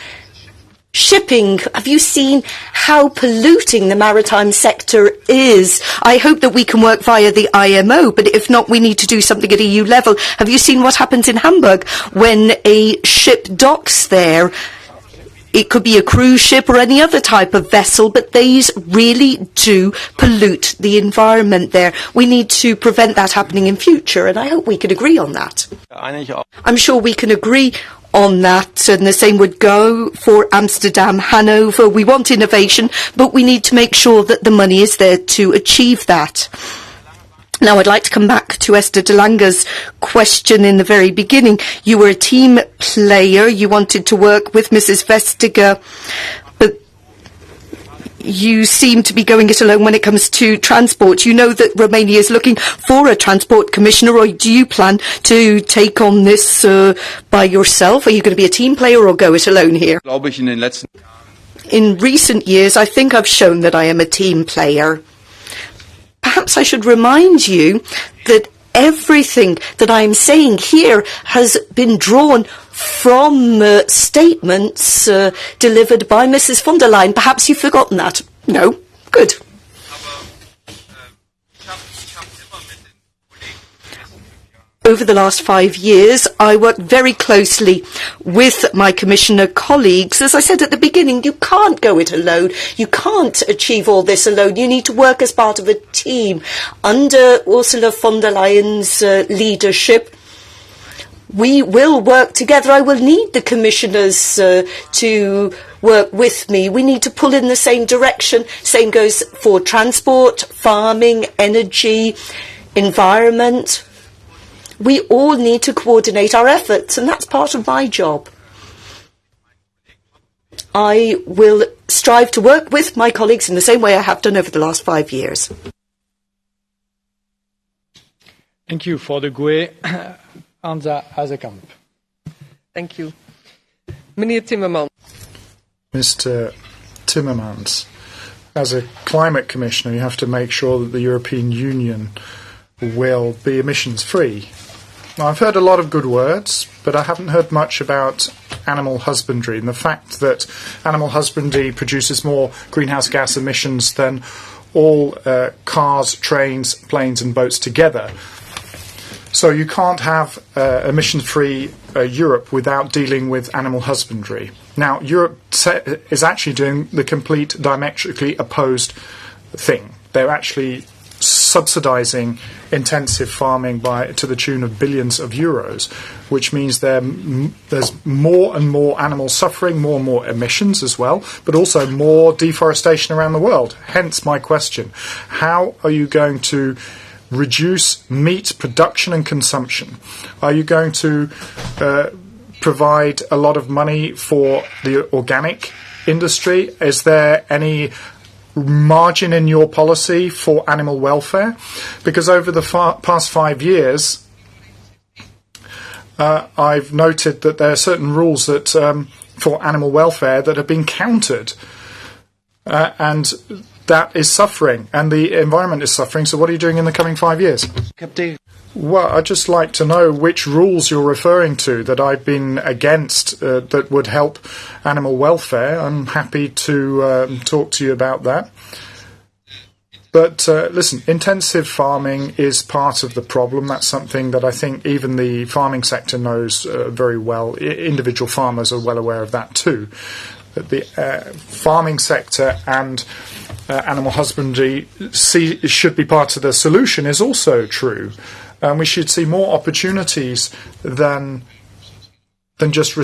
shipping. Have you seen how polluting the maritime sector is? I hope that we can work via the IMO, but if not, we need to do something at EU level. Have you seen what happens in Hamburg when a ship docks there? It could be a cruise ship or any other type of vessel, but these really do pollute the environment there. We need to prevent that happening in future, and I hope we can agree on that. I'm sure we can agree on that, and the same would go for Amsterdam, Hanover. We want innovation, but we need to make sure that the money is there to achieve that. Now, I'd like to come back to Esther de Lange's question in the very beginning. You were a team player. You wanted to work with Mrs. Vestager, but you seem to be going it alone when it comes to transport. You know that Romania is looking for a transport commissioner, or do you plan to take on this by yourself? Are you going to be a team player or go it alone here? In recent years, I think I've shown that I am a team player. Perhaps I should remind you that everything that I'm saying here has been drawn from statements delivered by Mrs. von der Leyen. Perhaps you've forgotten that. No? Good. Over the last 5 years, I worked very closely with my commissioner colleagues. As I said at the beginning, you can't go it alone. You can't achieve all this alone. You need to work as part of a team. Under Ursula von der Leyen's leadership, we will work together. I will need the commissioners to work with me. We need to pull in the same direction. Same goes for transport, farming, energy, environment. We all need to coordinate our efforts, and that's part of my job. I will strive to work with my colleagues in the same way I have done over the last 5 years. Thank you. For the GUE, Anza Hazekamp. Thank you. Meneer Timmermans. Mr. Timmermans, as a climate commissioner, you have to make sure that the European Union will be emissions-free. Now, I've heard a lot of good words, but I haven't heard much about animal husbandry and the fact that animal husbandry produces more greenhouse gas emissions than all cars, trains, planes and boats together. So you can't have emission-free Europe without dealing with animal husbandry. Now, Europe is actually doing the complete diametrically opposed thing. They're actually subsidising intensive farming to the tune of billions of euros, which means there's more and more animal suffering, more and more emissions as well, but also more deforestation around the world. Hence my question. How are you going to reduce meat production and consumption? Are you going to provide a lot of money for the organic industry? Is there any margin in your policy for animal welfare? Because over the past 5 years, I've noted that there are certain rules that for animal welfare that have been countered, and that is suffering, and the environment is suffering. So what are you doing in the coming 5 years? Well, I'd just like to know which rules you're referring to that I've been against that would help animal welfare. I'm happy to talk to you about that. But listen, intensive farming is part of the problem. That's something that I think even the farming sector knows very well. Individual farmers are well aware of that too. That the farming sector and animal husbandry should be part of the solution is also true. We should see more opportunities than just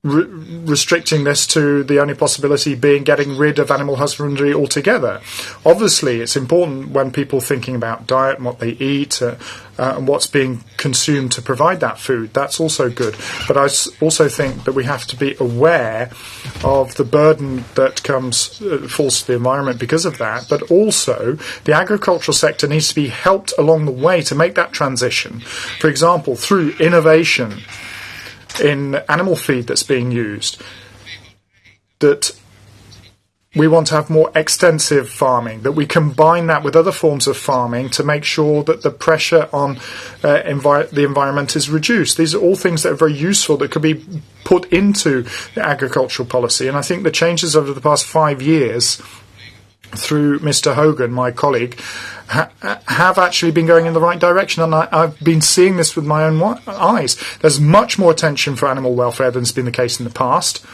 restricting this to the only possibility being getting rid of animal husbandry altogether. Obviously, it's important when people are thinking about diet and what they eat and what's being consumed to provide that food. That's also good. But I also think that we have to be aware of the burden that falls to the environment because of that. But also, the agricultural sector needs to be helped along the way to make that transition. For example, through innovation in animal feed that's being used, that we want to have more extensive farming, that we combine that with other forms of farming to make sure that the pressure on the environment is reduced. These are all things that are very useful that could be put into the agricultural policy. And I think the changes over the past 5 years through Mr. Hogan, my colleague, have actually been going in the right direction, and I've been seeing this with my own eyes. There's much more attention for animal welfare than has been the case in the past.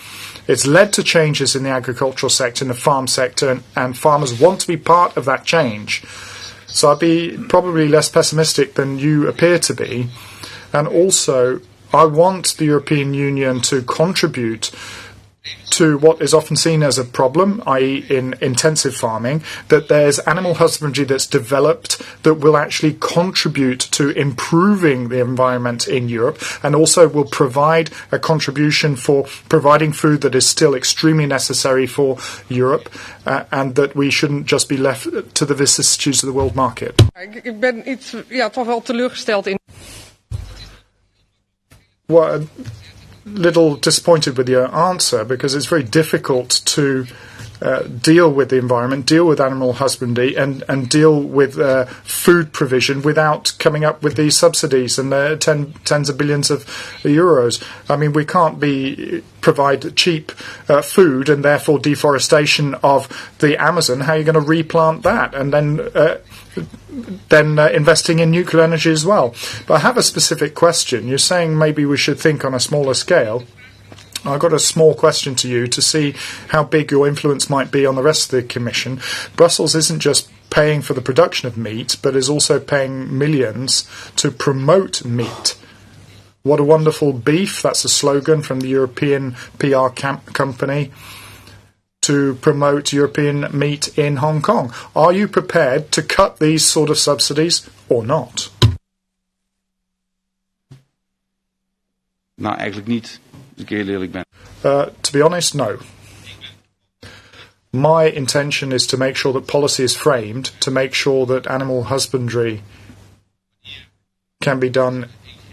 It's led to changes in the agricultural sector, in the farm sector, and farmers want to be part of that change. So I'd be probably less pessimistic than you appear to be. And also, I want the European Union to contribute to what is often seen as a problem, i.e. in intensive farming, that there's animal husbandry that's developed that will actually contribute to improving the environment in Europe, and also will provide a contribution for providing food that is still extremely necessary for Europe, and that we shouldn't just be left to the vicissitudes of the world market. Ik ben iets, toch wel teleurgesteld in. Well, little disappointed with your answer, because it's very difficult to deal with the environment, deal with animal husbandry, and deal with food provision without coming up with these subsidies and tens of billions of euros. I mean, we can't provide cheap food and therefore deforestation of the Amazon. How are you going to replant that? And then investing in nuclear energy as well. But I have a specific question. You're saying maybe we should think on a smaller scale. I've got a small question to you to see how big your influence might be on the rest of the Commission. Brussels isn't just paying for the production of meat, but is also paying millions to promote meat. What a wonderful beef. That's a slogan from the European PR company to promote European meat in Hong Kong. Are you prepared to cut these sort of subsidies or not? Nou, eigenlijk niet, als ik heel eerlijk ben. To be honest, no. My intention is to make sure that policy is framed to make sure that animal husbandry can be done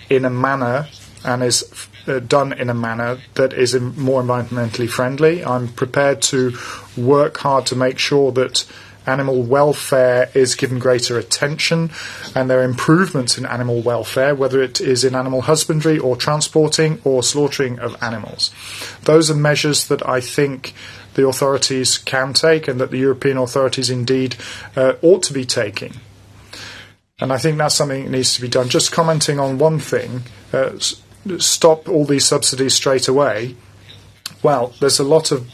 in a manner and is done in a manner that is more environmentally friendly. I'm prepared to work hard to make sure that animal welfare is given greater attention, and there are improvements in animal welfare, whether it is in animal husbandry or transporting or slaughtering of animals. Those are measures that I think the authorities can take, and that the European authorities indeed ought to be taking. And I think that's something that needs to be done. Just commenting on one thing, stop all these subsidies straight away. Well, there's a lot of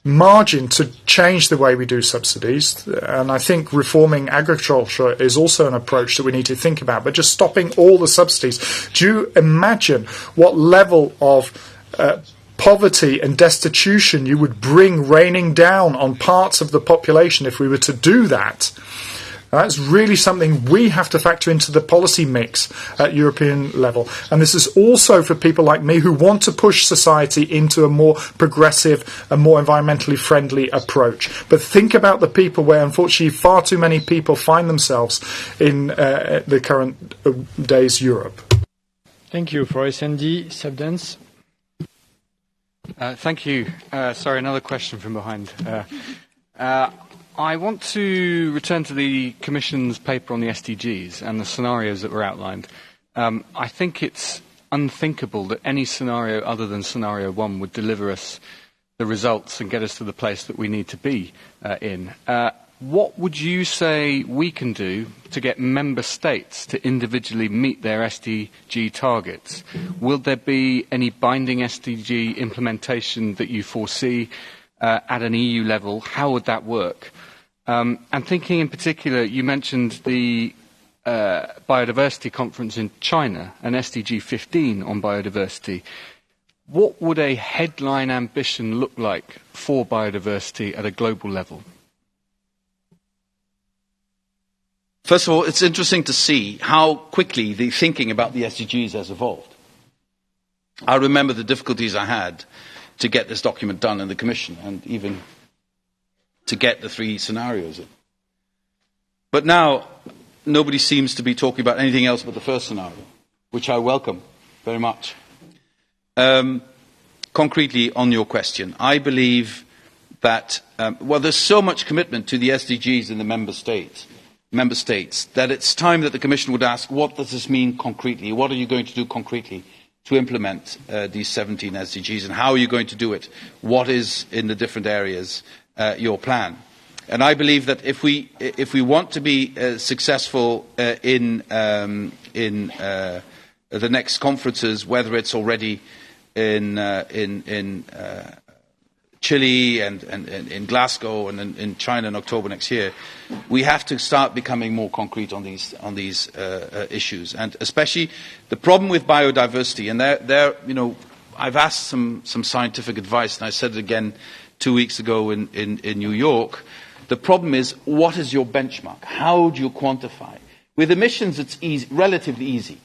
margin to change the way we do subsidies, and I think reforming agriculture is also an approach that we need to think about. But just stopping all the subsidies, do you imagine what level of poverty and destitution you would bring raining down on parts of the population if we were to do that? That's really something we have to factor into the policy mix at European level. And this is also for people like me who want to push society into a more progressive and more environmentally friendly approach. But think about the people where, unfortunately, far too many people find themselves in the current days Europe. Thank you. For SND, Subdance. Thank you. Sorry, another question from behind. I want to return to the Commission's paper on the SDGs and the scenarios that were outlined. I think it's unthinkable that any scenario other than scenario 1 would deliver us the results and get us to the place that we need to be in. What would you say we can do to get member states to individually meet their SDG targets? Will there be any binding SDG implementation that you foresee at an EU level? How would that work? And thinking in particular, you mentioned the biodiversity conference in China, an SDG 15 on biodiversity. What would a headline ambition look like for biodiversity at a global level? First of all, it's interesting to see how quickly the thinking about the SDGs has evolved. I remember the difficulties I had to get this document done in the Commission and even to get the 3 scenarios in. But now, nobody seems to be talking about anything else but the first scenario, which I welcome very much. Concretely, on your question, I believe that, there's so much commitment to the SDGs in the member states, that it's time that the Commission would ask, what does this mean concretely? What are you going to do concretely to implement these 17 SDGs, and how are you going to do it? What is, in the different areas, your plan? And I believe that if we want to be successful in the next conferences, whether it's already in Chile and in Glasgow and in China in October next year, we have to start becoming more concrete on these issues, and especially the problem with biodiversity. And I've asked some scientific advice, and I said it again 2 weeks ago in New York. The problem is, what is your benchmark? How do you quantify? With emissions, it's easy, relatively easy.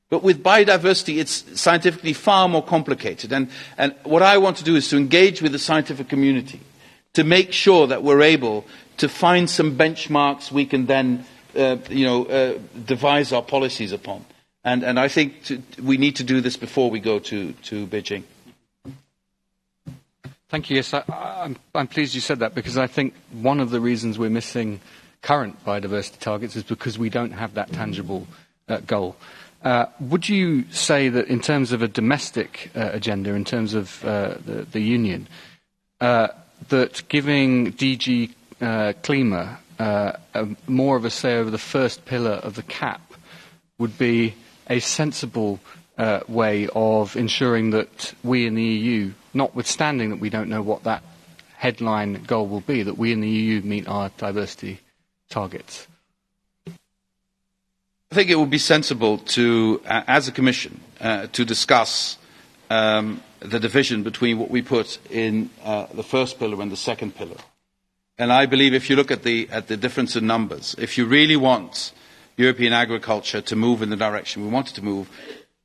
But with biodiversity, it's scientifically far more complicated. And what I want to do is to engage with the scientific community to make sure that we're able to find some benchmarks we can then devise our policies upon. And I think we need to do this before we go to Beijing. Thank you. Yes, I'm pleased you said that, because I think one of the reasons we're missing current biodiversity targets is because we don't have that tangible goal. Would you say that in terms of a domestic agenda, in terms of the Union, that giving DG Klima more of a say over the first pillar of the CAP would be a sensible way of ensuring that we in the EU, notwithstanding that we don't know what that headline goal will be, that we in the EU meet our diversity targets? I think it would be sensible to, as a Commission, to discuss the division between what we put in the first pillar and the second pillar. And I believe if you look at the difference in numbers, if you really want European agriculture to move in the direction we want it to move,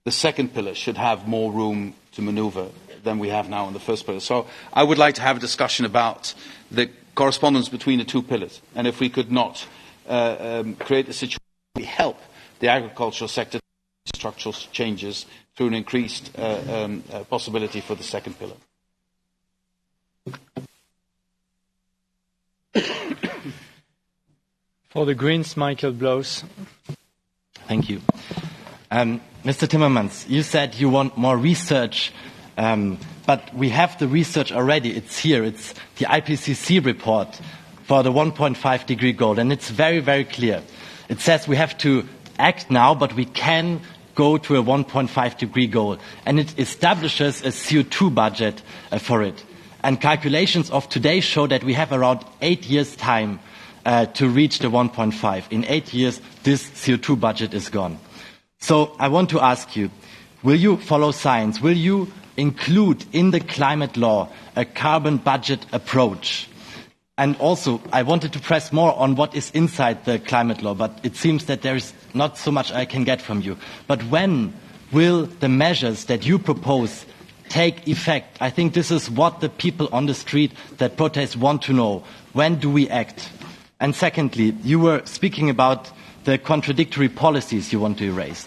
the second pillar should have more room to manoeuvre than we have now in the first pillar. So I would like to have a discussion about the correspondence between the 2 pillars, and if we could not create a situation where we help the agricultural sector structural changes through an increased possibility for the second pillar. For the Greens, Michael Blows. Thank you. Mr. Timmermans, you said you want more research, but we have the research already. It's here. It's the IPCC report for the 1.5 degree goal, and it's very, very clear. It says we have to act now, but we can go to a 1.5 degree goal. And it establishes a CO2 budget for it. And calculations of today show that we have around 8 years' time to reach the 1.5. In 8 years, this CO2 budget is gone. So I want to ask you, will you follow science? Will you include in the climate law a carbon budget approach? And also, I wanted to press more on what is inside the climate law, but it seems that there is not so much I can get from you. But when will the measures that you propose take effect? I think this is what the people on the street that protest want to know. When do we act? And secondly, you were speaking about the contradictory policies you want to erase.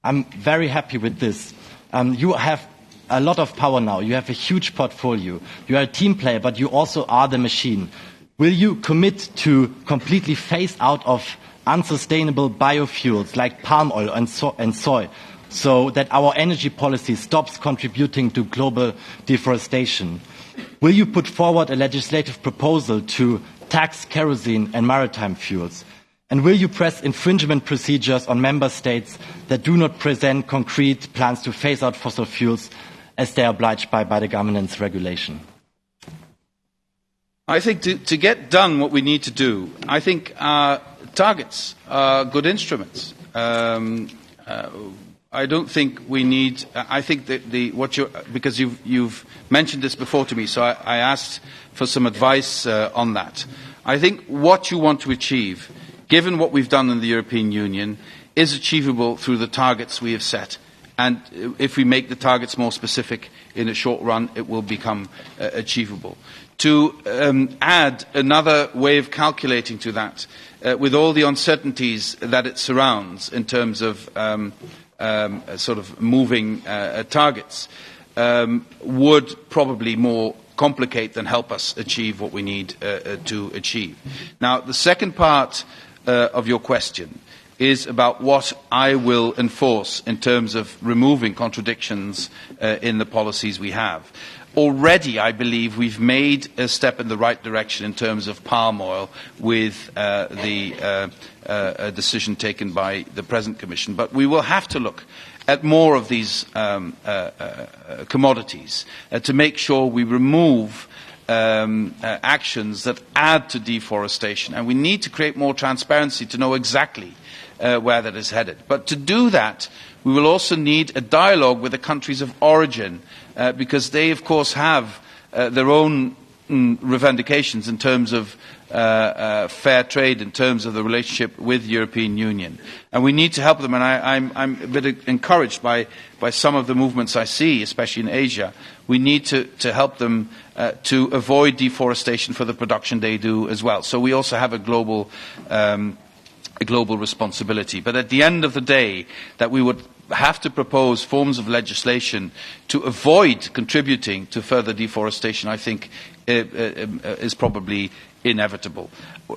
I'm very happy with this. You have a lot of power now. You have a huge portfolio. You are a team player, but you also are the machine. Will you commit to completely phase out of unsustainable biofuels like palm oil and soy, so that our energy policy stops contributing to global deforestation? Will you put forward a legislative proposal to tax kerosene and maritime fuels? And will you press infringement procedures on member states that do not present concrete plans to phase out fossil fuels as they are obliged by the governance regulation? I think to get done what we need to do, I think targets are good instruments. I don't think we need. I think that because you've mentioned this before to me, so I asked for some advice on that. I think what you want to achieve, given what we've done in the European Union, is achievable through the targets we have set. And if we make the targets more specific in a short run, it will become achievable. To add another way of calculating to that, with all the uncertainties that it surrounds in terms of sort of moving targets, would probably more complicate than help us achieve what we need to achieve. Now, the second part of your question is about what I will enforce in terms of removing contradictions in the policies we have. Already, I believe we've made a step in the right direction in terms of palm oil with the decision taken by the present Commission. But we will have to look at more of these commodities to make sure we remove actions that add to deforestation. And we need to create more transparency to know exactly where that is headed. But to do that, we will also need a dialogue with the countries of origin, because they, of course, have their own revendications in terms of fair trade, in terms of the relationship with the European Union. And we need to help them, and I'm a bit encouraged by some of the movements I see, especially in Asia. We need to help them to avoid deforestation for the production they do as well. So we also have a global responsibility. But at the end of the day, that we would have to propose forms of legislation to avoid contributing to further deforestation, I think, is probably inevitable.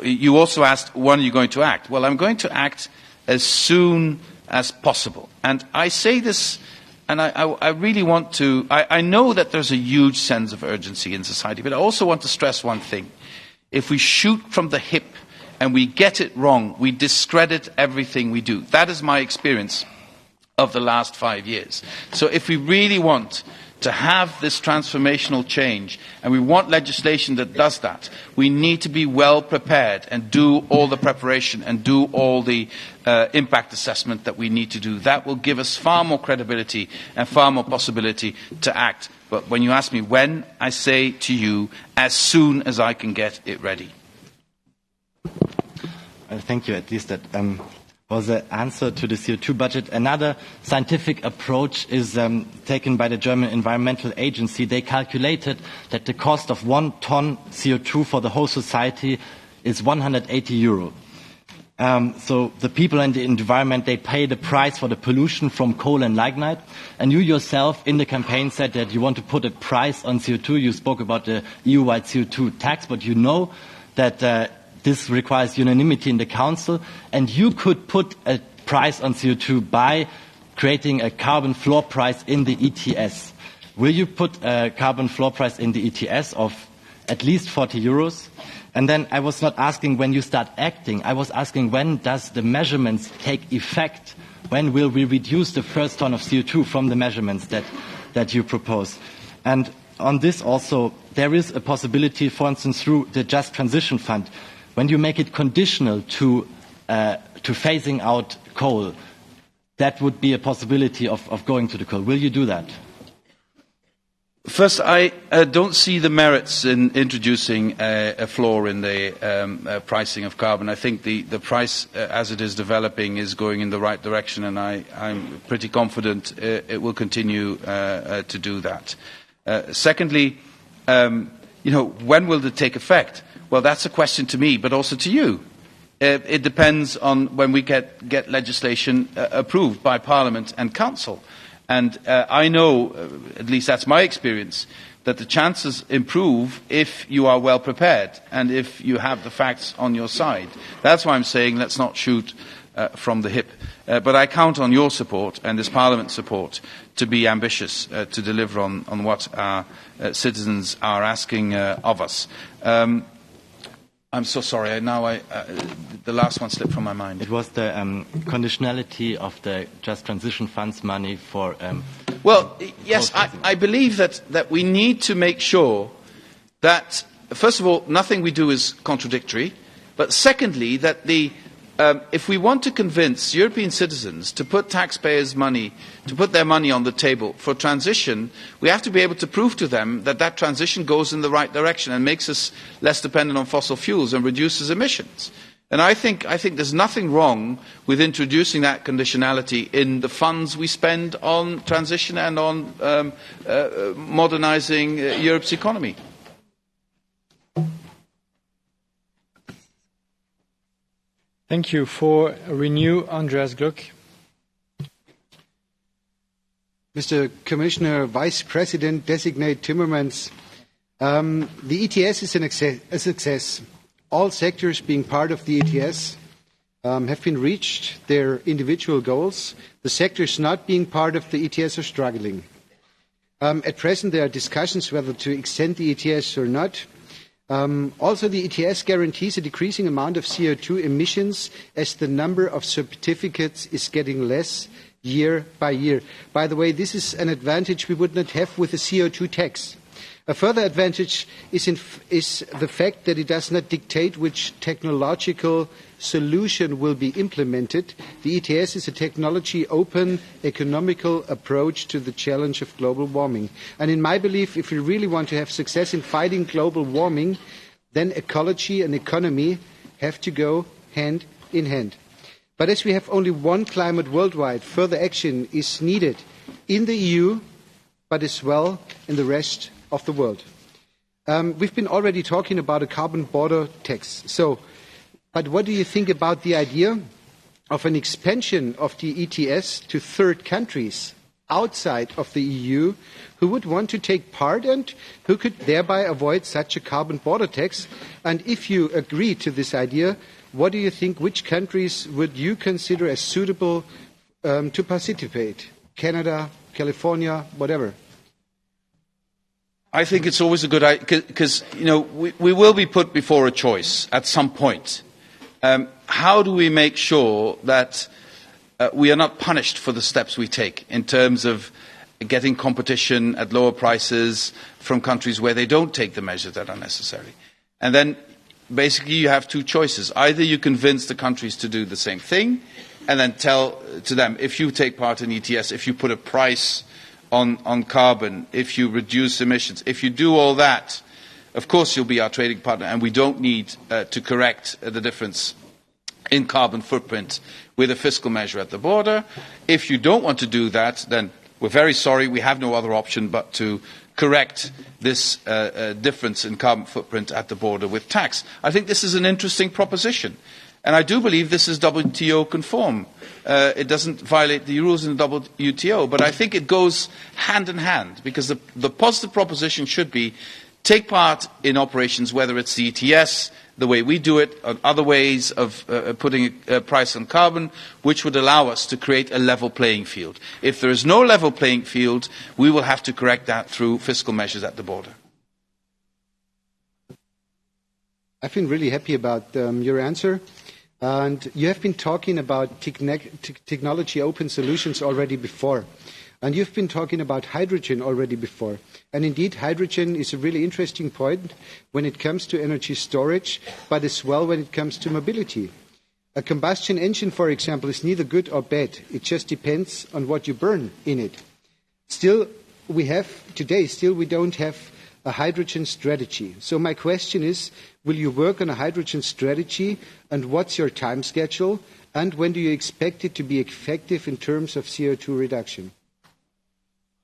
You also asked, when are you going to act? Well, I'm going to act as soon as possible. And I say this, and I really want to. I know that there's a huge sense of urgency in society, but I also want to stress one thing. If we shoot from the hip and we get it wrong, we discredit everything we do. That is my experience of the last 5 years. So if we really want to have this transformational change, and we want legislation that does that, we need to be well prepared and do all the preparation and do all the impact assessment that we need to do. That will give us far more credibility and far more possibility to act. But when you ask me when, I say to you, as soon as I can get it ready. Thank you. At least that was the answer to the CO2 budget. Another scientific approach is taken by the German Environmental Agency. They calculated that the cost of 1 ton CO2 for the whole society is 180 euro. So the people in the environment, they pay the price for the pollution from coal and lignite. And you yourself in the campaign said that you want to put a price on CO2. You spoke about the EU-wide CO2 tax, but you know that this requires unanimity in the Council, and you could put a price on CO2 by creating a carbon floor price in the ETS. Will you put a carbon floor price in the ETS of at least 40 euros? And then I was not asking when you start acting. I was asking when does the measurements take effect? When will we reduce the first ton of CO2 from the measurements that you propose? And on this also, there is a possibility, for instance, through the Just Transition Fund, when you make it conditional to phasing out coal, that would be a possibility of going to the coal. Will you do that? First, I don't see the merits in introducing a floor in the pricing of carbon. I think the price as it is developing is going in the right direction, and I'm pretty confident it will continue to do that. Secondly, when will it take effect? Well, that's a question to me, but also to you. It depends on when we get legislation approved by Parliament and Council. And I know, at least that's my experience, that the chances improve if you are well prepared and if you have the facts on your side. That's why I'm saying let's not shoot from the hip. But I count on your support and this Parliament's support to be ambitious, to deliver on what our citizens are asking of us. I'm so sorry. The last one slipped from my mind. It was the conditionality of the Just Transition Funds money for... well, yes, I believe that we need to make sure that, first of all, nothing we do is contradictory, but secondly, that if we want to convince European citizens to put taxpayers' money, to put their money on the table for transition, we have to be able to prove to them that that transition goes in the right direction and makes us less dependent on fossil fuels and reduces emissions. And I think there's nothing wrong with introducing that conditionality in the funds we spend on transition and on modernising Europe's economy. Thank you. For Renew, Andreas Gluck. Mr. Commissioner, Vice President Designate Timmermans, the ETS is a success. All sectors being part of the ETS have been reached their individual goals. The sectors not being part of the ETS are struggling. At present, there are discussions whether to extend the ETS or not. Also, the ETS guarantees a decreasing amount of CO2 emissions as the number of certificates is getting less year by year. By the way, this is an advantage we would not have with a CO2 tax. A further advantage is the fact that it does not dictate which technological solution will be implemented. The ETS is a technology-open, economical approach to the challenge of global warming. And in my belief, if we really want to have success in fighting global warming, then ecology and economy have to go hand in hand. But as we have only one climate worldwide, further action is needed in the EU, but as well in the rest of the world. We've been already talking about a carbon border tax. But what do you think about the idea of an expansion of the ETS to third countries outside of the EU who would want to take part and who could thereby avoid such a carbon border tax? And if you agree to this idea, what do you think, which countries would you consider as suitable to participate? Canada, California, whatever. I think it's always a good idea because we will be put before a choice at some point. How do we make sure that we are not punished for the steps we take in terms of getting competition at lower prices from countries where they don't take the measures that are necessary? And then basically you have two choices. Either you convince the countries to do the same thing and then tell to them, if you take part in ETS, if you put a price on carbon, if you reduce emissions, if you do all that, of course you'll be our trading partner and we don't need to correct the difference in carbon footprint with a fiscal measure at the border. If you don't want to do that, then we're very sorry, we have no other option but to correct this difference in carbon footprint at the border with tax. I think this is an interesting proposition. And I do believe this is WTO conform. It doesn't violate the rules in the WTO, but I think it goes hand in hand because the positive proposition should be take part in operations, whether it's the ETS, the way we do it, or other ways of putting a price on carbon, which would allow us to create a level playing field. If there is no level playing field, we will have to correct that through fiscal measures at the border. I've been really happy about your answer. And you have been talking about technology open solutions already before. And you've been talking about hydrogen already before. And indeed, hydrogen is a really interesting point when it comes to energy storage, but as well when it comes to mobility. A combustion engine, for example, is neither good or bad. It just depends on what you burn in it. Still, we don't have a hydrogen strategy. So my question is, will you work on a hydrogen strategy and what's your time schedule and when do you expect it to be effective in terms of CO2 reduction?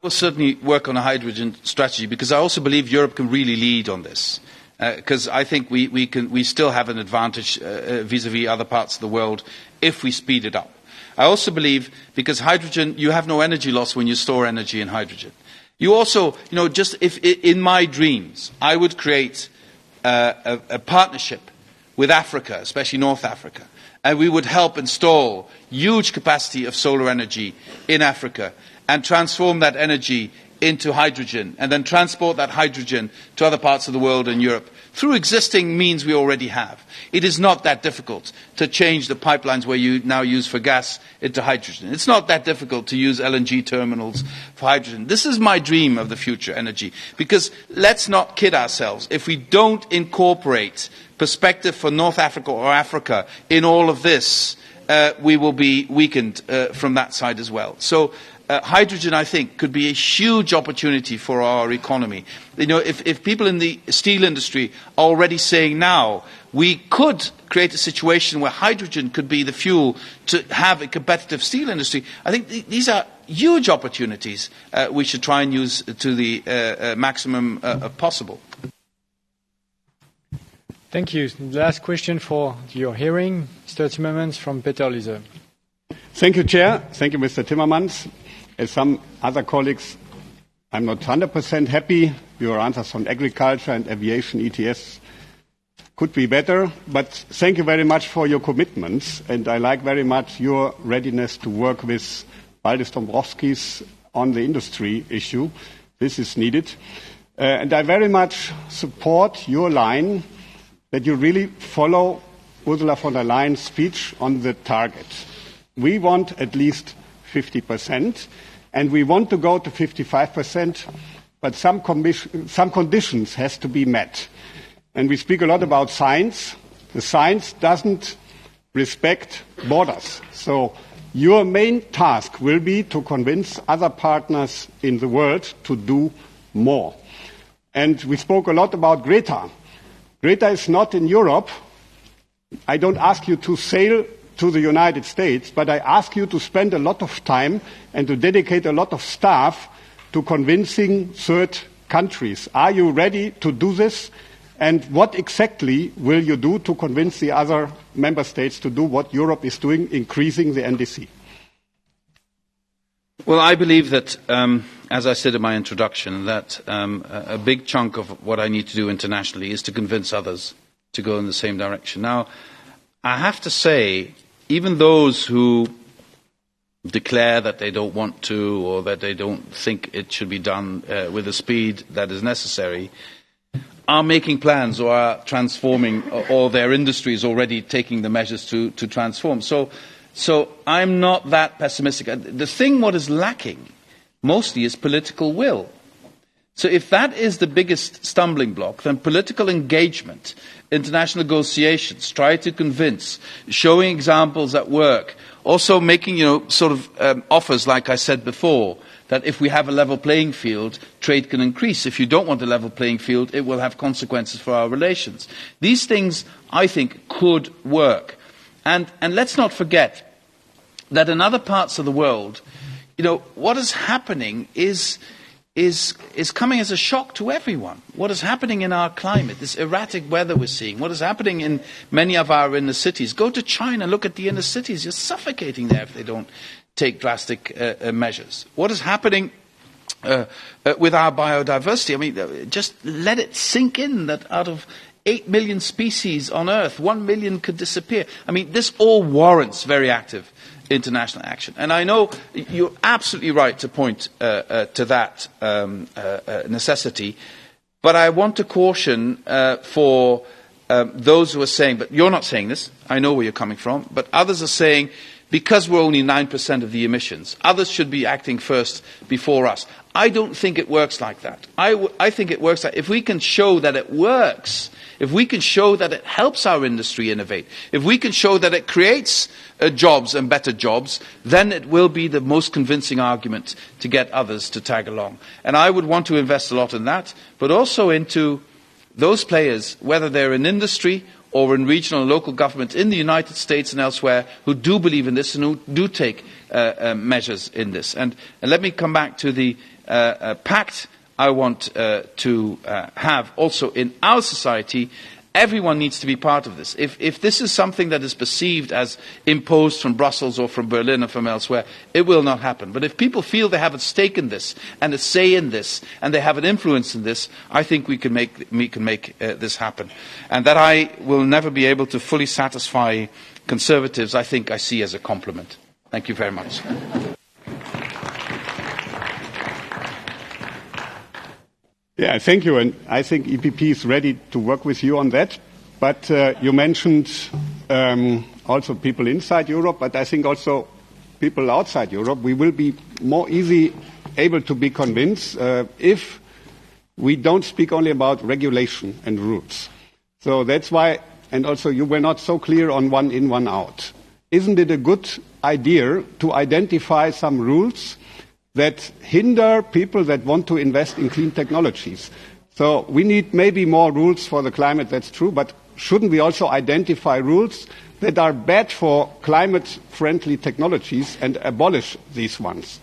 We'll certainly work on a hydrogen strategy because I also believe Europe can really lead on this. Because I think we still have an advantage vis-à-vis other parts of the world if we speed it up. I also believe because hydrogen, you have no energy loss when you store energy in hydrogen. You also, just if in my dreams, I would create a partnership with Africa, especially North Africa. And we would help install huge capacity of solar energy in Africa and transform that energy into hydrogen and then transport that hydrogen to other parts of the world and Europe through existing means we already have. It is not that difficult to change the pipelines where you now use for gas into hydrogen. It's not that difficult to use LNG terminals for hydrogen. This is my dream of the future energy, because let's not kid ourselves. If we don't incorporate perspective for North Africa or Africa in all of this, we will be weakened from that side as well. So hydrogen, I think, could be a huge opportunity for our economy. You know, if people in the steel industry are already saying now, we could create a situation where hydrogen could be the fuel to have a competitive steel industry, I think these are huge opportunities we should try and use to the maximum possible. Thank you. Last question for your hearing, Mr. Timmermans from Peter Lise. Thank you, Chair. Thank you, Mr. Timmermans. As some other colleagues, I'm not 100% happy. Your answers on agriculture and aviation ETS could be better, but thank you very much for your commitments, and I like very much your readiness to work with Valdis Dombrovskis on the industry issue. This is needed. And I very much support your line that you really follow Ursula von der Leyen's speech on the target. We want at least 50%, and we want to go to 55%, but some conditions has to be met. And we speak a lot about science. The science doesn't respect borders. So your main task will be to convince other partners in the world to do more. And we spoke a lot about Greta. Greta is not in Europe. I don't ask you to sail to the United States, but I ask you to spend a lot of time and to dedicate a lot of staff to convincing third countries. Are you ready to do this? And what exactly will you do to convince the other member states to do what Europe is doing, increasing the NDC? Well, I believe that, as I said in my introduction, that a big chunk of what I need to do internationally is to convince others to go in the same direction. Now, I have to say, even those who declare that they don't want to or that they don't think it should be done with the speed that is necessary are making plans or are transforming, or their industry is already taking the measures to transform. So I'm not that pessimistic. The thing what is lacking mostly is political will. So if that is the biggest stumbling block, then political engagement, international negotiations, try to convince, showing examples at work, also making, offers, like I said before, that if we have a level playing field, trade can increase. If you don't want a level playing field, it will have consequences for our relations. These things, I think, could work. And let's not forget that in other parts of the world, what is happening is coming as a shock to everyone. What is happening in our climate, this erratic weather we're seeing, what is happening in many of our inner cities. Go to China, look at the inner cities. You're suffocating there if they don't take drastic measures. What is happening with our biodiversity? I mean, just let it sink in that out of 8 million species on Earth, 1 million could disappear. I mean, this all warrants very active international action. And I know you're absolutely right to point to that necessity, but I want to caution for those who are saying, but you're not saying this, I know where you're coming from, but others are saying, because we're only 9% of the emissions, others should be acting first before us. I don't think it works like that. I think it works like, if we can show that it works, if we can show that it helps our industry innovate, if we can show that it creates jobs and better jobs, then it will be the most convincing argument to get others to tag along. And I would want to invest a lot in that, but also into those players, whether they're in industry or in regional and local government in the United States and elsewhere, who do believe in this and who do take measures in this. And let me come back to the pact I want to have also in our society. Everyone needs to be part of this. If this is something that is perceived as imposed from Brussels or from Berlin or from elsewhere, it will not happen. But if people feel they have a stake in this and a say in this and they have an influence in this, I think we can make this happen. And that I will never be able to fully satisfy Conservatives, I think I see as a compliment. Thank you very much. Yeah, thank you. And I think EPP is ready to work with you on that. But you mentioned also people inside Europe, but I think also people outside Europe. We will be more easy able to be convinced if we don't speak only about regulation and rules. So that's why, and also you were not so clear on one in, one out. Isn't it a good idea to identify some rules that hinder people that want to invest in clean technologies? So we need maybe more rules for the climate, that's true, but shouldn't we also identify rules that are bad for climate-friendly technologies and abolish these ones?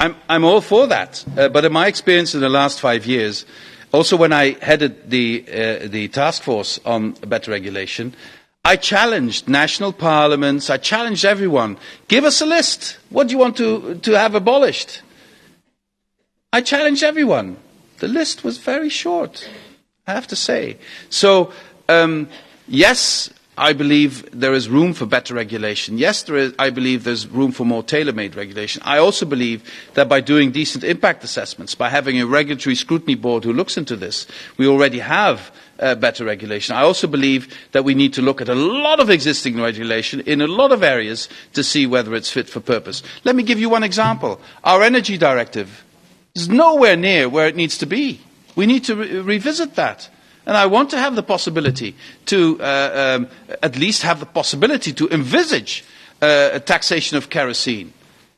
I'm all for that, but in my experience in the last 5 years, also when I headed the task force on better regulation, I challenged national parliaments, I challenged everyone. Give us a list. What do you want to have abolished? I challenged everyone. The list was very short, I have to say. So, yes, I believe there is room for better regulation. Yes, I believe there's room for more tailor-made regulation. I also believe that by doing decent impact assessments, by having a regulatory scrutiny board who looks into this, we already have better regulation. I also believe that we need to look at a lot of existing regulation in a lot of areas to see whether it's fit for purpose. Let me give you one example. Our energy directive is nowhere near where it needs to be. We need to revisit that. And I want to have the possibility to at least have the possibility to envisage a taxation of kerosene.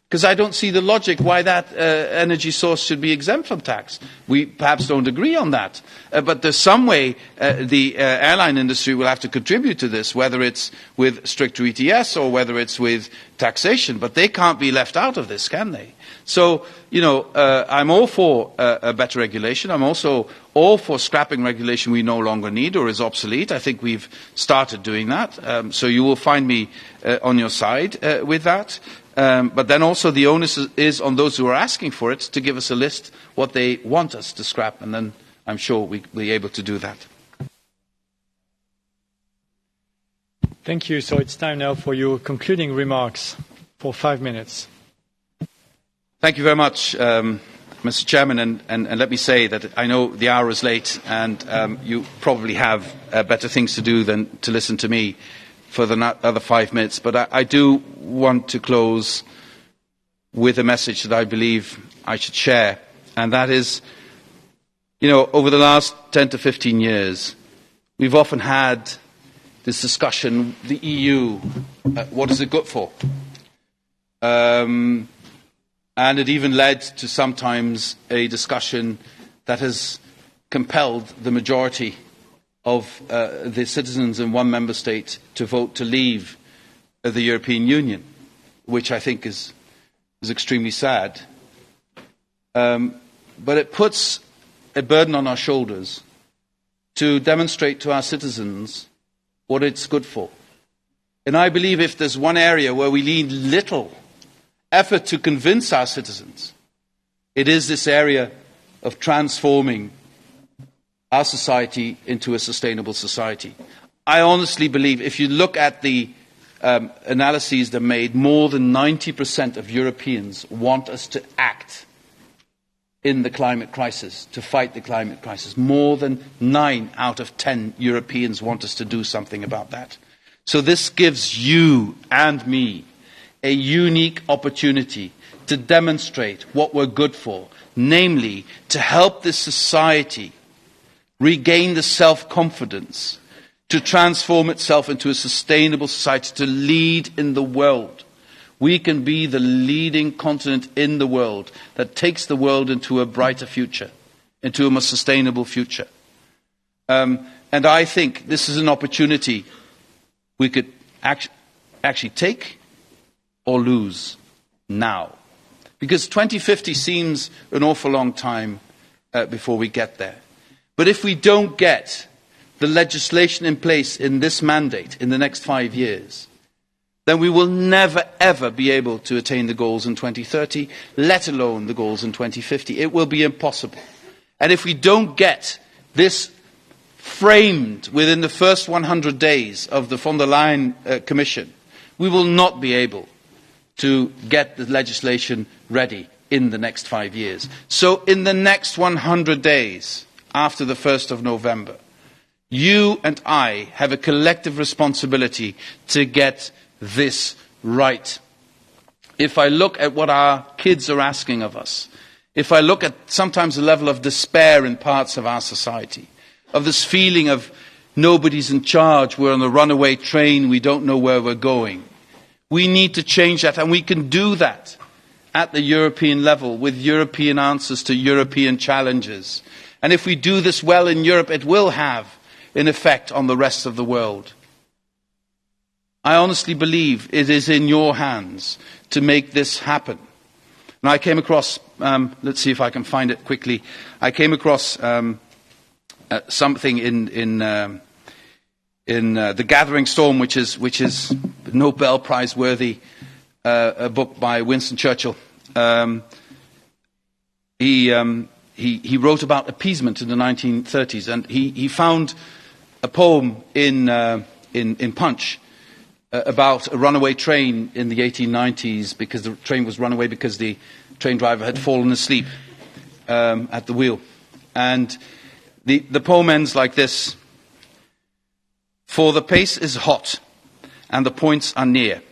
Because I don't see the logic why that energy source should be exempt from tax. We perhaps don't agree on that. But there's some way the airline industry will have to contribute to this, whether it's with stricter ETS or whether it's with taxation. But they can't be left out of this, can they? So, I'm all for a better regulation. I'm also all for scrapping regulation we no longer need or is obsolete. I think we've started doing that. So you will find me on your side with that. But then also the onus is on those who are asking for it to give us a list what they want us to scrap, and then I'm sure we'll be able to do that. Thank you. So it's time now for your concluding remarks for 5 minutes. Thank you very much, Mr. Chairman, and let me say that I know the hour is late and you probably have better things to do than to listen to me for the other 5 minutes, but I do want to close with a message that I believe I should share, and that is, over the last 10 to 15 years, we've often had this discussion, the EU, what is it good for? And it even led to sometimes a discussion that has compelled the majority of the citizens in one member state to vote to leave the European Union, which I think is extremely sad. But it puts a burden on our shoulders to demonstrate to our citizens what it's good for. And I believe if there's one area where we need little effort to convince our citizens, it is this area of transforming our society into a sustainable society. I honestly believe if you look at the analyses that are made, more than 90% of Europeans want us to act in the climate crisis, to fight the climate crisis. More than 9 out of 10 Europeans want us to do something about that. So this gives you and me a unique opportunity to demonstrate what we're good for, namely to help this society regain the self-confidence to transform itself into a sustainable society, to lead in the world. We can be the leading continent in the world that takes the world into a brighter future, into a more sustainable future. And I think this is an opportunity we could actually take or lose now. Because 2050 seems an awful long time before we get there. But if we don't get the legislation in place in this mandate in the next 5 years, then we will never, ever be able to attain the goals in 2030, let alone the goals in 2050. It will be impossible. And if we don't get this framed within the first 100 days of the von der Leyen Commission, we will not be able to get the legislation ready in the next 5 years. So in the next 100 days, after the 1st of November, you and I have a collective responsibility to get this right. If I look at what our kids are asking of us, if I look at sometimes the level of despair in parts of our society, of this feeling of nobody's in charge, we're on a runaway train, we don't know where we're going, we need to change that, and we can do that at the European level with European answers to European challenges. And if we do this well in Europe, it will have an effect on the rest of the world. I honestly believe it is in your hands to make this happen. And I came across, let's see if I can find it quickly, I came across something in The Gathering Storm, which is Nobel Prize worthy, a book by Winston Churchill. He wrote about appeasement in the 1930s, and he found a poem in Punch about a runaway train in the 1890s, because the train was run away because the train driver had fallen asleep at the wheel. And the poem ends like this: "For the pace is hot, and the points are near,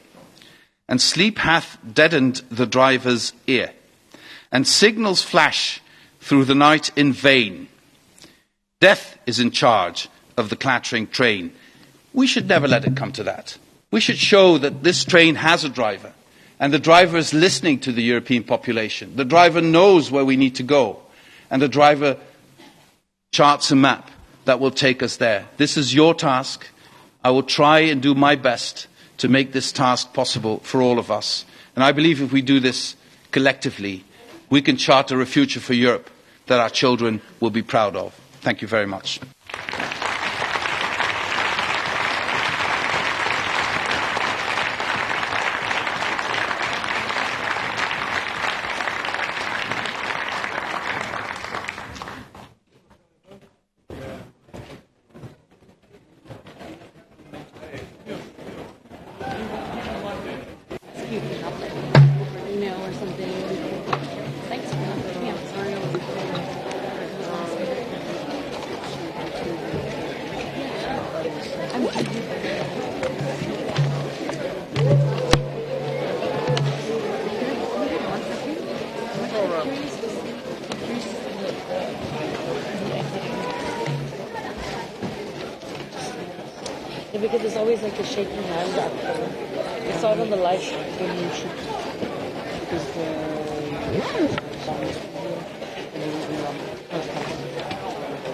and sleep hath deadened the driver's ear, and signals flash through the night in vain. Death is in charge of the clattering train." We should never let it come to that. We should show that this train has a driver, and the driver is listening to the European population. The driver knows where we need to go, and the driver charts a map that will take us there. This is your task. I will try and do my best to make this task possible for all of us. And I believe if we do this collectively, we can charter a future for Europe that our children will be proud of. Thank you very much. Because there's always like a shaking hand after. We saw it on the live show.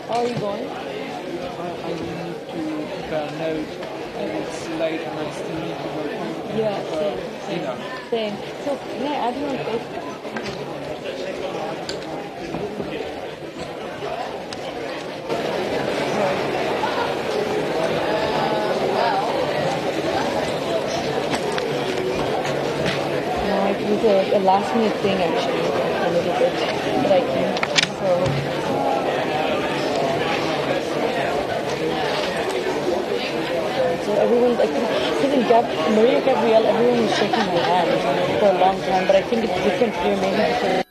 How are you going? I need to prepare a note, and it's late, and I still need to work on Yeah, same. So, can I add you on Facebook? It was a last minute thing actually, a little bit, but I can. So everyone, I think Maria Gabrielle, everyone was shaking my hand for a long time, but I think it's different here, maybe because